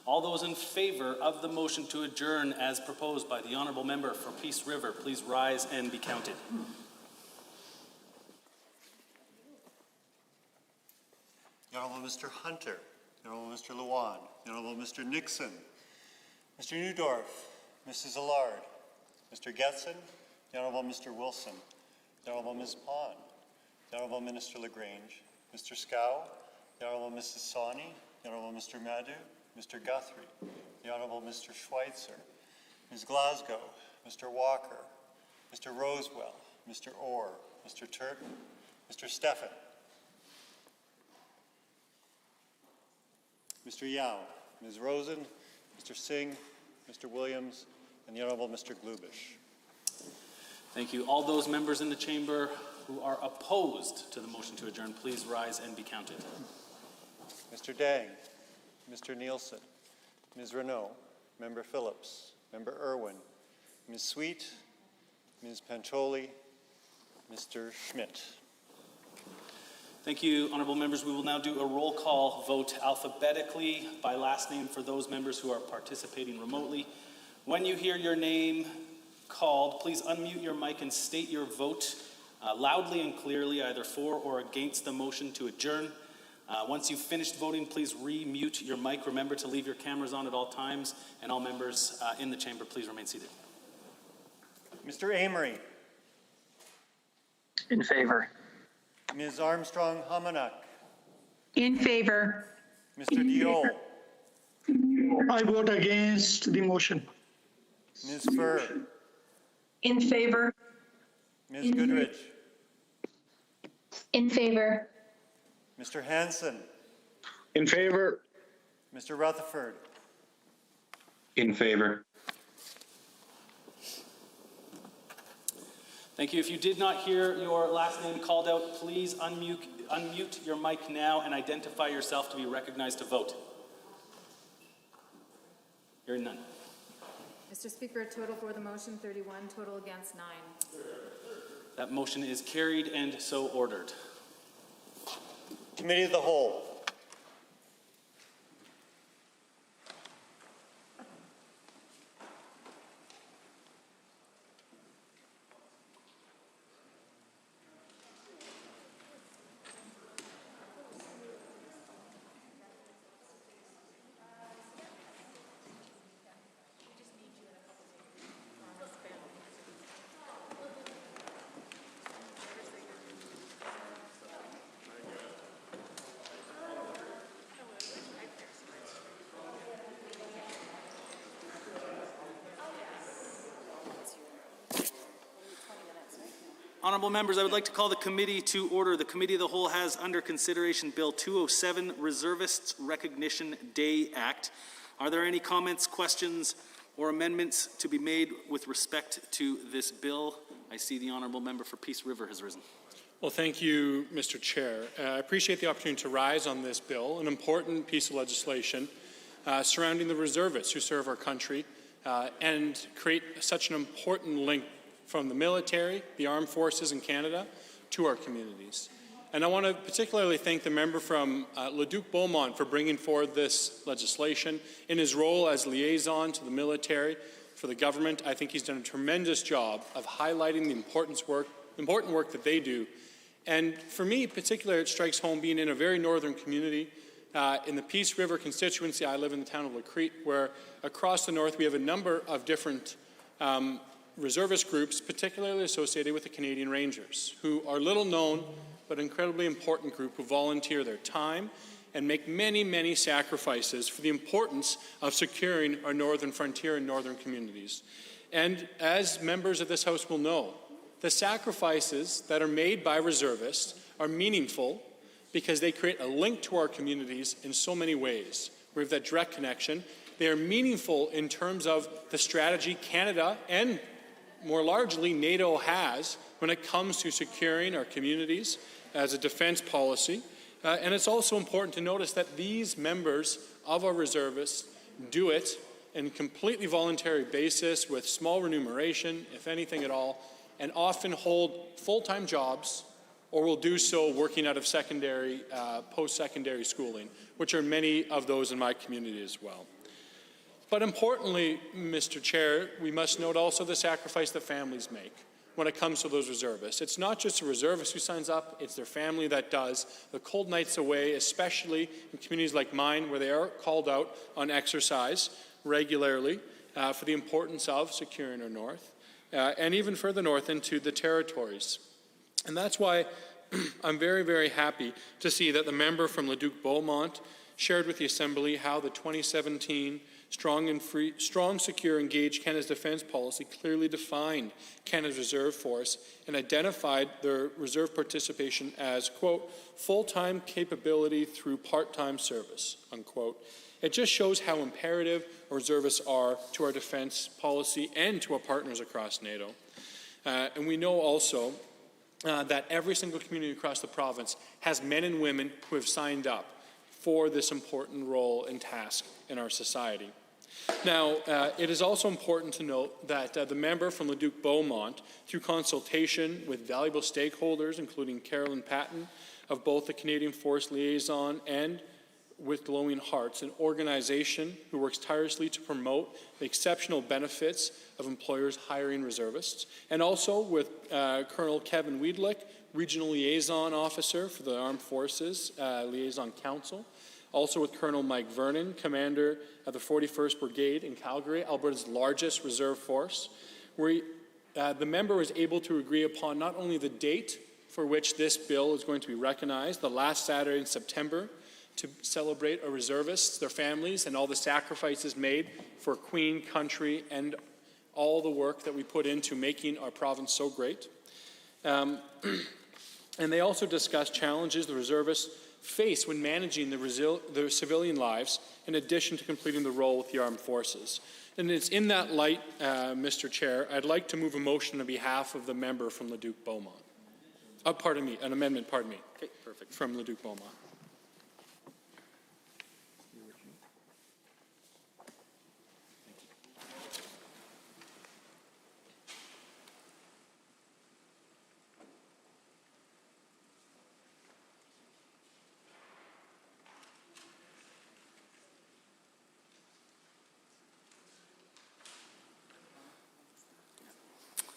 All those in favour of the motion to adjourn as proposed by the Honourable Member for Peace River, please rise and be counted. The Honourable Mr. Hunter, the Honourable Mr. Luan, the Honourable Mr. Nixon, Mr. Neudorf, Mrs. Allard, Mr. Getson, the Honourable Mr. Wilson, the Honourable Ms. Pond, the Honourable Minister LaGrange, Mr. Scow, the Honourable Mrs. Sawney, the Honourable Mr. Madu, Mr. Guthrie, the Honourable Mr. Schweitzer, Ms. Glasgow, Mr. Walker, Mr. Rosewell, Mr. Orr, Mr. Turton, Mr. Steffen, Mr. Yao, Ms. Rosen, Mr. Singh, Mr. Williams, and the Honourable Mr. Glubish. Thank you. All those members in the chamber who are opposed to the motion to adjourn, please rise and be counted. Mr. Dang, Mr. Nielsen, Ms. Renault, Member Phillips, Member Irwin, Ms. Sweet, Ms. Pancholi, Mr. Schmidt. Thank you, honourable members. We will now do a roll call vote alphabetically by last name for those members who are participating remotely. When you hear your name called, please unmute your mic and state your vote loudly and clearly, either for or against the motion to adjourn. Once you've finished voting, please re-mute your mic. Remember to leave your cameras on at all times, and all members in the chamber, please remain seated. Mr. Amory. In favor. Ms. Armstrong-Hamanak. In favor. Mr. Diol. I vote against the motion. Ms. Furr. In favor. Ms. Goodrich. In favor. Mr. Hanson. In favor. Mr. Rutherford. In favor. Thank you. If you did not hear your last name called out, please unmute your mic now and identify yourself to be recognized to vote. Hearing none. Mr. Speaker, total for the motion 31, total against 9. That motion is carried and so ordered. Committee of the Whole. Honourable members, I would like to call the committee to order. The Committee of the Whole has under consideration Bill 207, Reservists Recognition Day Act. Are there any comments, questions, or amendments to be made with respect to this bill? I see the Honourable Member for Peace River has risen. Well, thank you, Mr. Chair. I appreciate the opportunity to rise on this bill, an important piece of legislation surrounding the reservists who serve our country and create such an important link from the military, the armed forces in Canada, to our communities. And I want to particularly thank the member from Leduc-Beaumont for bringing forward this legislation. In his role as liaison to the military for the government, I think he's done a tremendous job of highlighting the important work that they do. And for me, particularly, it strikes home being in a very northern community. In the Peace River constituency, I live in the town of Lacrete, where across the north we have a number of different reservist groups, particularly associated with the Canadian Rangers, who are little known but incredibly important group who volunteer their time and make many, many sacrifices for the importance of securing our northern frontier and northern communities. And as members of this House will know, the sacrifices that are made by reservists are meaningful because they create a link to our communities in so many ways. We have that direct connection. They are meaningful in terms of the strategy Canada and more largely NATO has when it comes to securing our communities as a defense policy. And it's also important to notice that these members of our reservists do it on a completely voluntary basis with small remuneration, if anything at all, and often hold full-time jobs or will do so working out of secondary, post-secondary schooling, which are many of those in my community as well. But importantly, Mr. Chair, we must note also the sacrifice that families make when it comes to those reservists. It's not just a reservist who signs up, it's their family that does. The cold nights away, especially in communities like mine where they are called out on exercise regularly for the importance of securing our north, and even further north into the territories. And that's why I'm very, very happy to see that the member from Leduc-Beaumont shared with the Assembly how the 2017 Strong, Secure, Engaged Canada's Defence Policy clearly defined Canada's Reserve Force and identified their reserve participation as, quote, full-time capability through part-time service, unquote. It just shows how imperative reservists are to our defence policy and to our partners across NATO. And we know also that every single community across the province has men and women who have signed up for this important role and task in our society. Now, it is also important to note that the member from Leduc-Beaumont, through consultation with valuable stakeholders, including Carolyn Patton of both the Canadian Force Liaison and with Glowing Hearts, an organization who works tirelessly to promote the exceptional benefits of employers hiring reservists, and also with Colonel Kevin Wiedlich, Regional Liaison Officer for the Armed Forces Liaison Council, also with Colonel Mike Vernon, Commander of the 41st Brigade in Calgary, Alberta's largest reserve force, where the member was able to agree upon not only the date for which this bill is going to be recognized, the last Saturday in September, to celebrate our reservists, their families, and all the sacrifices made for Queen, country, and all the work that we put into making our province so great. And they also discussed challenges the reservists face when managing their civilian lives, in addition to completing the role with the armed forces. And it's in that light, Mr. Chair, I'd like to move a motion on behalf of the member from Leduc-Beaumont. Pardon me, an amendment, pardon me. Okay, perfect. From Leduc-Beaumont.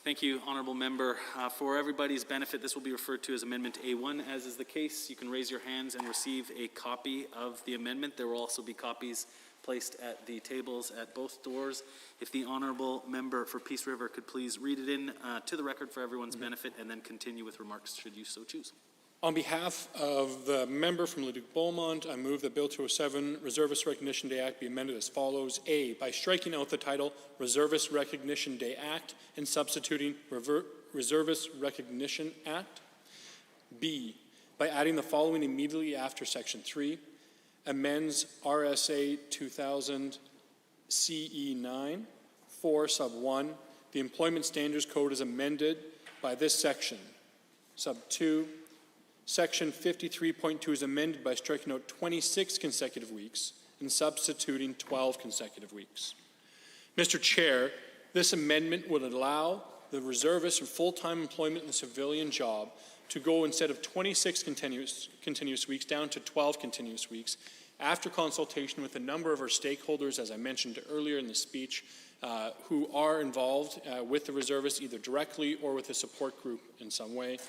Thank you, Honourable Member. For everybody's benefit, this will be referred to as Amendment A1. As is the case, you can raise your hands and receive a copy of the amendment. There will also be copies placed at the tables at both doors. If the Honourable Member for Peace River could please read it in to the record for everyone's benefit and then continue with remarks should you so choose. On behalf of the member from Leduc-Beaumont, I move that Bill 207, Reservist Recognition Day Act, be amended as follows. A, by striking out the title Reservist Recognition Day Act and substituting Reservist Recognition Act. B, by adding the following immediately after Section 3, amends RSA 2000 CE9, 4 sub 1. The Employment Standards Code is amended by this section. Sub 2, Section 53.2 is amended by striking out 26 consecutive weeks and substituting 12 consecutive weeks. Mr. Chair, this amendment would allow the reservist in full-time employment in a civilian job to go instead of 26 continuous weeks down to 12 continuous weeks after consultation with a number of our stakeholders, as I mentioned earlier in the speech, who are involved with the reservists either directly or with a support group in some way.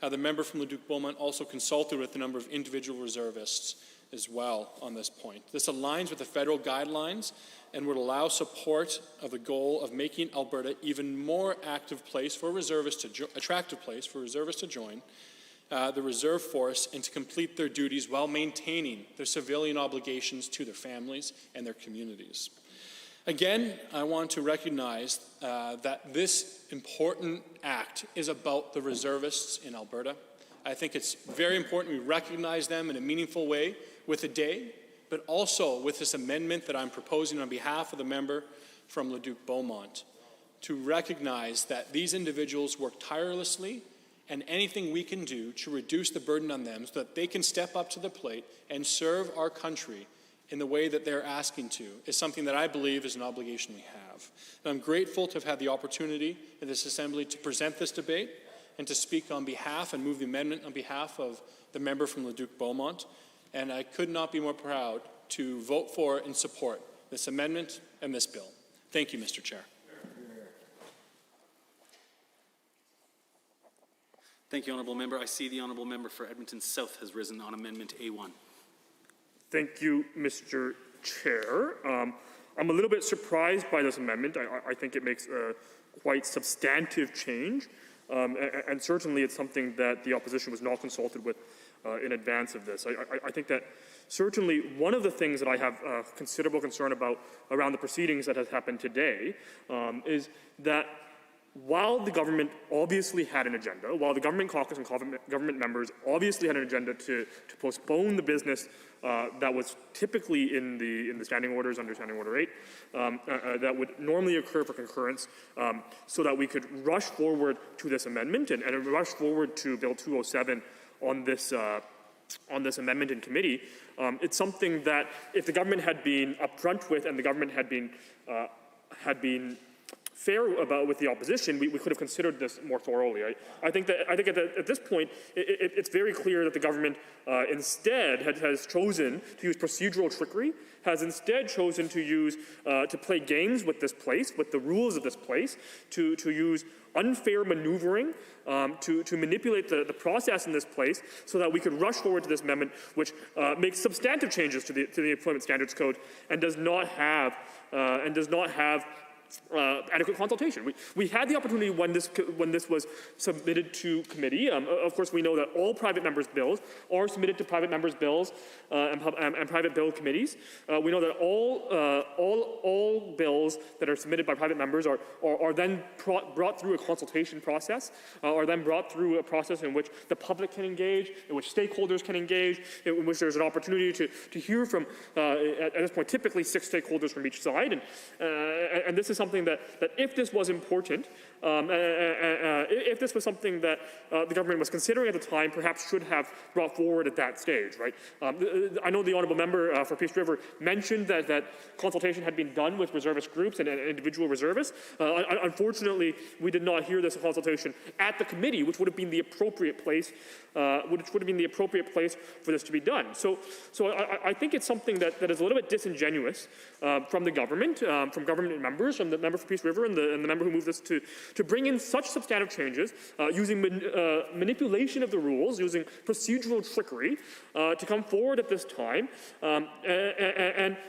The member from Leduc-Beaumont also consulted with a number of individual reservists as well on this point. This aligns with the federal guidelines and would allow support of the goal of making Alberta even more active place for reservists to attractive place for reservists to join the reserve force and to complete their duties while maintaining their civilian obligations to their families and their communities. Again, I want to recognize that this important act is about the reservists in Alberta. I think it's very important we recognize them in a meaningful way with a day, but also with this amendment that I'm proposing on behalf of the member from Leduc-Beaumont to recognize that these individuals work tirelessly and anything we can do to reduce the burden on them so that they can step up to the plate and serve our country in the way that they're asking to is something that I believe is an obligation we have. And I'm grateful to have had the opportunity in this Assembly to present this debate and to speak on behalf and move the amendment on behalf of the member from Leduc-Beaumont. And I could not be more proud to vote for and support this amendment and this bill. Thank you, Mr. Chair. Thank you, Honourable Member. I see the Honourable Member for Edmonton South has risen on Amendment A1. Thank you, Mr. Chair. I'm a little bit surprised by this amendment. I think it makes a quite substantive change, and certainly it's something that the opposition was not consulted with in advance of this. I think that certainly one of the things that I have considerable concern about around the proceedings that has happened today is that while the government obviously had an agenda, while the government caucus and government members obviously had an agenda to postpone the business that was typically in the standing orders under Standing Order 8, that would normally occur for concurrence, so that we could rush forward to this amendment and rush forward to Bill 207 on this amendment in committee. It's something that if the government had been upfront with and the government had been fair about with the opposition, we could have considered this more thoroughly. I think at this point, it's very clear that the government instead has chosen to use procedural trickery, has instead chosen to use to play games with this place, with the rules of this place, to use unfair maneuvering, to manipulate the process in this place so that we could rush forward to this amendment, which makes substantive changes to the Employment Standards Code and does not have adequate consultation. We had the opportunity when this was submitted to committee. Of course, we know that all private members' bills are submitted to private members' bills and private bill committees. We know that all bills that are submitted by private members are then brought through a consultation process, are then brought through a process in which the public can engage, in which stakeholders can engage, in which there's an opportunity to hear from, at this point, typically 6 stakeholders from each side. And this is something that if this was important, if this was something that the government was considering at the time, perhaps should have brought forward at that stage, right? I know the Honourable Member for Peace River mentioned that consultation had been done with reservist groups and individual reservists. Unfortunately, we did not hear this consultation at the committee, which would have been the appropriate place, for this to be done. So I think it's something that is a little bit disingenuous from the government, from government members, from the member for Peace River and the member who moved this to bring in such substantive changes using manipulation of the rules, using procedural trickery to come forward at this time. And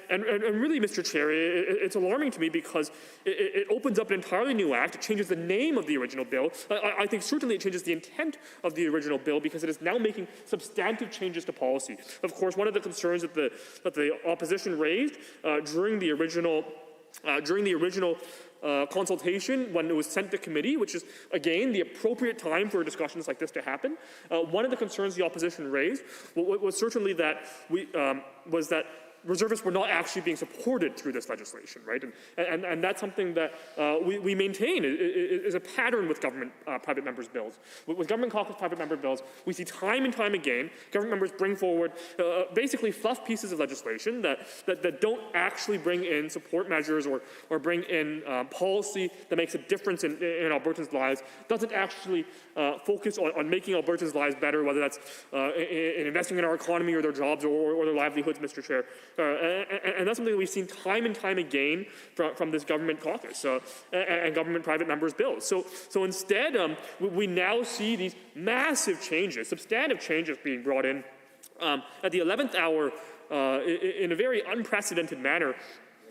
really, Mr. Chair, it's alarming to me because it opens up an entirely new act. It changes the name of the original bill. I think certainly it changes the intent of the original bill because it is now making substantive changes to policy. Of course, one of the concerns that the opposition raised during the original consultation when it was sent to committee, which is, again, the appropriate time for discussions like this to happen. One of the concerns the opposition raised was certainly that reservists were not actually being supported through this legislation, right? And that's something that we maintain is a pattern with government private members' bills. With government caucus private member bills, we see time and time again government members bring forward basically fluff pieces of legislation that don't actually bring in support measures or bring in policy that makes a difference in Albertans' lives, doesn't actually focus on making Albertans' lives better, whether that's in investing in our economy or their jobs or their livelihoods, Mr. Chair. And that's something that we've seen time and time again from this government caucus and government private members' bills. So instead, we now see these massive changes, substantive changes being brought in at the 11th hour in a very unprecedented manner,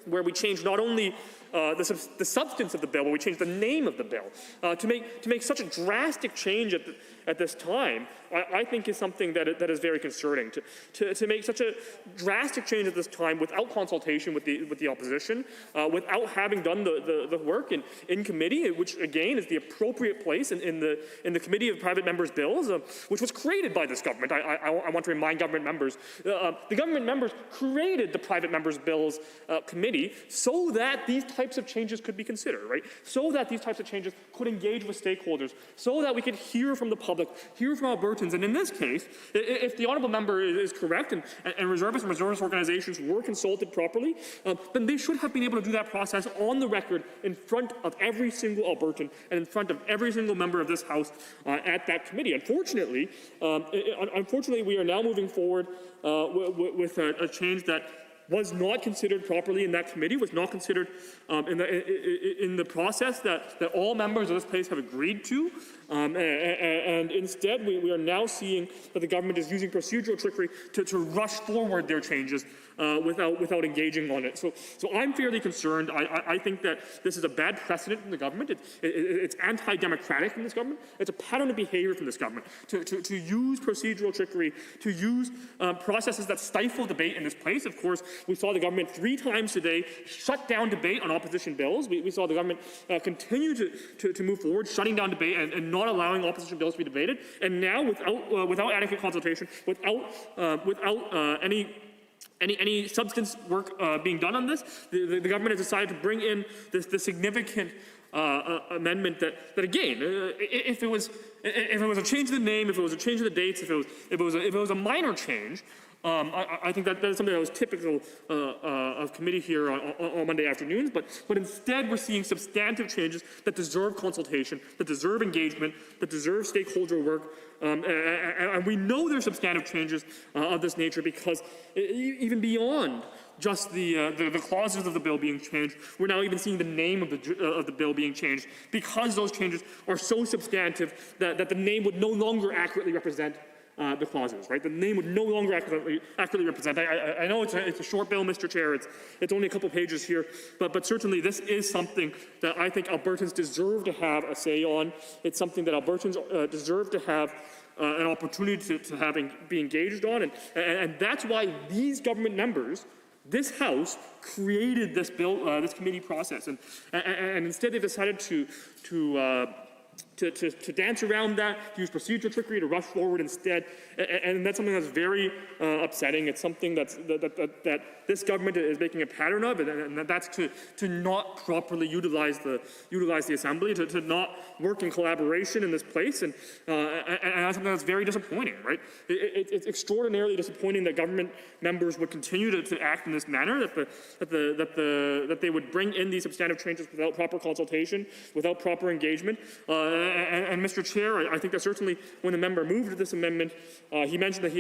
where we change not only the substance of the bill, but we change the name of the bill. To make such a drastic change at this time, I think is something that is very concerning. To make such a drastic change at this time without consultation with the opposition, without having done the work in committee, which again is the appropriate place in the Committee of Private Members' Bills, which was created by this government. I want to remind government members, the government members created the Private Members' Bills Committee committee so that these types of changes could be considered, right? So that these types of changes could engage with stakeholders, so that we could hear from the public, hear from Albertans. And in this case, if the honourable member is correct and reservists and reservist organizations were consulted properly, then they should have been able to do that process on the record in front of every single Albertan and in front of every single member of this House at that committee. Unfortunately, we are now moving forward with a change that was not considered properly in that committee, was not considered in the process that all members of this place have agreed to. And instead, we are now seeing that the government is using procedural trickery to rush forward their changes without engaging on it. So I'm fairly concerned. I think that this is a bad precedent from the government. It's anti-democratic from this government. It's a pattern of behavior from this government to use procedural trickery, to use processes that stifle debate in this place. Of course, we saw the government 3 times today shut down debate on opposition bills. We saw the government continue to move forward, shutting down debate and not allowing opposition bills to be debated. And now, without adequate consultation, without any substance work being done on this, the government has decided to bring in this significant amendment that again, if it was a change of the name, if it was a change of the dates, if it was a minor change, I think that is something that was typical of committee here on Monday afternoons, but instead we're seeing substantive changes that deserve consultation, that deserve engagement, that deserve stakeholder work, and we know there's substantive changes of this nature because even beyond just the clauses of the bill being changed, we're now even seeing the name of the bill being changed because those changes are so substantive that the name would no longer accurately represent the clauses, right? The name would no longer accurately represent. I know it's a short bill, Mr. Chair. It's only a couple pages here, but certainly this is something that I think Albertans deserve to have a say on. It's something that Albertans deserve to have an opportunity to be engaged on, and that's why these government members, this House, created this bill, this committee process, and instead they decided to dance around that, to use procedural trickery to rush forward instead, and that's something that's very upsetting. It's something that this government is making a pattern of, and that's to not properly utilize the assembly, to not work in collaboration in this place, and that's something that's very disappointing, right? It's extraordinarily disappointing that government members would continue to act in this manner, that they would bring in these substantive changes without proper consultation, without proper engagement. And Mr. Chair, I think that certainly when the member moved this amendment, he mentioned that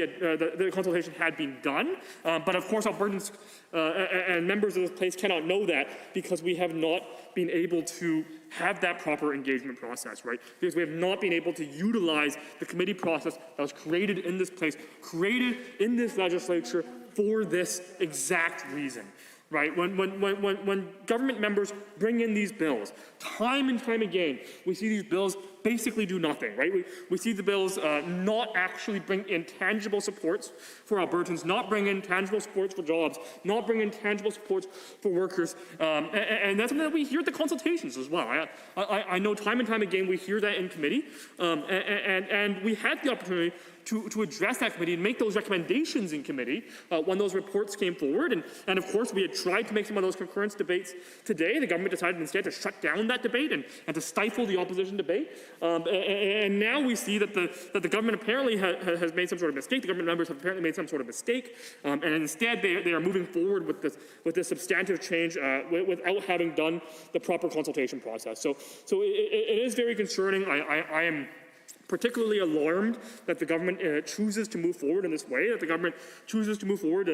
the consultation had been done, but of course Albertans and members of this place cannot know that because we have not been able to have that proper engagement process, right? Because we have not been able to utilize the committee process that was created in this place, created in this legislature for this exact reason. Right? When government members bring in these bills, time and time again, we see these bills basically do nothing, right? We see the bills not actually bring in tangible supports for Albertans, not bring in tangible supports for jobs, not bring in tangible supports for workers, and that's something that we hear at the consultations as well. I know time and time again we hear that in committee, and we had the opportunity to address that committee and make those recommendations in committee when those reports came forward. And of course, we had tried to make some of those concurrence debates today. The government decided instead to shut down that debate and to stifle the opposition debate. And now we see that the government apparently has made some sort of mistake. The government members have apparently made some sort of mistake. And instead, they are moving forward with this substantive change without having done the proper consultation process. So it is very concerning. I am particularly alarmed that the government chooses to move forward in this way, that the government chooses to move forward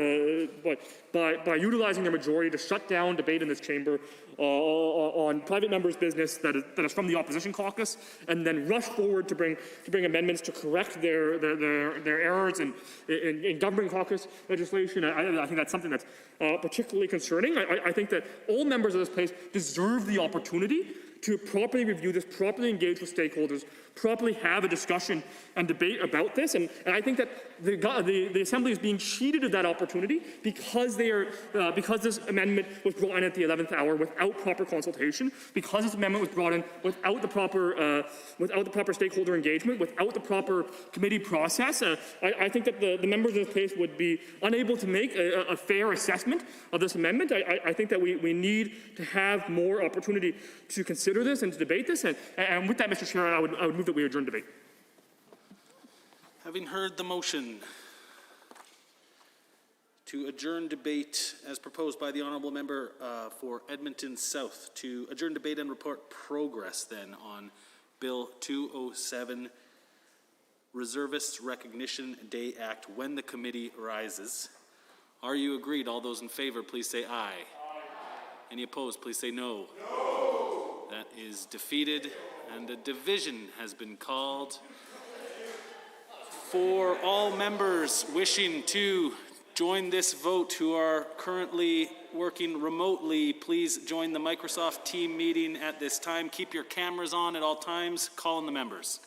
by utilizing their majority to shut down debate in this chamber on private members' business that is from the opposition caucus, and then rush forward to bring amendments to correct their errors in governing caucus legislation. I think that's something that's particularly concerning. I think that all members of this place deserve the opportunity to properly review this, properly engage with stakeholders, properly have a discussion and debate about this. And I think that the Assembly is being cheated of that opportunity because because this amendment was brought in at the 11th hour without proper consultation, because this amendment was brought in without the proper stakeholder engagement, without the proper committee process. I think that the members of this place would be unable to make a fair assessment of this amendment. I think that we need to have more opportunity to consider this and to debate this. And with that, Mr. Chair, I would move that we adjourn debate. Having heard the motion to adjourn debate as proposed by the honourable member for Edmonton South, to adjourn debate and report progress then on Bill 207, Reservists Recognition Day Act, when the committee rises. Are you agreed? All those in favor, please say aye. Aye. Any opposed, please say no. No. That is defeated, and a division has been called. For all members wishing to join this vote who are currently working remotely, please join the Microsoft team meeting at this time. Keep your cameras on at all times. Call in the members.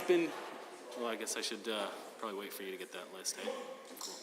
been, well, I guess I should probably wait for you to get that list, eh? Cool.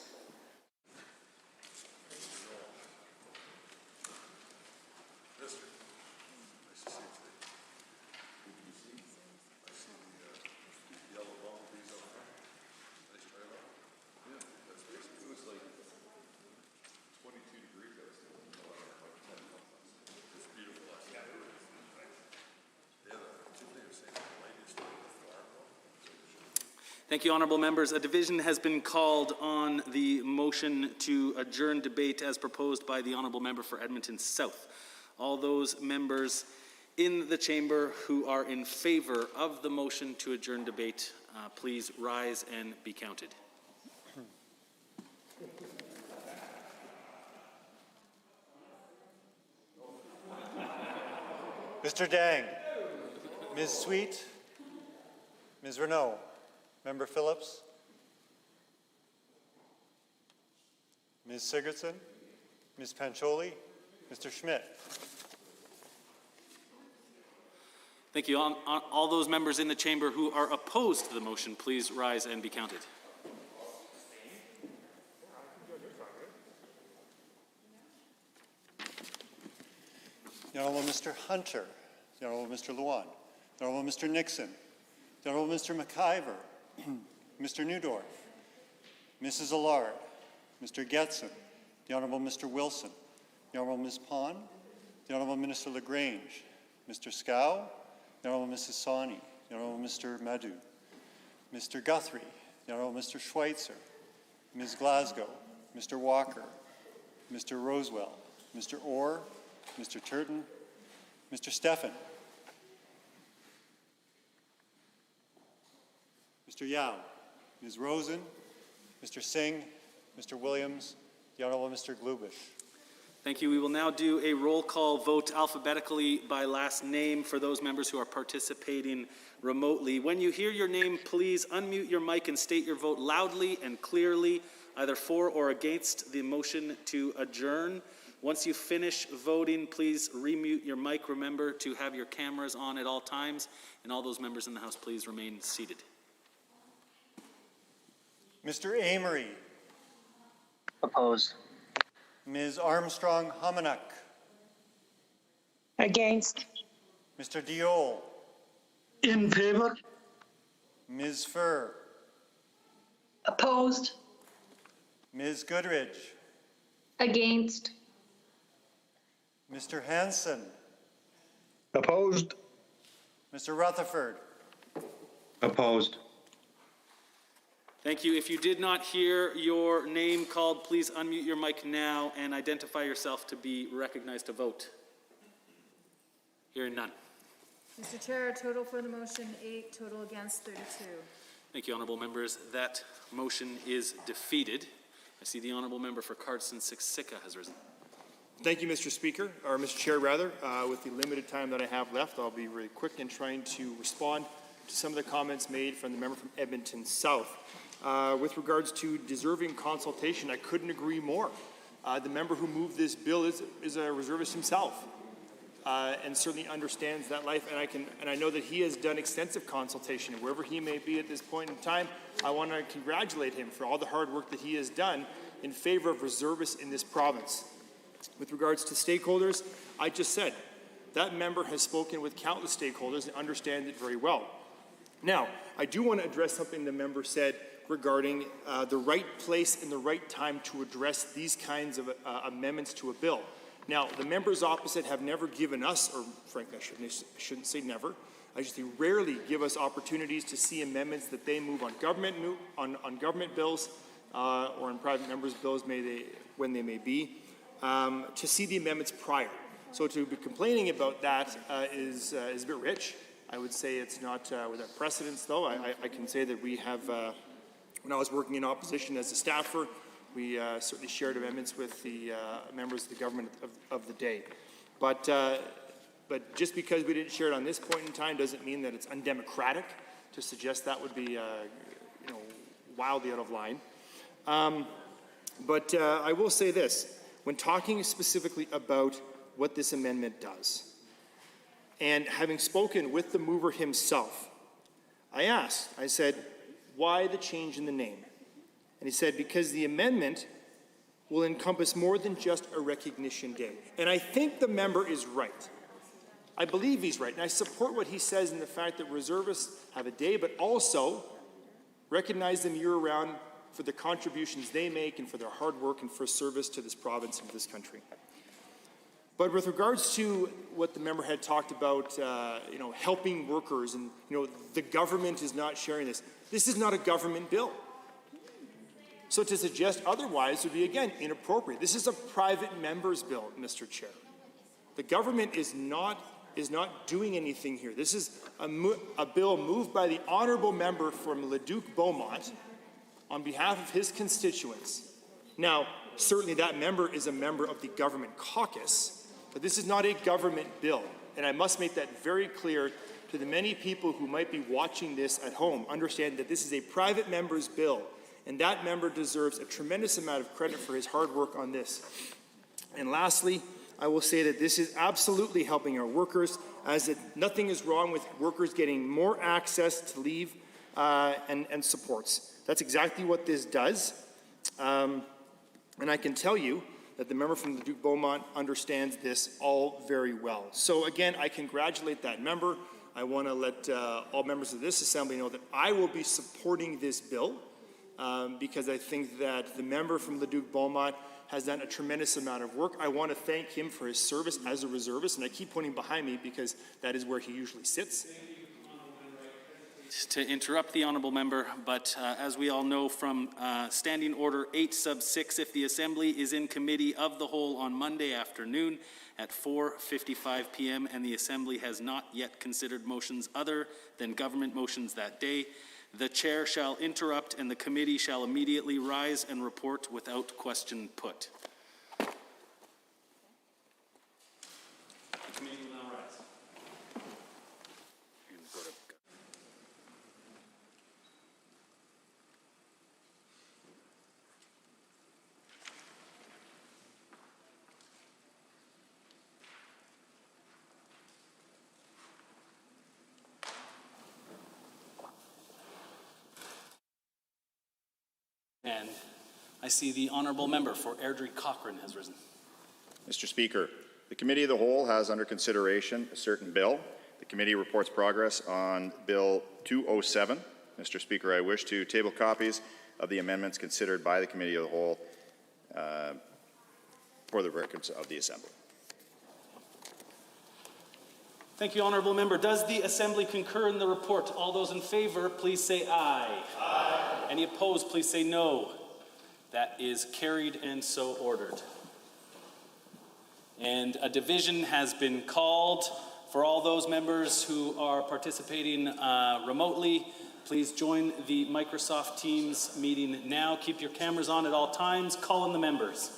Thank you, honourable members. A division has been called on the motion to adjourn debate as proposed by the honourable member for Edmonton South. All those members in the chamber who are in favour of the motion to adjourn debate, please rise and be counted. Mr. Dang, Ms. Sweet, Ms. Renault, Member Phillips, Ms. Sigurdsson, Ms. Pancholi, Mr. Schmidt. Thank you. All those members in the chamber who are opposed to the motion, please rise and be counted. The Honourable Mr. Hunter, the Honourable Mr. Luan, the Honourable Mr. Nixon, the Honourable Mr. McIver, Mr. Newdorf, Mrs. Allard, Mr. Getson, the Honourable Mr. Wilson, the Honourable Ms. Pond, the Honourable Minister LaGrange, Mr. Scow, the Honourable Mrs. Sawney, the Honourable Mr. Madhu, Mr. Guthrie, the Honourable Mr. Schweitzer, Ms. Glasgow, Mr. Walker, Mr. Rosewell, Mr. Orr, Mr. Turton, Mr. Steffen, Mr. Yao, Ms. Rosen, Mr. Singh, Mr. Williams, the Honourable Mr. Glubish. Thank you. We will now do a roll call vote alphabetically by last name for those members who are participating remotely. When you hear your name, please unmute your mic and state your vote loudly and clearly, either for or against the motion to adjourn. Once you finish voting, please remute your mic. Remember to have your cameras on at all times. And all those members in the House, please remain seated. Mr. Amory. Opposed. Ms. Armstrong Homanuck. Against. Mr. Diol. In favor. Ms. Furr. Opposed. Ms. Goodridge. Against. Mr. Hanson. Opposed. Mr. Rutherford. Opposed. Thank you. If you did not hear your name called, please unmute your mic now and identify yourself to be recognized to vote. Hearing none. Mr. Chair, total for the motion 8, total against 32. Thank you, honourable members. That motion is defeated. I see the honourable member for Cardston Siksika has risen. Thank you, Mr. Speaker, or Mr. Chair, rather. With the limited time that I have left, I'll be really quick in trying to respond to some of the comments made from the member from Edmonton South. With regards to deserving consultation, I couldn't agree more. The member who moved this bill is a reservist himself, and certainly understands that life. And I know that he has done extensive consultation. And wherever he may be at this point in time, I want to congratulate him for all the hard work that he has done in favor of reservists in this province. With regards to stakeholders, I just said that member has spoken with countless stakeholders and understands it very well. Now, I do want to address something the member said regarding the right place and the right time to address these kinds of amendments to a bill. Now, the members opposite have never given us, or frankly, I shouldn't say never, I just say rarely give us opportunities to see amendments that they move on government bills or on private members' bills when they may be, to see the amendments prior. So to be complaining about that is a bit rich. I would say it's not without precedence, though. I can say that we have, when I was working in opposition as a staffer, we certainly shared amendments with the members of the government of the day. But just because we didn't share it on this point in time doesn't mean that it's undemocratic. To suggest that would be, wildly out of line. But I will say this. When talking specifically about what this amendment does, and having spoken with the mover himself, I asked, I said, why the change in the name? And he said, because the amendment will encompass more than just a recognition day. And I think the member is right. I believe he's right, and I support what he says in the fact that reservists have a day, but also recognize them year-round for the contributions they make and for their hard work and for service to this province and to this country. But with regards to what the member had talked about, helping workers and, the government is not sharing this. This is not a government bill. So to suggest otherwise would be, again, inappropriate. This is a private member's bill, Mr. Chair. The government is not doing anything here. This is a bill moved by the honourable member from Leduc-Beaumont on behalf of his constituents. Now, certainly that member is a member of the government caucus, but this is not a government bill. And I must make that very clear to the many people who might be watching this at home. Understand that this is a private member's bill, and that member deserves a tremendous amount of credit for his hard work on this. And lastly, I will say that this is absolutely helping our workers, as nothing is wrong with workers getting more access to leave and supports. That's exactly what this does. And I can tell you that the member from the Duke-Beaumont understands this all very well. So again, I congratulate that member. I want to let all members of this assembly know that I will be supporting this bill because I think that the member from the Duke-Beaumont has done a tremendous amount of work. I want to thank him for his service as a reservist, and I keep pointing behind me because that is where he usually sits. To interrupt the honourable member, but as we all know from Standing Order 8 sub 6, if the Assembly is in committee of the whole on Monday afternoon at 4:55 p.m. and the Assembly has not yet considered motions other than government motions that day, the chair shall interrupt and the committee shall immediately rise and report without question put. The committee will now rise. And I see the honourable member for Airdrie Cochrane has risen. Mr. Speaker, the Committee of the Whole has under consideration a certain bill. The committee reports progress on Bill 207. Mr. Speaker, I wish to table copies of the amendments considered by the Committee of the Whole for the records of the Assembly. Thank you, honourable member. Does the Assembly concur in the report? All those in favour, please say aye. Aye. Any opposed, please say no. That is carried and so ordered. And a division has been called. For all those members who are participating remotely, please join the Microsoft Teams meeting now. Keep your cameras on at all times. Call in the members.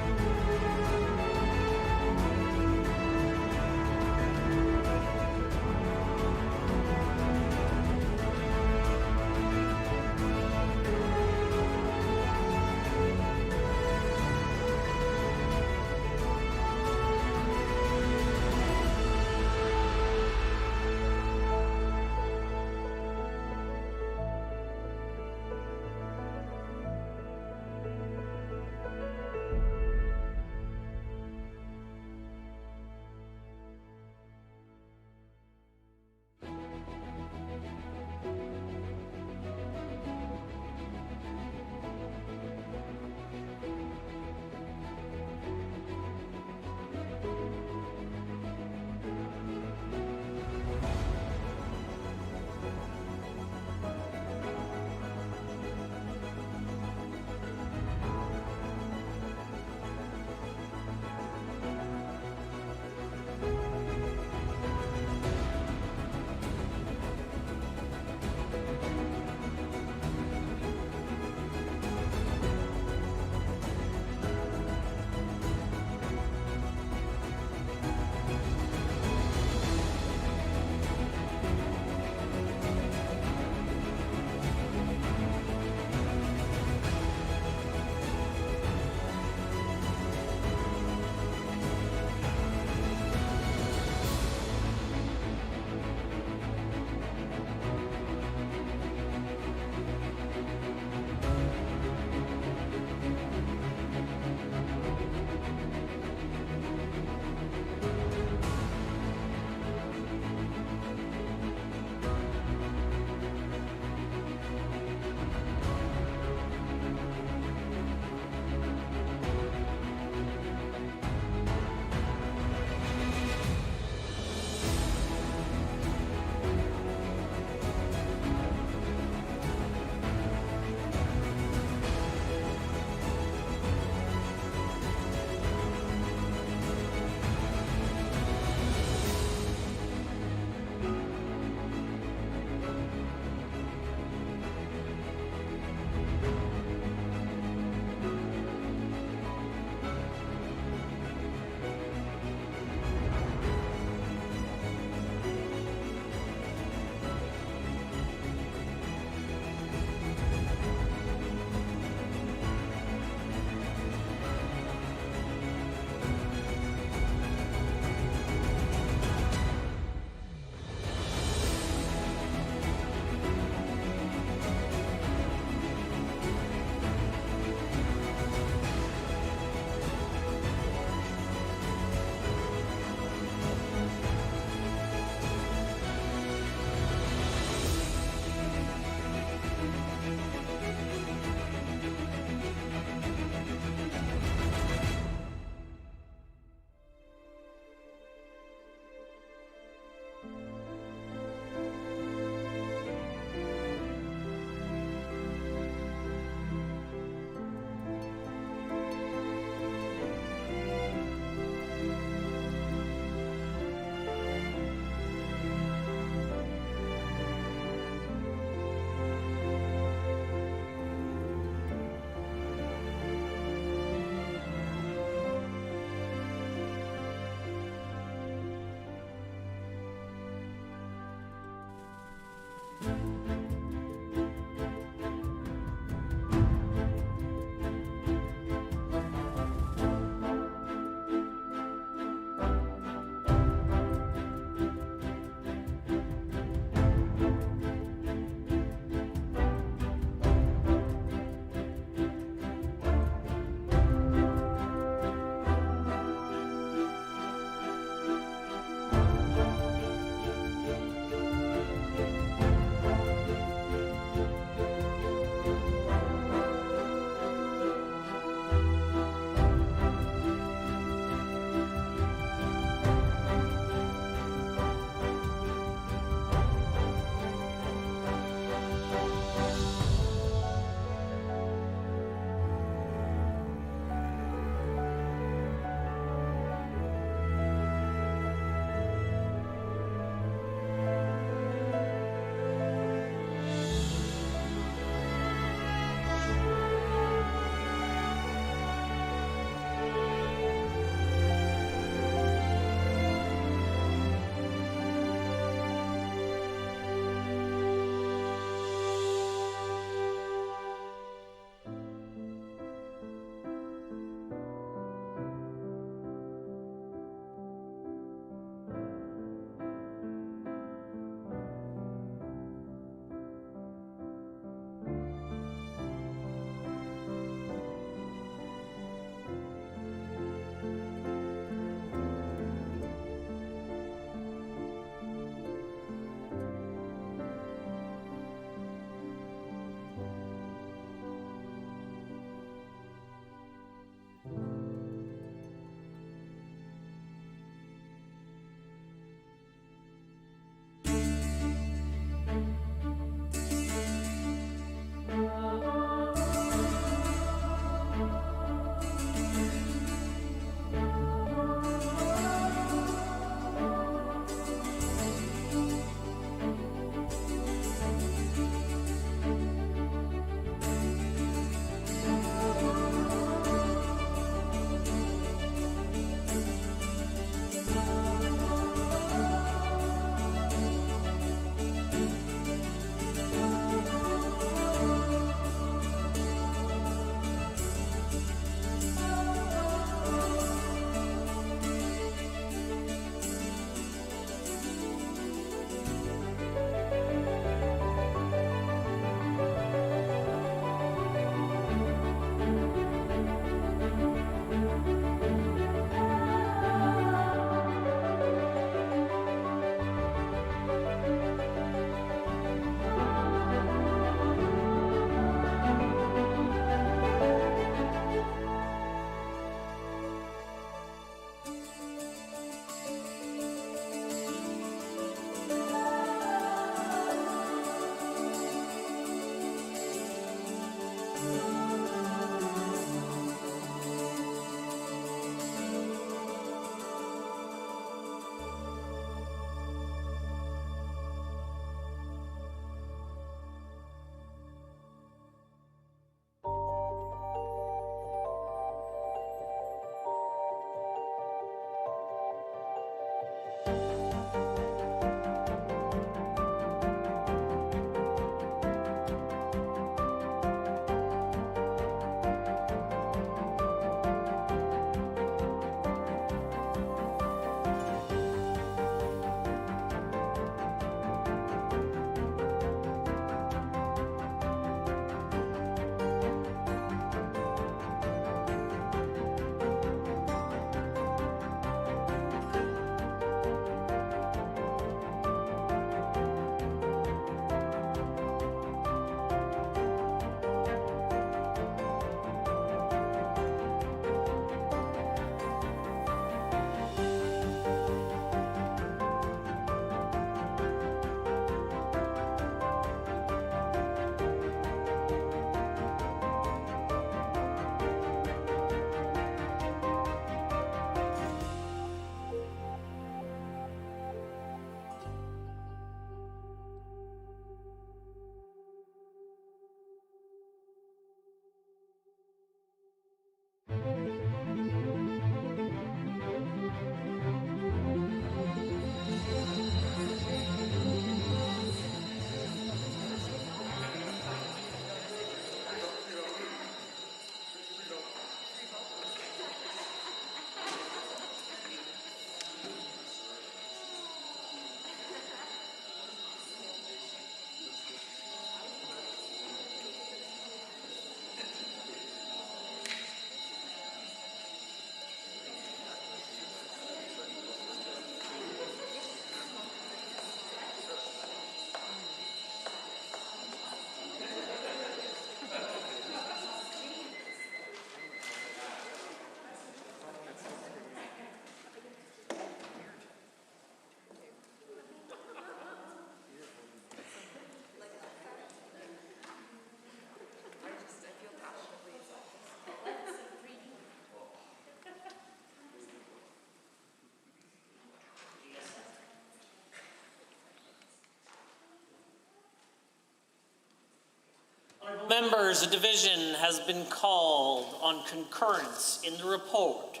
Members, a division has been called on concurrence in the report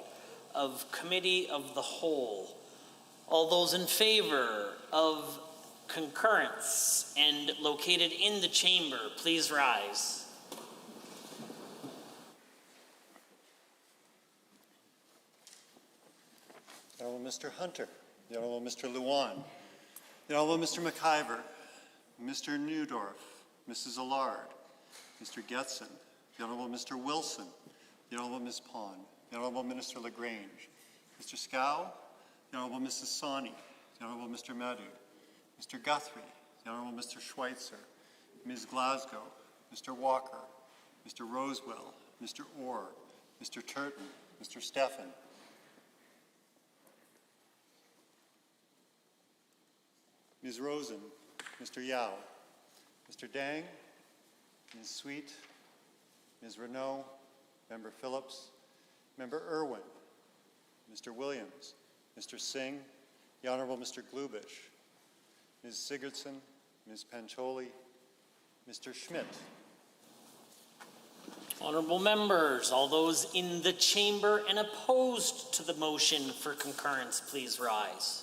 of Committee of the Whole. All those in favor of concurrence and located in the chamber, please rise. The Honourable Mr. Hunter, the Honourable Mr. Luan, the Honourable Mr. McIver, Mr. Newdorf, Mrs. Allard, Mr. Getson, the Honourable Mr. Wilson, the Honourable Ms. Pond, the Honourable Minister LaGrange, Mr. Scow, the Honourable Mrs. Sawney, the Honourable Mr. Madhu, Mr. Guthrie, the Honourable Mr. Schweitzer, Ms. Glasgow, Mr. Walker, Mr. Rosewell, Mr. Orr, Mr. Turton, Mr. Stephan, Ms. Rosen, Mr. Yao, Mr. Dang, Ms. Sweet, Ms. Renault, Member Phillips, Member Irwin, Mr. Williams, Mr. Singh, the Honourable Mr. Glubish, Ms. Sigurdsson, Ms. Pancholi, Mr. Schmidt. Honourable members, all those in the chamber and opposed to the motion for concurrence, please rise.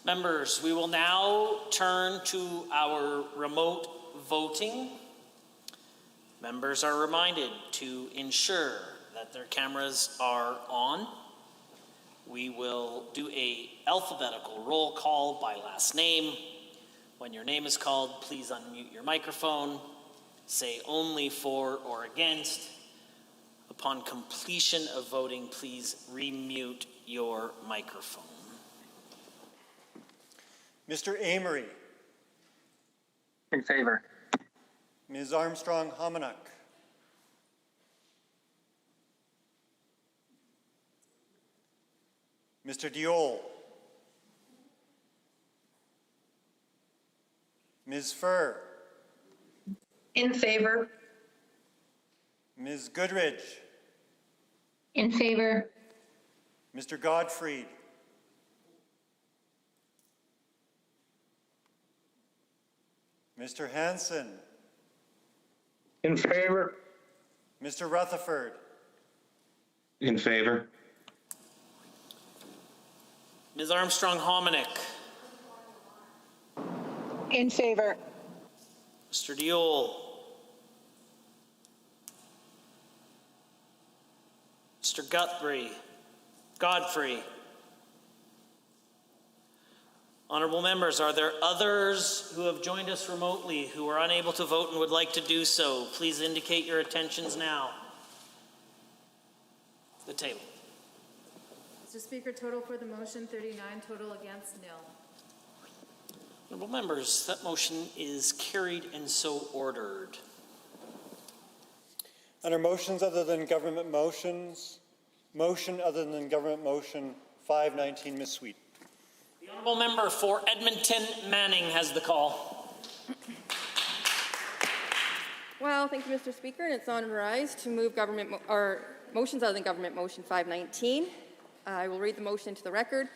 Members, we will now turn to our remote voting. Members are reminded to ensure that their cameras are on. We will do an alphabetical roll call by last name. When your name is called, please unmute your microphone. Say only for or against. Upon completion of voting, please remute your microphone. Mr. Amory. In favor. Ms. Armstrong-Hominiuk. Mr. Diol. Ms. Furr. In favor. Ms. Goodridge. In favor. Mr. Gottfried. Mr. Hanson. In favor. Mr. Rutherford. In favor. Ms. Armstrong-Hominiuk. In favor. Mr. Diol. Mr. Godfrey. Honourable members, are there others who have joined us remotely who are unable to vote and would like to do so? Please indicate your attentions now. The table. Mr. Speaker, total for the motion 39, total against nil. Honourable members, that motion is carried and so ordered. Under motions other than government motions, motion other than government motion 519, Ms. Sweet. The honourable member for Edmonton Manning has the call. Well, thank you, Mr. Speaker, and it's on rise to move motions other than government motion 519. I will read the motion into the record.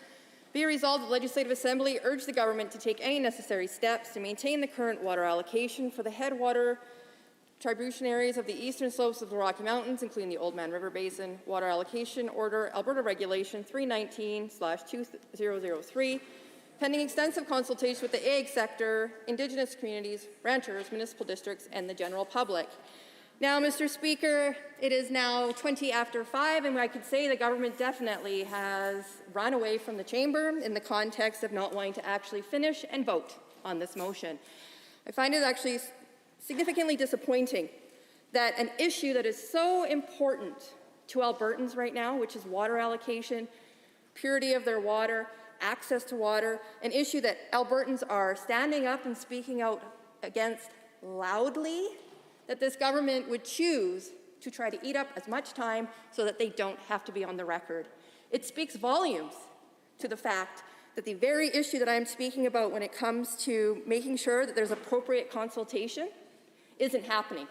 Be it resolved, the Legislative Assembly urge the government to take any necessary steps to maintain the current water allocation for the headwater tributaries of the eastern slopes of the Rocky Mountains, including the Oldman River Basin, Water Allocation Order, Alberta Regulation 319/2003, pending extensive consultation with the ag sector, Indigenous communities, ranchers, municipal districts, and the general public. Now, Mr. Speaker, it is now 20 after 5, and I could say the government definitely has run away from the chamber in the context of not wanting to actually finish and vote on this motion. I find it actually significantly disappointing that an issue that is so important to Albertans right now, which is water allocation, purity of their water, access to water, an issue that Albertans are standing up and speaking out against loudly, that this government would choose to try to eat up as much time so that they don't have to be on the record. It speaks volumes to the fact that the very issue that I'm speaking about when it comes to making sure that there's appropriate consultation isn't happening.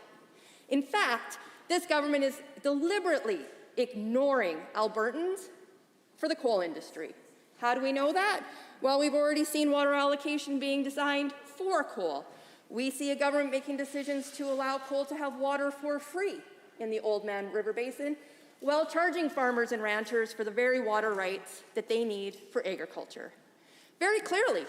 In fact, this government is deliberately ignoring Albertans for the coal industry. How do we know that? Well, we've already seen water allocation being designed for coal. We see a government making decisions to allow coal to have water for free in the Oldman River Basin, while charging farmers and ranchers for the very water rights that they need for agriculture. Very clearly.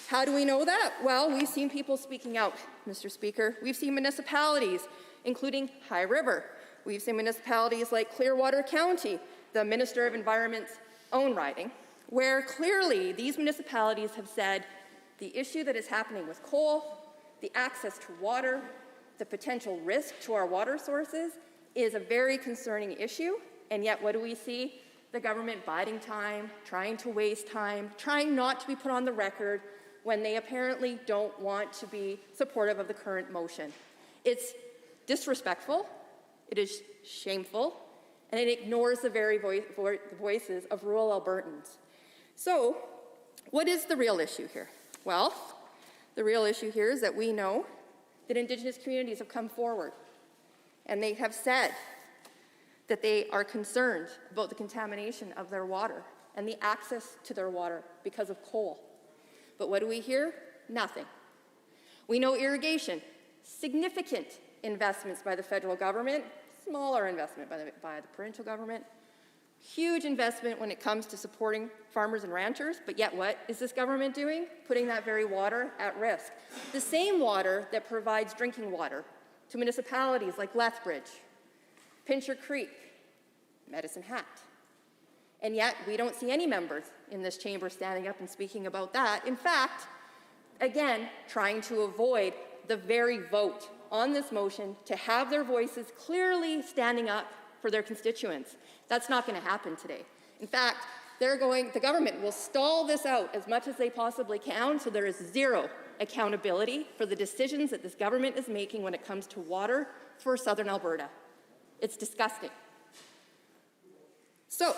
How do we know that? Well, we've seen people speaking out, Mr. Speaker. We've seen municipalities, including High River. We've seen municipalities like Clearwater County, the Minister of Environment's own riding, where clearly these municipalities have said the issue that is happening with coal, the access to water, the potential risk to our water sources is a very concerning issue, and yet what do we see? The government biding time, trying to waste time, trying not to be put on the record when they apparently don't want to be supportive of the current motion. It's disrespectful, it is shameful, and it ignores the very voices of rural Albertans. So, what is the real issue here? Well, the real issue here is that we know that Indigenous communities have come forward and they have said that they are concerned about the contamination of their water and the access to their water because of coal. But what do we hear? Nothing. We know irrigation, significant investments by the federal government, smaller investment by the provincial government, huge investment when it comes to supporting farmers and ranchers, but yet what is this government doing? Putting that very water at risk. The same water that provides drinking water to municipalities like Lethbridge, Pincher Creek, Medicine Hat. And yet we don't see any members in this chamber standing up and speaking about that. In fact, again, trying to avoid the very vote on this motion to have their voices clearly standing up for their constituents. That's not going to happen today. In fact, the government will stall this out as much as they possibly can, so there is zero accountability for the decisions that this government is making when it comes to water for southern Alberta. It's disgusting. So,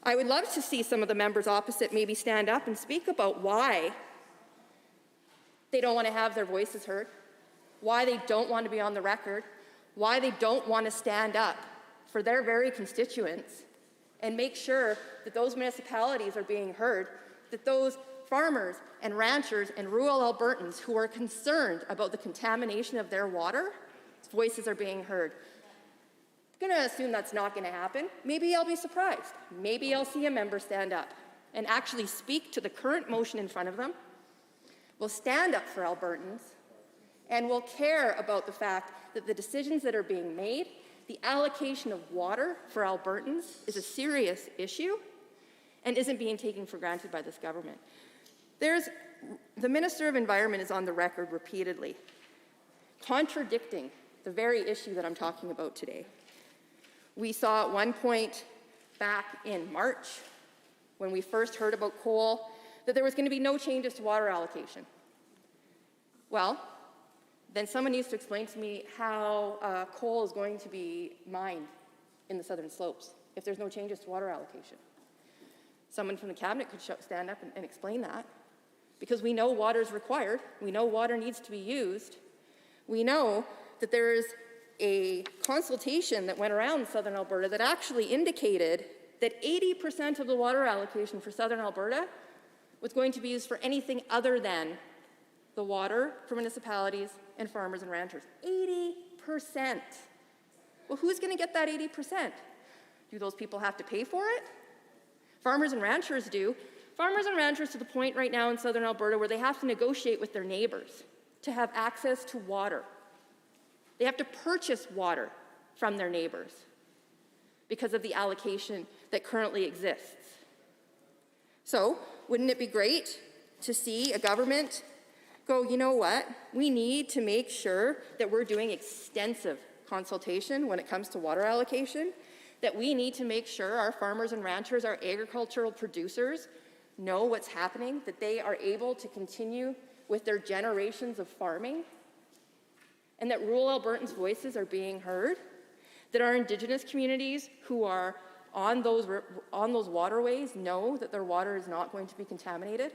I would love to see some of the members opposite maybe stand up and speak about why they don't want to have their voices heard, why they don't want to be on the record, why they don't want to stand up for their very constituents and make sure that those municipalities are being heard, that those farmers and ranchers and rural Albertans who are concerned about the contamination of their water, voices are being heard. I'm going to assume that's not going to happen. Maybe I'll be surprised. Maybe I'll see a member stand up and actually speak to the current motion in front of them, will stand up for Albertans, and will care about the fact that the decisions that are being made, the allocation of water for Albertans is a serious issue and isn't being taken for granted by this government. The Minister of Environment is on the record repeatedly contradicting the very issue that I'm talking about today. We saw at one point back in March, when we first heard about coal, that there was going to be no changes to water allocation. Well, then someone needs to explain to me how coal is going to be mined in the southern slopes if there's no changes to water allocation. Someone from the cabinet could stand up and explain that, because we know water is required. We know water needs to be used. We know that there is a consultation that went around southern Alberta that actually indicated that 80% of the water allocation for southern Alberta was going to be used for anything other than the water for municipalities and farmers and ranchers. 80%. Well, who's going to get that 80%? Do those people have to pay for it? Farmers and ranchers do. Farmers and ranchers to the point right now in southern Alberta where they have to negotiate with their neighbors to have access to water. They have to purchase water from their neighbors because of the allocation that currently exists. So, wouldn't it be great to see a government go, you know what, we need to make sure that we're doing extensive consultation when it comes to water allocation, that we need to make sure our farmers and ranchers, our agricultural producers, know what's happening, that they are able to continue with their generations of farming, and that rural Albertans' voices are being heard, that our Indigenous communities who are on those waterways know that their water is not going to be contaminated,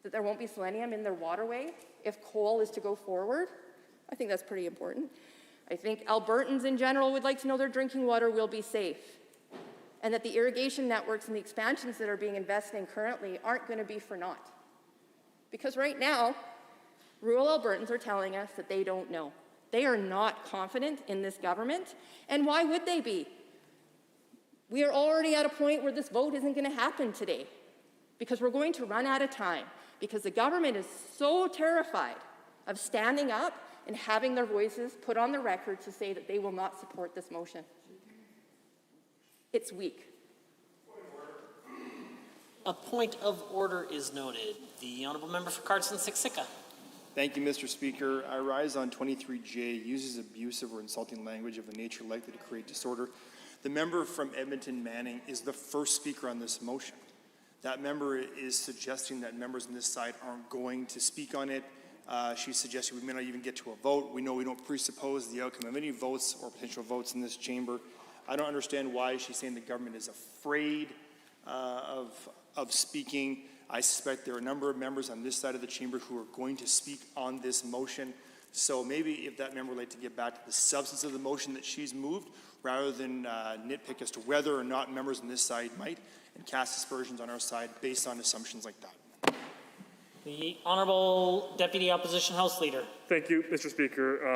that there won't be selenium in their waterway if coal is to go forward. I think that's pretty important. I think Albertans in general would like to know their drinking water will be safe, and that the irrigation networks and the expansions that are being invested in currently aren't going to be for naught. Because right now, Rural Albertans are telling us that they don't know. They are not confident in this government, and why would they be? We are already at a point where this vote isn't going to happen today because we're going to run out of time because the government is so terrified of standing up and having their voices put on the record to say that they will not support this motion. It's weak. A point of order is noted. The Honourable Member for Cardston-Siksika. Thank you, Mr. Speaker. I rise on 23J, uses abusive or insulting language of a nature likely to create disorder. The member from Edmonton Manning is the first speaker on this motion. That member is suggesting that members on this side aren't going to speak on it. She's suggesting we may not even get to a vote. We know we don't presuppose the outcome of any votes or potential votes in this chamber. I don't understand why she's saying the government is afraid of speaking. I suspect there are a number of members on this side of the chamber who are going to speak on this motion. So maybe if that member would like to get back to the substance of the motion that she's moved, rather than nitpick as to whether or not members on this side might, and cast aspersions on our side based on assumptions like that. The Honourable Deputy Opposition House Leader. Thank you, Mr. Speaker.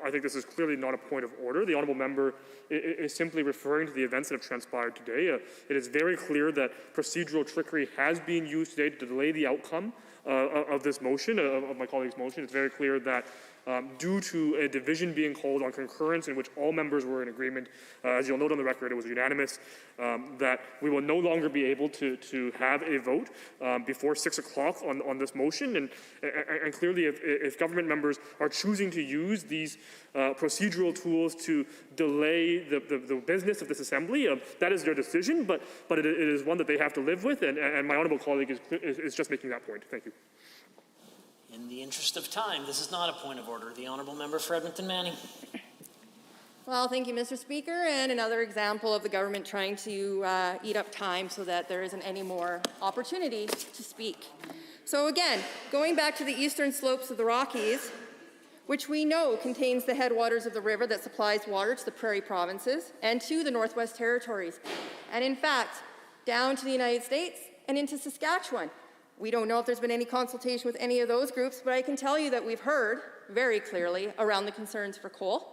I think this is clearly not a point of order. The Honourable Member is simply referring to the events that have transpired today. It is very clear that procedural trickery has been used today to delay the outcome of this motion, of my colleague's motion. It's very clear that due to a division being called on concurrence in which all members were in agreement, as you'll note on the record, it was unanimous, that we will no longer be able to have a vote before 6 o'clock on this motion. And clearly, if government members are choosing to use these procedural tools to delay the business of this assembly, that is their decision, but it is one that they have to live with, and my honourable colleague is just making that point. Thank you. In the interest of time, this is not a point of order. The Honourable Member for Edmonton Manning. Well, thank you, Mr. Speaker, and another example of the government trying to eat up time so that there isn't any more opportunity to speak. So again, going back to the eastern slopes of the Rockies, which we know contains the headwaters of the river that supplies water to the prairie provinces and to the Northwest Territories, and in fact, down to the United States and into Saskatchewan. We don't know if there's been any consultation with any of those groups, but I can tell you that we've heard very clearly around the concerns for coal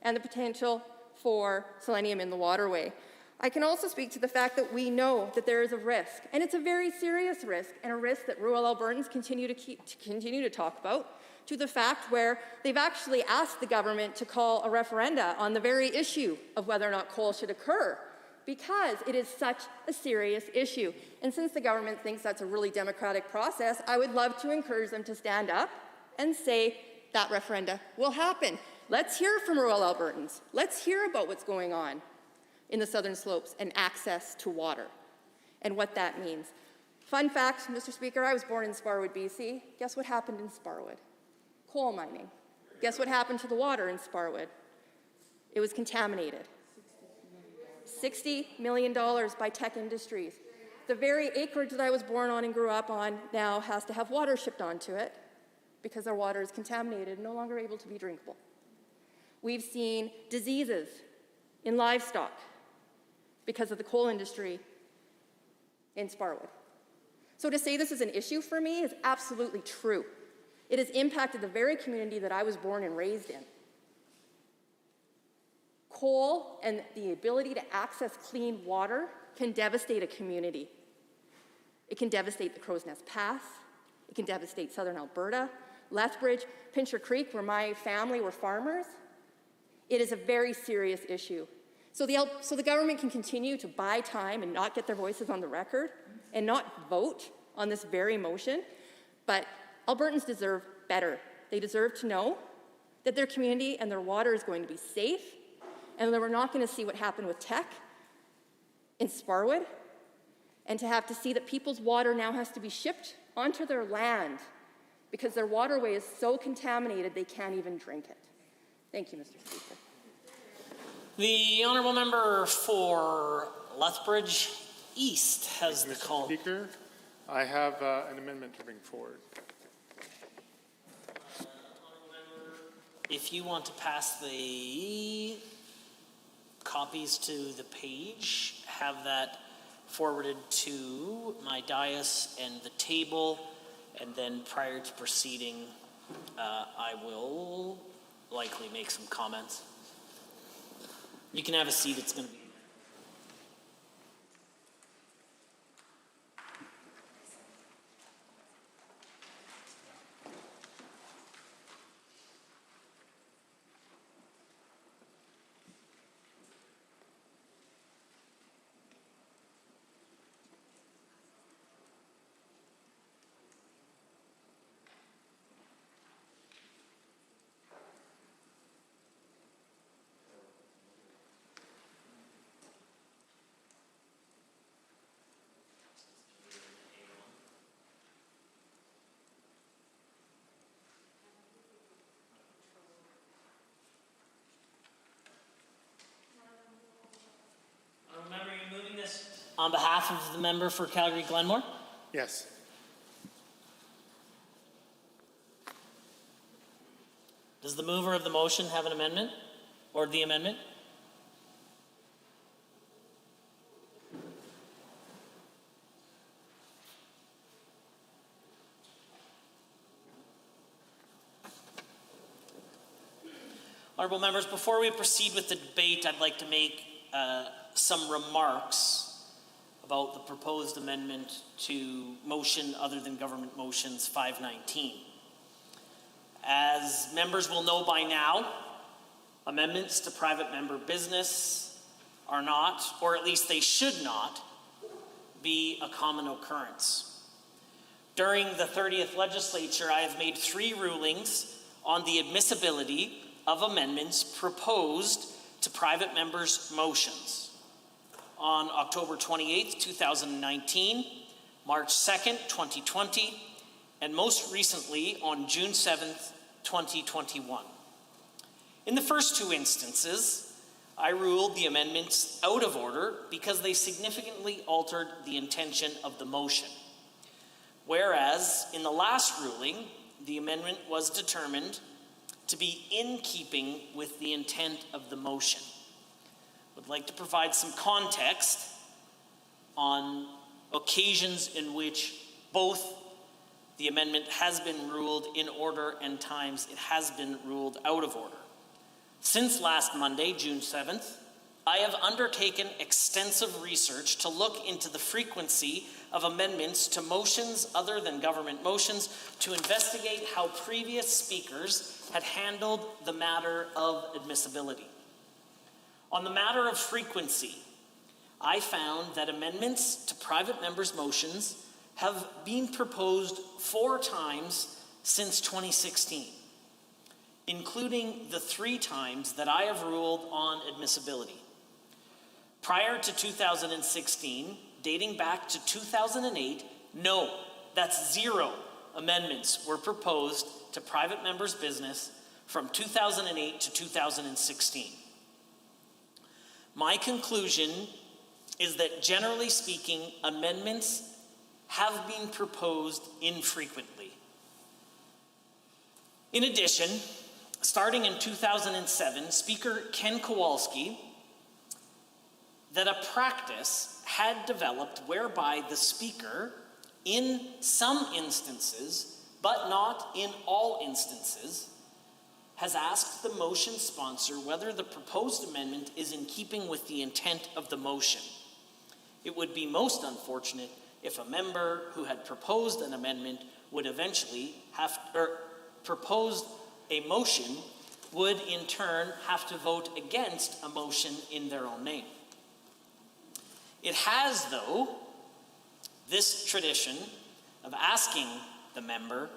and the potential for selenium in the waterway. I can also speak to the fact that we know that there is a risk, and it's a very serious risk, and a risk that rural Albertans continue to talk about, to the fact where they've actually asked the government to call a referenda on the very issue of whether or not coal should occur, because it is such a serious issue. And since the government thinks that's a really democratic process, I would love to encourage them to stand up and say that referenda will happen. Let's hear from rural Albertans. Let's hear about what's going on in the southern slopes and access to water and what that means. Fun fact, Mr. Speaker, I was born in Sparwood, BC. Guess what happened in Sparwood? Coal mining. Guess what happened to the water in Sparwood? It was contaminated. $60 million by Teck Industries. The very acreage that I was born on and grew up on now has to have water shipped onto it because our water is contaminated and no longer able to be drinkable. We've seen diseases in livestock because of the coal industry in Sparwood. So to say this is an issue for me is absolutely true. It has impacted the very community that I was born and raised in. Coal and the ability to access clean water can devastate a community. It can devastate the Crow's Nest Pass. It can devastate southern Alberta, Lethbridge, Pincher Creek, where my family were farmers. It is a very serious issue. So the government can continue to buy time and not get their voices on the record and not vote on this very motion, but Albertans deserve better. They deserve to know that their community and their water is going to be safe, and that we're not going to see what happened with Teck in Sparwood, and to have to see that people's water now has to be shipped onto their land because their waterway is so contaminated they can't even drink it. Thank you, Mr. Speaker. The Honourable Member for Lethbridge East has the call. Speaker, I have an amendment to bring forward. If you want to pass the copies to the page, have that forwarded to my dais and the table, and then prior to proceeding, I will likely make some comments. You can have a seat. It's going to be. Remember, you're moving this on behalf of the member for Calgary Glenmore? Yes. Does the mover of the motion have an amendment or the amendment? Honourable members, before we proceed with the debate, I'd like to make some remarks about the proposed amendment to motion other than government motions 519. As members will know by now, amendments to private member business are not, or at least they should not, be a common occurrence. During the 30th legislature, I have made 3 rulings on the admissibility of amendments proposed to private members' motions. On October 28th, 2019, March 2nd, 2020, and most recently on June 7th, 2021. In the first 2 instances, I ruled the amendments out of order because they significantly altered the intention of the motion. Whereas, in the last ruling, the amendment was determined to be in keeping with the intent of the motion. I would like to provide some context on occasions in which both the amendment has been ruled in order and times it has been ruled out of order. Since last Monday, June 7th, I have undertaken extensive research to look into the frequency of amendments to motions other than government motions to investigate how previous speakers had handled the matter of admissibility. On the matter of frequency, I found that amendments to private members' motions have been proposed 4 times since 2016, including the 3 times that I have ruled on admissibility. Prior to 2016, dating back to 2008, that's 0 amendments were proposed to private members' business from 2008 to 2016. My conclusion is that, generally speaking, amendments have been proposed infrequently. In addition, starting in 2007, Speaker Ken Kowalski, that a practice had developed whereby the Speaker, in some instances, but not in all instances, has asked the motion sponsor whether the proposed amendment is in keeping with the intent of the motion. It would be most unfortunate if a member who had proposed an amendment would eventually proposed a motion would in turn have to vote against a motion in their own name. It has, though, this tradition of asking the member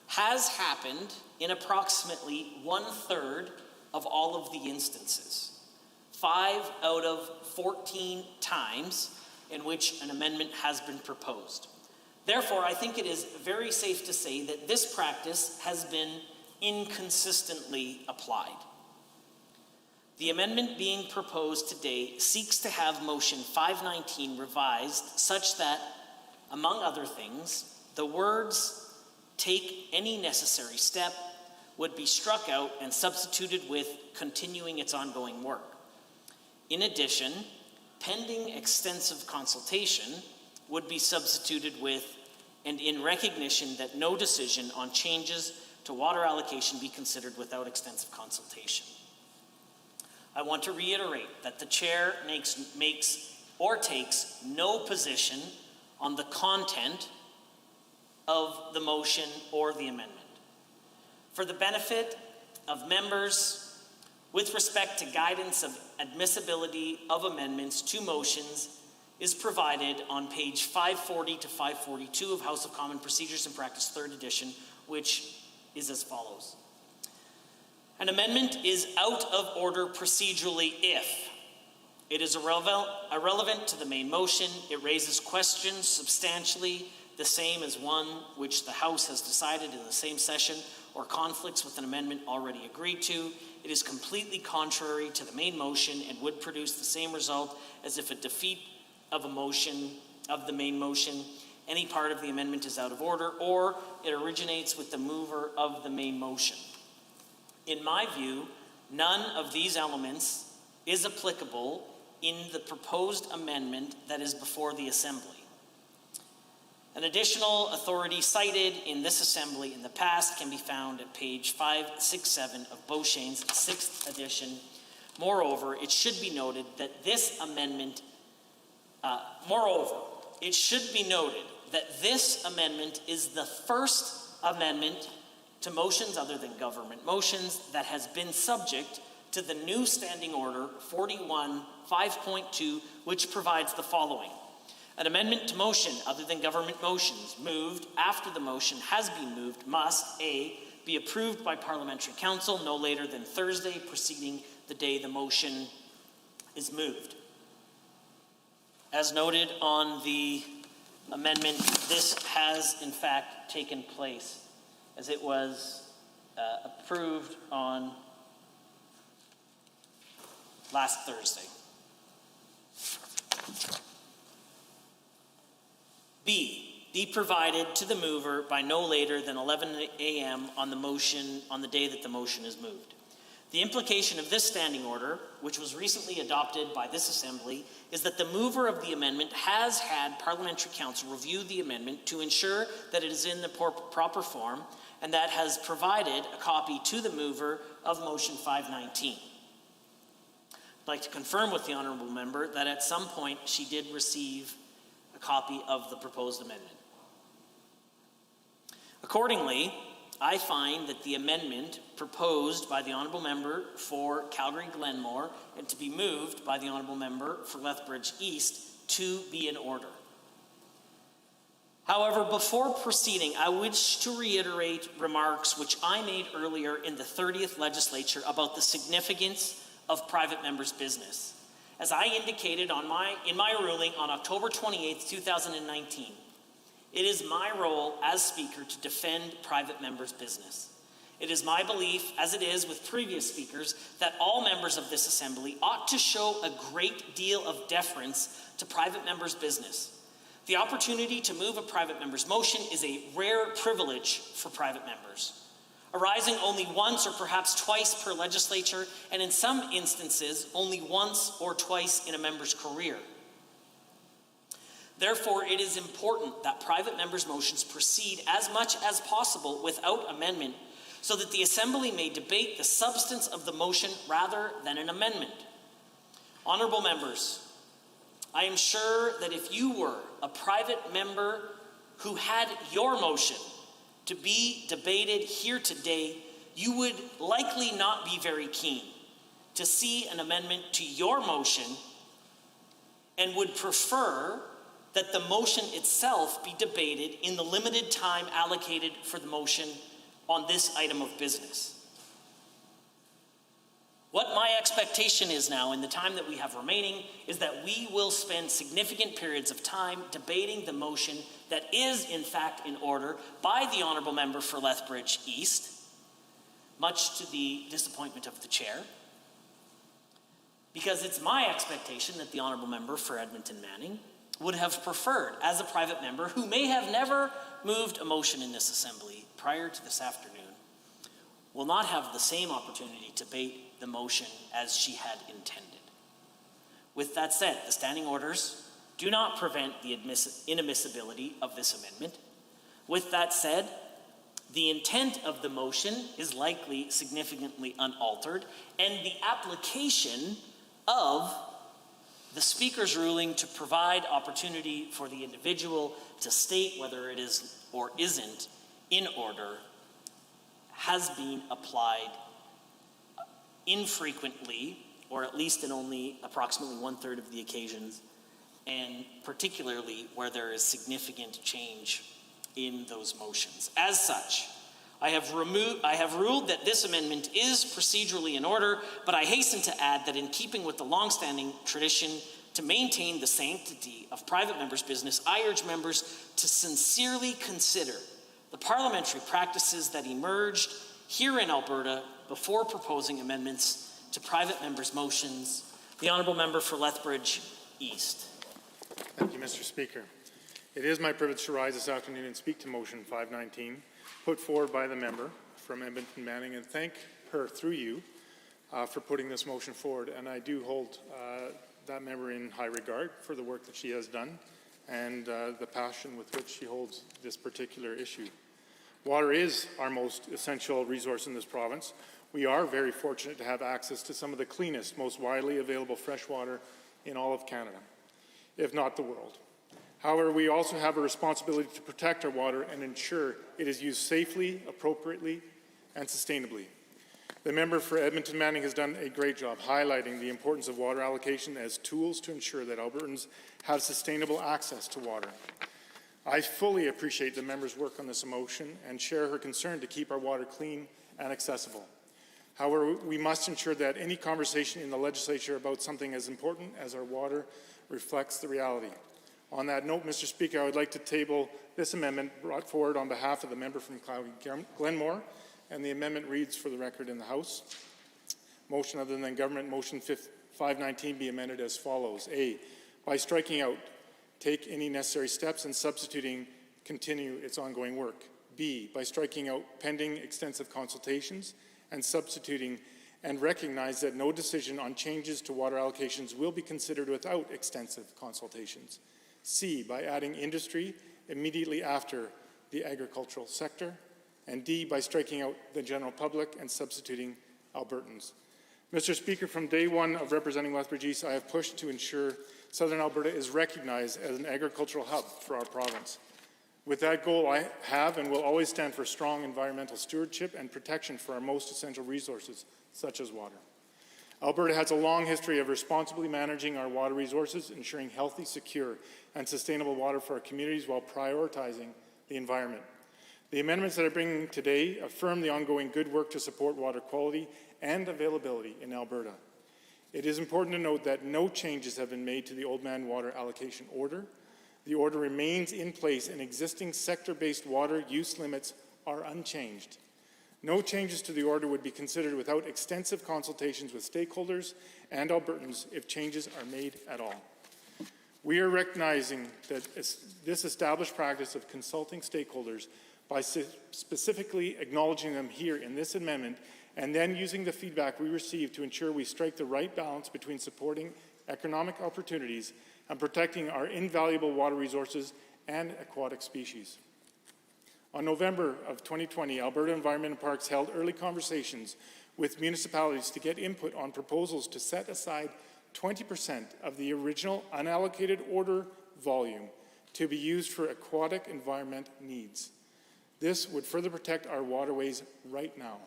has happened in approximately 1/3 of all of the instances, 5 out of 14 times in which an amendment has been proposed. Therefore, I think it is very safe to say that this practice has been inconsistently applied. The amendment being proposed today seeks to have motion 519 revised such that, among other things, the words "take any necessary step" would be struck out and substituted with "continuing its ongoing work." In addition, "pending extensive consultation" would be substituted with "and in recognition that no decision on changes to water allocation be considered without extensive consultation. I want to reiterate that the chair makes or takes no position on the content of the motion or the amendment. For the benefit of members, with respect to guidance of admissibility of amendments to motions is provided on page 540 to 542 of House of Common Procedures and Practice 3rd edition, which is as follows. An amendment is out of order procedurally if it is irrelevant to the main motion, it raises questions substantially the same as one which the House has decided in the same session, or conflicts with an amendment already agreed to, it is completely contrary to the main motion and would produce the same result as if a defeat of a motion, of the main motion, any part of the amendment is out of order, or it originates with the mover of the main motion. In my view, none of these elements is applicable in the proposed amendment that is before the Assembly. An additional authority cited in this Assembly in the past can be found at page 567 of Beauchesne's 6th edition. Moreover, it should be noted that this amendment is the first amendment to motions other than government motions that has been subject to the new Standing Order 41.5.2, which provides the following. An amendment to motion other than government motions moved after the motion has been moved must, A, be approved by Parliamentary Council no later than Thursday preceding the day the motion is moved. As noted on the amendment, this has in fact taken place, as it was approved on last Thursday. B, be provided to the mover by no later than 11 a.m. on the motion on the day that the motion is moved. The implication of this standing order, which was recently adopted by this Assembly, is that the mover of the amendment has had Parliamentary Council review the amendment to ensure that it is in the proper form, and that has provided a copy to the mover of motion 519. I'd like to confirm with the honourable member that at some point she did receive a copy of the proposed amendment. Accordingly, I find that the amendment proposed by the honourable member for Calgary-Glenmore and to be moved by the honourable member for Lethbridge East to be in order. However, before proceeding, I wish to reiterate remarks which I made earlier in the 30th legislature about the significance of private members' business. As I indicated in my ruling on October 28, 2019, it is my role as Speaker to defend private members' business. It is my belief, as it is with previous speakers, that all members of this Assembly ought to show a great deal of deference to private members' business. The opportunity to move a private member's motion is a rare privilege for private members, arising only once or perhaps twice per legislature, and in some instances, only once or twice in a member's career. Therefore, it is important that private members' motions proceed as much as possible without amendment, so that the Assembly may debate the substance of the motion rather than an amendment. Honourable members, I am sure that if you were a private member who had your motion to be debated here today, you would likely not be very keen to see an amendment to your motion and would prefer that the motion itself be debated in the limited time allocated for the motion on this item of business. What my expectation is now, in the time that we have remaining, is that we will spend significant periods of time debating the motion that is, in fact, in order by the honourable member for Lethbridge East, much to the disappointment of the chair, because it's my expectation that the honourable member for Edmonton Manning would have preferred, as a private member who may have never moved a motion in this Assembly prior to this afternoon, will not have the same opportunity to debate the motion as she had intended. With that said, the standing orders do not prevent the inadmissibility of this amendment. With that said, The intent of the motion is likely significantly unaltered, and the application of the Speaker's ruling to provide opportunity for the individual to state whether it is or isn't in order has been applied infrequently, or at least in only approximately 1/3 of the occasions, and particularly where there is significant change in those motions. As such, I have ruled that this amendment is procedurally in order, but I hasten to add that in keeping with the long-standing tradition to maintain the sanctity of private members' business, I urge members to sincerely consider the parliamentary practices that emerged here in Alberta before proposing amendments to private members' motions. The Honourable Member for Lethbridge East. Thank you, Mr. Speaker. It is my privilege to rise this afternoon and speak to motion 519, put forward by the member from Edmonton Manning, and thank her through you for putting this motion forward. And I do hold that member in high regard for the work that she has done and the passion with which she holds this particular issue. Water is our most essential resource in this province. We are very fortunate to have access to some of the cleanest, most widely available fresh water in all of Canada, if not the world. However, we also have a responsibility to protect our water and ensure it is used safely, appropriately, and sustainably. The member for Edmonton Manning has done a great job highlighting the importance of water allocation as tools to ensure that Albertans have sustainable access to water. I fully appreciate the member's work on this motion and share her concern to keep our water clean and accessible. However, we must ensure that any conversation in the legislature about something as important as our water reflects the reality. On that note, Mr. Speaker, I would like to table this amendment brought forward on behalf of the member from Glenmore, and the amendment reads for the record in the House. Motion other than government, motion 519 be amended as follows. A, by striking out, take any necessary steps and substituting continue its ongoing work. B, by striking out pending extensive consultations and substituting and recognize that no decision on changes to water allocations will be considered without extensive consultations. C, by adding industry immediately after the agricultural sector. And D, by striking out the general public and substituting Albertans. Mr. Speaker, from day one of representing Lethbridge East, I have pushed to ensure Southern Alberta is recognized as an agricultural hub for our province. With that goal, I have and will always stand for strong environmental stewardship and protection for our most essential resources, such as water. Alberta has a long history of responsibly managing our water resources, ensuring healthy, secure, and sustainable water for our communities while prioritizing the environment. The amendments that I bring today affirm the ongoing good work to support water quality and availability in Alberta. It is important to note that no changes have been made to the Old Man Water Allocation Order. The order remains in place and existing sector-based water use limits are unchanged. No changes to the order would be considered without extensive consultations with stakeholders and Albertans if changes are made at all. We are recognizing that this established practice of consulting stakeholders by specifically acknowledging them here in this amendment and then using the feedback we receive to ensure we strike the right balance between supporting economic opportunities and protecting our invaluable water resources and aquatic species. On November of 2020, Alberta Environment and Parks held early conversations with municipalities to get input on proposals to set aside 20% of the original unallocated order volume to be used for aquatic environment needs. This would further protect our waterways right now.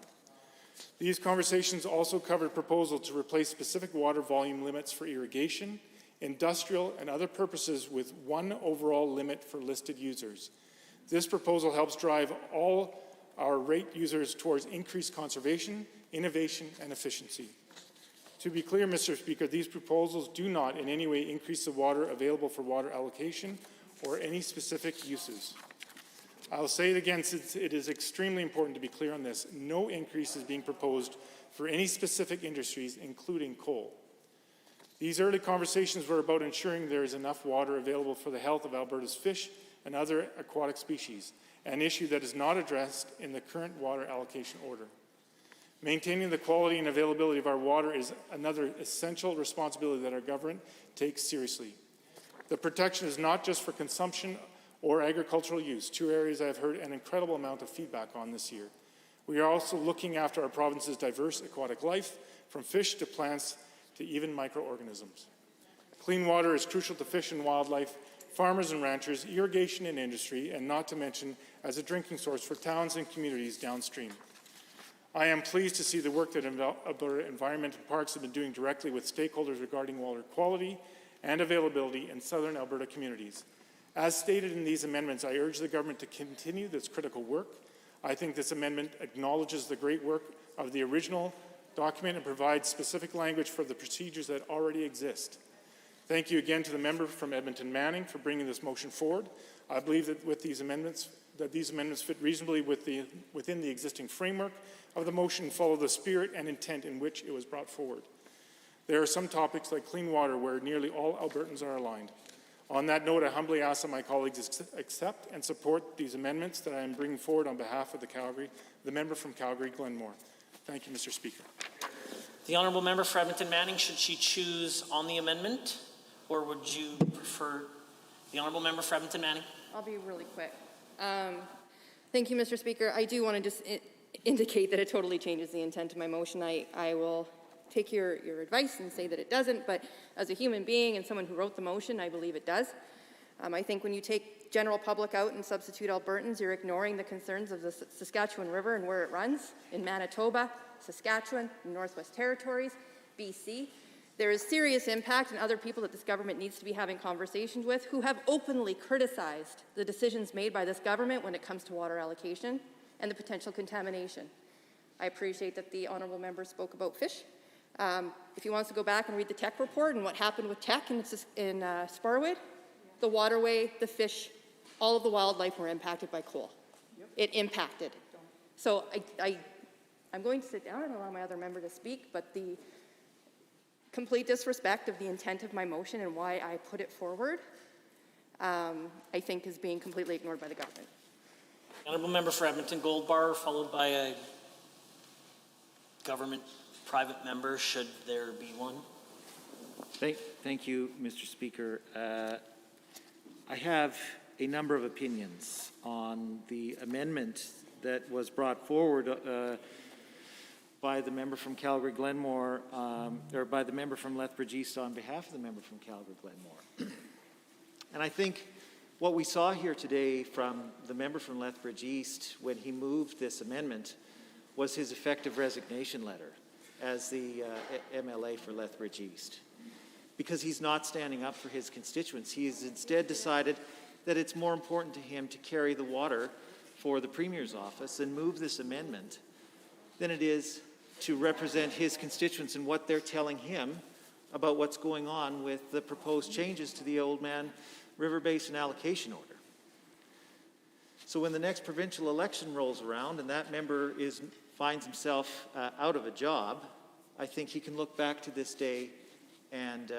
These conversations also covered proposals to replace specific water volume limits for irrigation, industrial, and other purposes with one overall limit for listed users. This proposal helps drive all our rate users towards increased conservation, innovation, and efficiency. To be clear, Mr. Speaker, these proposals do not in any way increase the water available for water allocation or any specific uses. I'll say it again since it is extremely important to be clear on this. No increase is being proposed for any specific industries, including coal. These early conversations were about ensuring there is enough water available for the health of Alberta's fish and other aquatic species, an issue that is not addressed in the current water allocation order. Maintaining the quality and availability of our water is another essential responsibility that our government takes seriously. The protection is not just for consumption or agricultural use, two areas I've heard an incredible amount of feedback on this year. We are also looking after our province's diverse aquatic life, from fish to plants to even microorganisms. Clean water is crucial to fish and wildlife, farmers and ranchers, irrigation and industry, and not to mention as a drinking source for towns and communities downstream. I am pleased to see the work that Alberta Environment and Parks have been doing directly with stakeholders regarding water quality and availability in southern Alberta communities. As stated in these amendments, I urge the government to continue this critical work. I think this amendment acknowledges the great work of the original document and provides specific language for the procedures that already exist. Thank you again to the member from Edmonton Manning for bringing this motion forward. I believe that with these amendments fit reasonably within the existing framework of the motion and follow the spirit and intent in which it was brought forward. There are some topics like clean water where nearly all Albertans are aligned. On that note, I humbly ask that my colleagues accept and support these amendments that I am bringing forward on behalf of the member from Calgary, Glenmore. Thank you, Mr. Speaker. The honourable member for Edmonton Manning, should she choose on the amendment, or would you prefer the honourable member for Edmonton Manning? I'll be really quick. Thank you, Mr. Speaker. I do want to just indicate that it totally changes the intent of my motion. I will take your advice and say that it doesn't, but as a human being and someone who wrote the motion, I believe it does. I think when you take general public out and substitute Albertans, you're ignoring the concerns of the Saskatchewan River and where it runs in Manitoba, Saskatchewan, Northwest Territories, BC. There is serious impact on other people that this government needs to be having conversations with who have openly criticized the decisions made by this government when it comes to water allocation and the potential contamination. I appreciate that the honourable member spoke about fish. If he wants to go back and read the tech report and what happened with tech in Sparwood, the waterway, the fish, all of the wildlife were impacted by coal. It impacted. So I'm going to sit down and allow my other member to speak, but the complete disrespect of the intent of my motion and why I put it forward, I think is being completely ignored by the government. Honourable member for Edmonton Goldbar, followed by a government private member, should there be one. Thank you, Mr. Speaker. I have a number of opinions on the amendment that was brought forward by the member from Calgary Glenmore, or by the member from Lethbridge East on behalf of the member from Calgary Glenmore. And I think what we saw here today from the member from Lethbridge East when he moved this amendment was his effective resignation letter as the MLA for Lethbridge East. Because he's not standing up for his constituents. He has instead decided that it's more important to him to carry the water for the Premier's office and move this amendment than it is to represent his constituents and what they're telling him about what's going on with the proposed changes to the Oldman River Basin allocation order. So when the next provincial election rolls around and that member finds himself out of a job, I think he can look back to this day and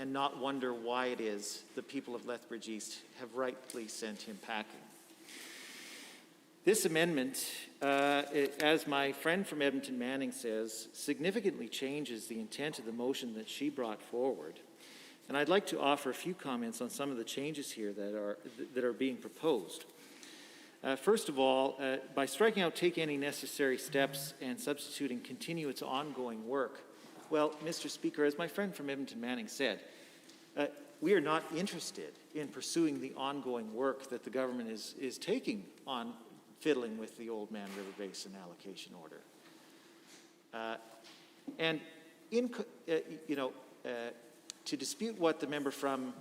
not wonder why it is the people of Lethbridge East have rightly sent him packing. This amendment, as my friend from Edmonton Manning says, significantly changes the intent of the motion that she brought forward. And I'd like to offer a few comments on some of the changes here that are being proposed. First of all, by striking out take any necessary steps and substituting continue its ongoing work, well, Mr. Speaker, as my friend from Edmonton Manning said, we are not interested in pursuing the ongoing work that the government is taking on fiddling with the Oldman River Basin allocation order. To dispute what the member from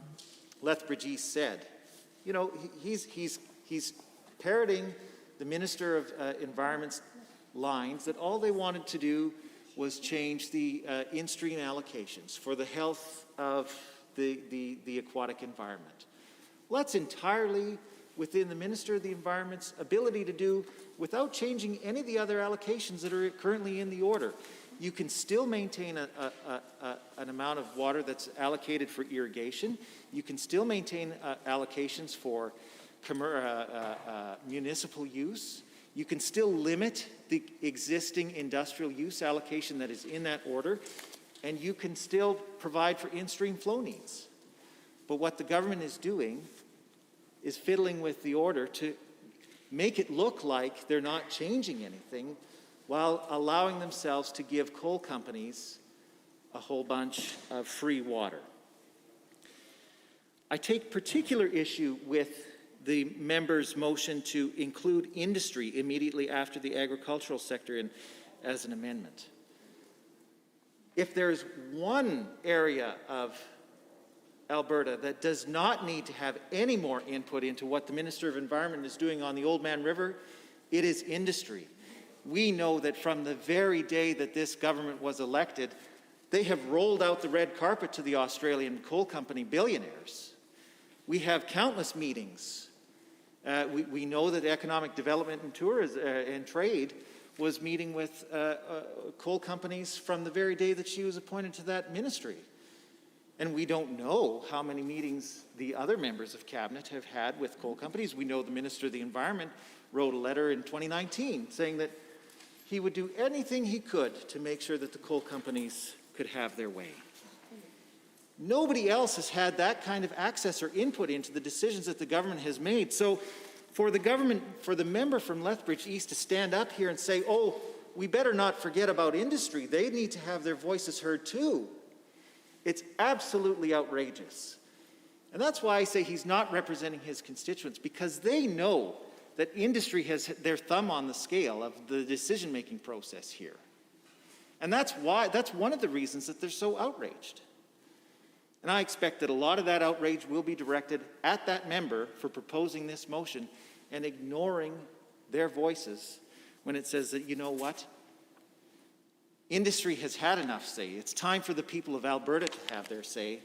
Lethbridge East said, he's parroting the Minister of Environment's lines that all they wanted to do was change the in-stream allocations for the health of the aquatic environment. Well, that's entirely within the Minister of the Environment's ability to do without changing any of the other allocations that are currently in the order. You can still maintain an amount of water that's allocated for irrigation. You can still maintain allocations for municipal use. You can still limit the existing industrial use allocation that is in that order, and you can still provide for in-stream flow needs. But what the government is doing is fiddling with the order to make it look like they're not changing anything while allowing themselves to give coal companies a whole bunch of free water. I take particular issue with the member's motion to include industry immediately after the agricultural sector as an amendment. If there's one area of Alberta that does not need to have any more input into what the Minister of Environment is doing on the Oldman River, it is industry. We know that from the very day that this government was elected, they have rolled out the red carpet to the Australian coal company billionaires. We have countless meetings. We know that Economic Development and Tourism and Trade was meeting with coal companies from the very day that she was appointed to that ministry. And we don't know how many meetings the other members of Cabinet have had with coal companies. We know the Minister of the Environment wrote a letter in 2019 saying that he would do anything he could to make sure that the coal companies could have their way. Nobody else has had that kind of access or input into the decisions that the government has made. So for the member from Lethbridge East to stand up here and say, oh, we better not forget about industry, they need to have their voices heard too. It's absolutely outrageous. And that's why I say he's not representing his constituents, because they know that industry has their thumb on the scale of the decision-making process here. And that's one of the reasons that they're so outraged. And I expect that a lot of that outrage will be directed at that member for proposing this motion and ignoring their voices when it says that, you know what? Industry has had enough say. It's time for the people of Alberta to have their say.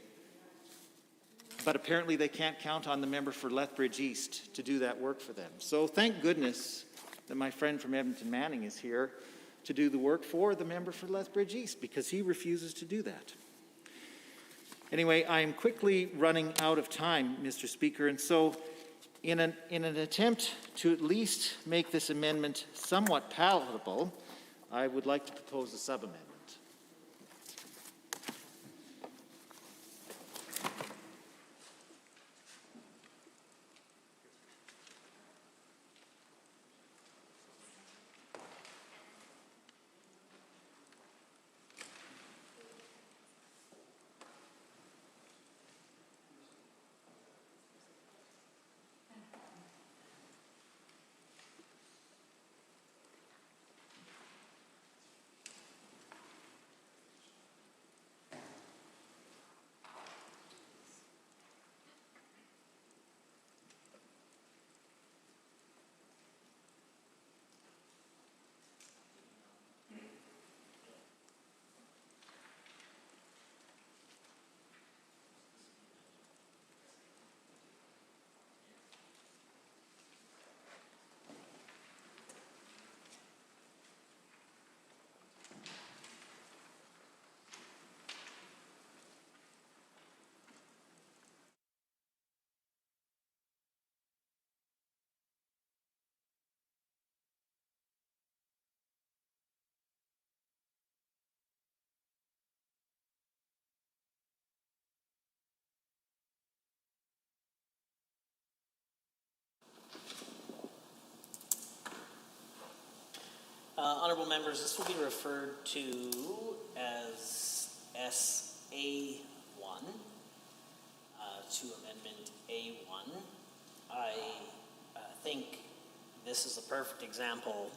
But apparently they can't count on the member for Lethbridge East to do that work for them. So thank goodness that my friend from Edmonton Manning is here to do the work for the member for Lethbridge East, because he refuses to do that. Anyway, I am quickly running out of time, Mr. Speaker, and so in an attempt to at least make this amendment somewhat palatable, I would like to propose a sub-amendment. Honourable members, this will be referred to as SA1, to Amendment A1. I think this is a perfect example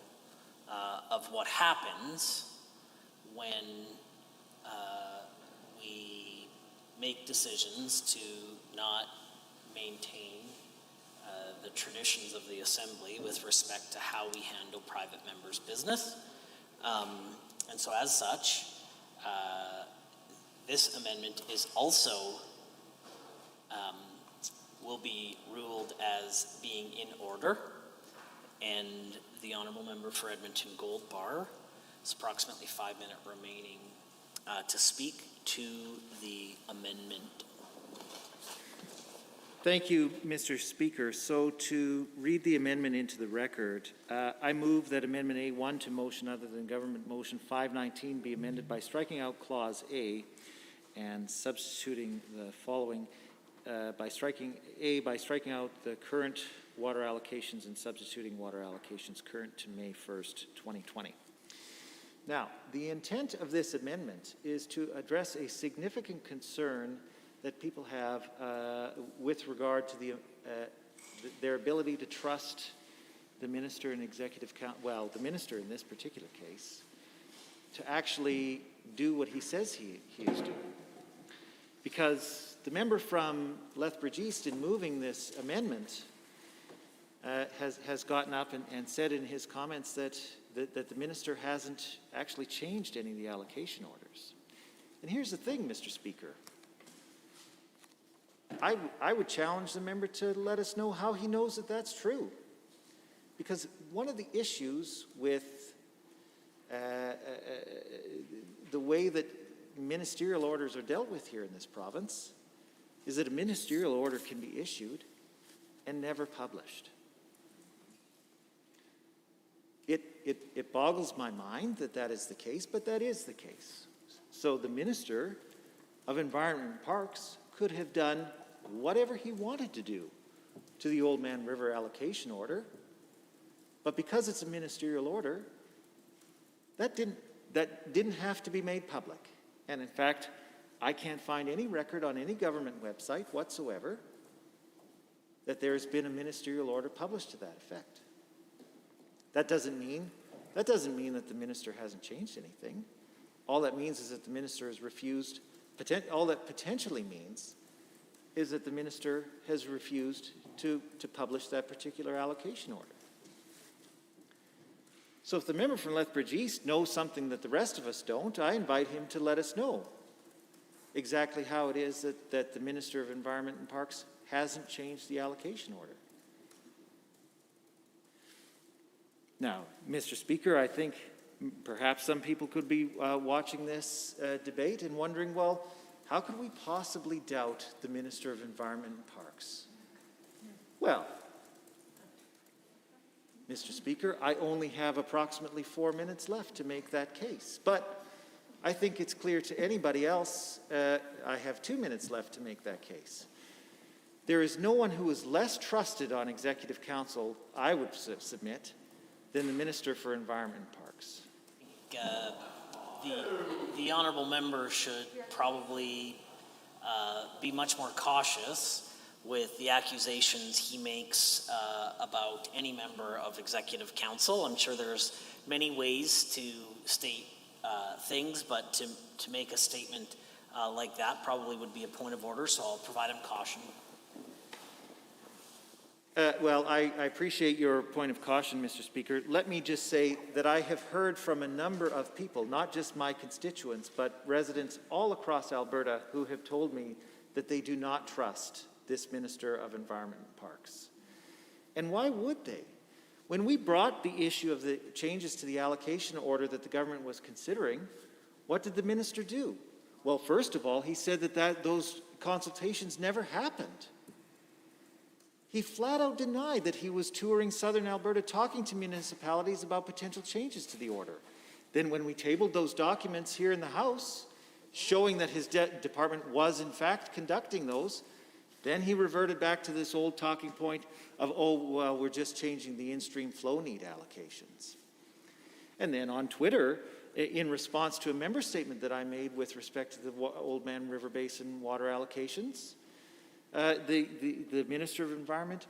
of what happens when we make decisions to not maintain the traditions of the Assembly with respect to how we handle private members' business. And so as such, this amendment is also will be ruled as being in order, and the Honourable Member for Edmonton Gold Bar is approximately 5 minutes remaining to speak to the amendment. Thank you, Mr. Speaker. So to read the amendment into the record, I move that Amendment A1 to motion other than Government Motion 519 be amended by striking out Clause A and substituting the following: by striking out the current water allocations and substituting water allocations current to May 1st, 2020. Now, the intent of this amendment is to address a significant concern that people have with regard to their ability to trust the minister and executive council, well, the minister in this particular case, to actually do what he says he is doing. Because the member from Lethbridge East, in moving this amendment, has gotten up and said in his comments that the minister hasn't actually changed any of the allocation orders. And here's the thing, Mr. Speaker. I would challenge the member to let us know how he knows that that's true. Because one of the issues with the way that ministerial orders are dealt with here in this province is that a ministerial order can be issued and never published. It boggles my mind that that is the case, but that is the case. So the Minister of Environment and Parks could have done whatever he wanted to do to the Oldman River allocation order, but because it's a ministerial order, that didn't have to be made public. And in fact, I can't find any record on any government website whatsoever that there has been a ministerial order published to that effect. That doesn't mean that the minister hasn't changed anything. All that means is that the minister has refused, all that potentially means is that the minister has refused to publish that particular allocation order. So if the member from Lethbridge East knows something that the rest of us don't, I invite him to let us know exactly how it is that the Minister of Environment and Parks hasn't changed the allocation order. Now, Mr. Speaker, I think perhaps some people could be watching this debate and wondering, well, how could we possibly doubt the Minister of Environment and Parks? Well, Mr. Speaker, I only have approximately 4 minutes left to make that case. But I think it's clear to anybody else, I have 2 minutes left to make that case. There is no one who is less trusted on Executive Council, I would submit, than the Minister for Environment and Parks. The honourable member should probably be much more cautious with the accusations he makes about any member of Executive Council. I'm sure there's many ways to state things, but to make a statement like that probably would be a point of order, so I'll provide him caution. Well, I appreciate your point of caution, Mr. Speaker. Let me just say that I have heard from a number of people, not just my constituents, but residents all across Alberta who have told me that they do not trust this Minister of Environment and Parks. And why would they? When we brought the issue of the changes to the allocation order that the government was considering, what did the minister do? Well, first of all, he said that those consultations never happened. He flat out denied that he was touring southern Alberta talking to municipalities about potential changes to the order. Then when we tabled those documents here in the House, showing that his department was in fact conducting those, then he reverted back to this old talking point of, oh, well, we're just changing the in-stream flow need allocations. And then on Twitter, in response to a member statement that I made with respect to the Oldman River Basin water allocations, the Minister of Environment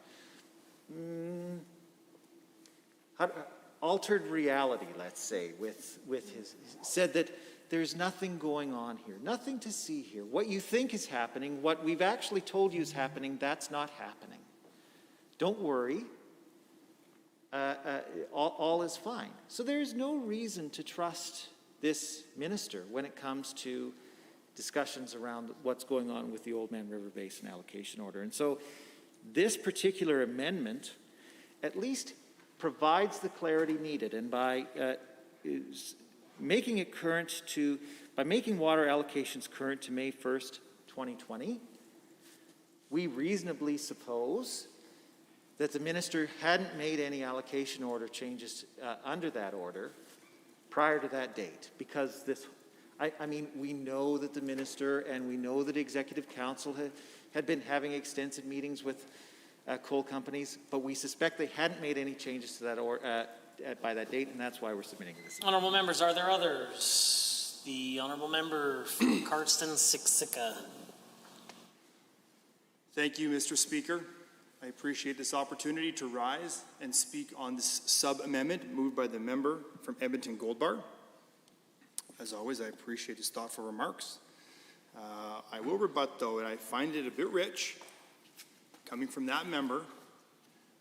altered reality, let's say, with his, said that there's nothing going on here, nothing to see here. What you think is happening, what we've actually told you is happening, that's not happening. Don't worry, all is fine. So there's no reason to trust this minister when it comes to discussions around what's going on with the Oldman River Basin allocation order. And so this particular amendment at least provides the clarity needed, and by making it current to, by making water allocations current to May 1st, 2020, we reasonably suppose that the minister hadn't made any allocation order changes under that order prior to that date, because this, I mean, we know that the minister and we know that executive council had been having extensive meetings with coal companies, but we suspect they hadn't made any changes to that by that date, and that's why we're submitting this. Honourable members, are there others? The Honourable Member from Cardston-Siksika. Thank you, Mr. Speaker. I appreciate this opportunity to rise and speak on this sub-amendment moved by the member from Edmonton Gold Bar. As always, I appreciate his thoughtful remarks. I will rebut, though, and I find it a bit rich, coming from that member,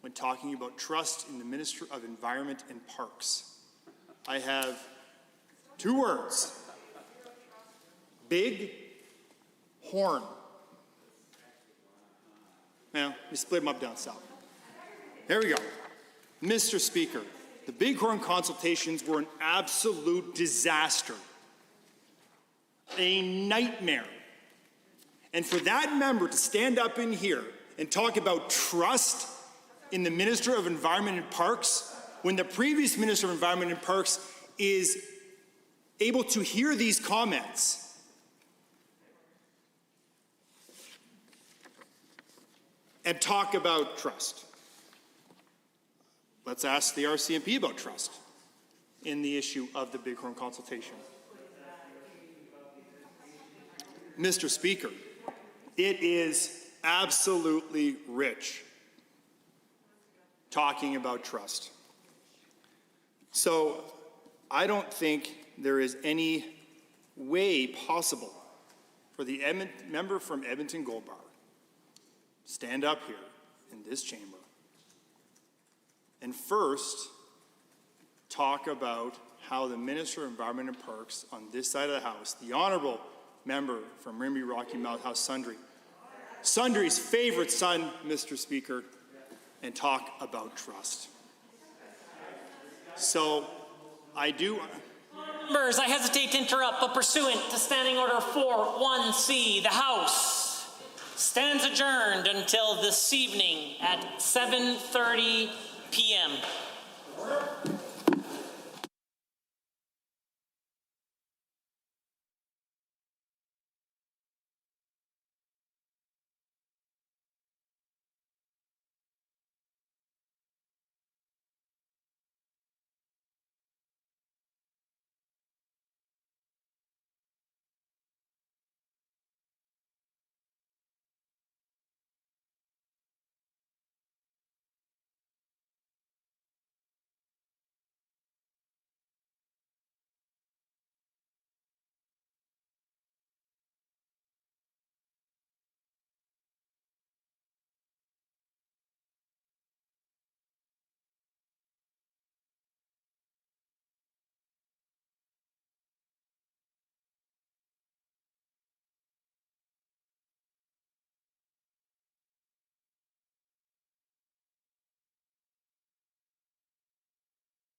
when talking about trust in the Minister of Environment and Parks. I have two words: big horn. Now, we split them up down south. There we go. Mr. Speaker, the Bighorn consultations were an absolute disaster. A nightmare. And for that member to stand up in here and talk about trust in the Minister of Environment and Parks, when the previous Minister of Environment and Parks is able to hear these comments, and talk about trust. Let's ask the RCMP about trust in the issue of the Bighorn consultation. Mr. Speaker, it is absolutely rich talking about trust. So I don't think there is any way possible for the member from Edmonton Gold Bar stand up here in this chamber and first talk about how the Minister of Environment and Parks on this side of the House, the honourable member from Rimbey Rocky Mount House Sundry's favorite son, Mr. Speaker, and talk about trust. So I do... Members, I hesitate to interrupt, but pursuant to Standing Order 4.1c, the House stands adjourned until this evening at 7:30 p.m.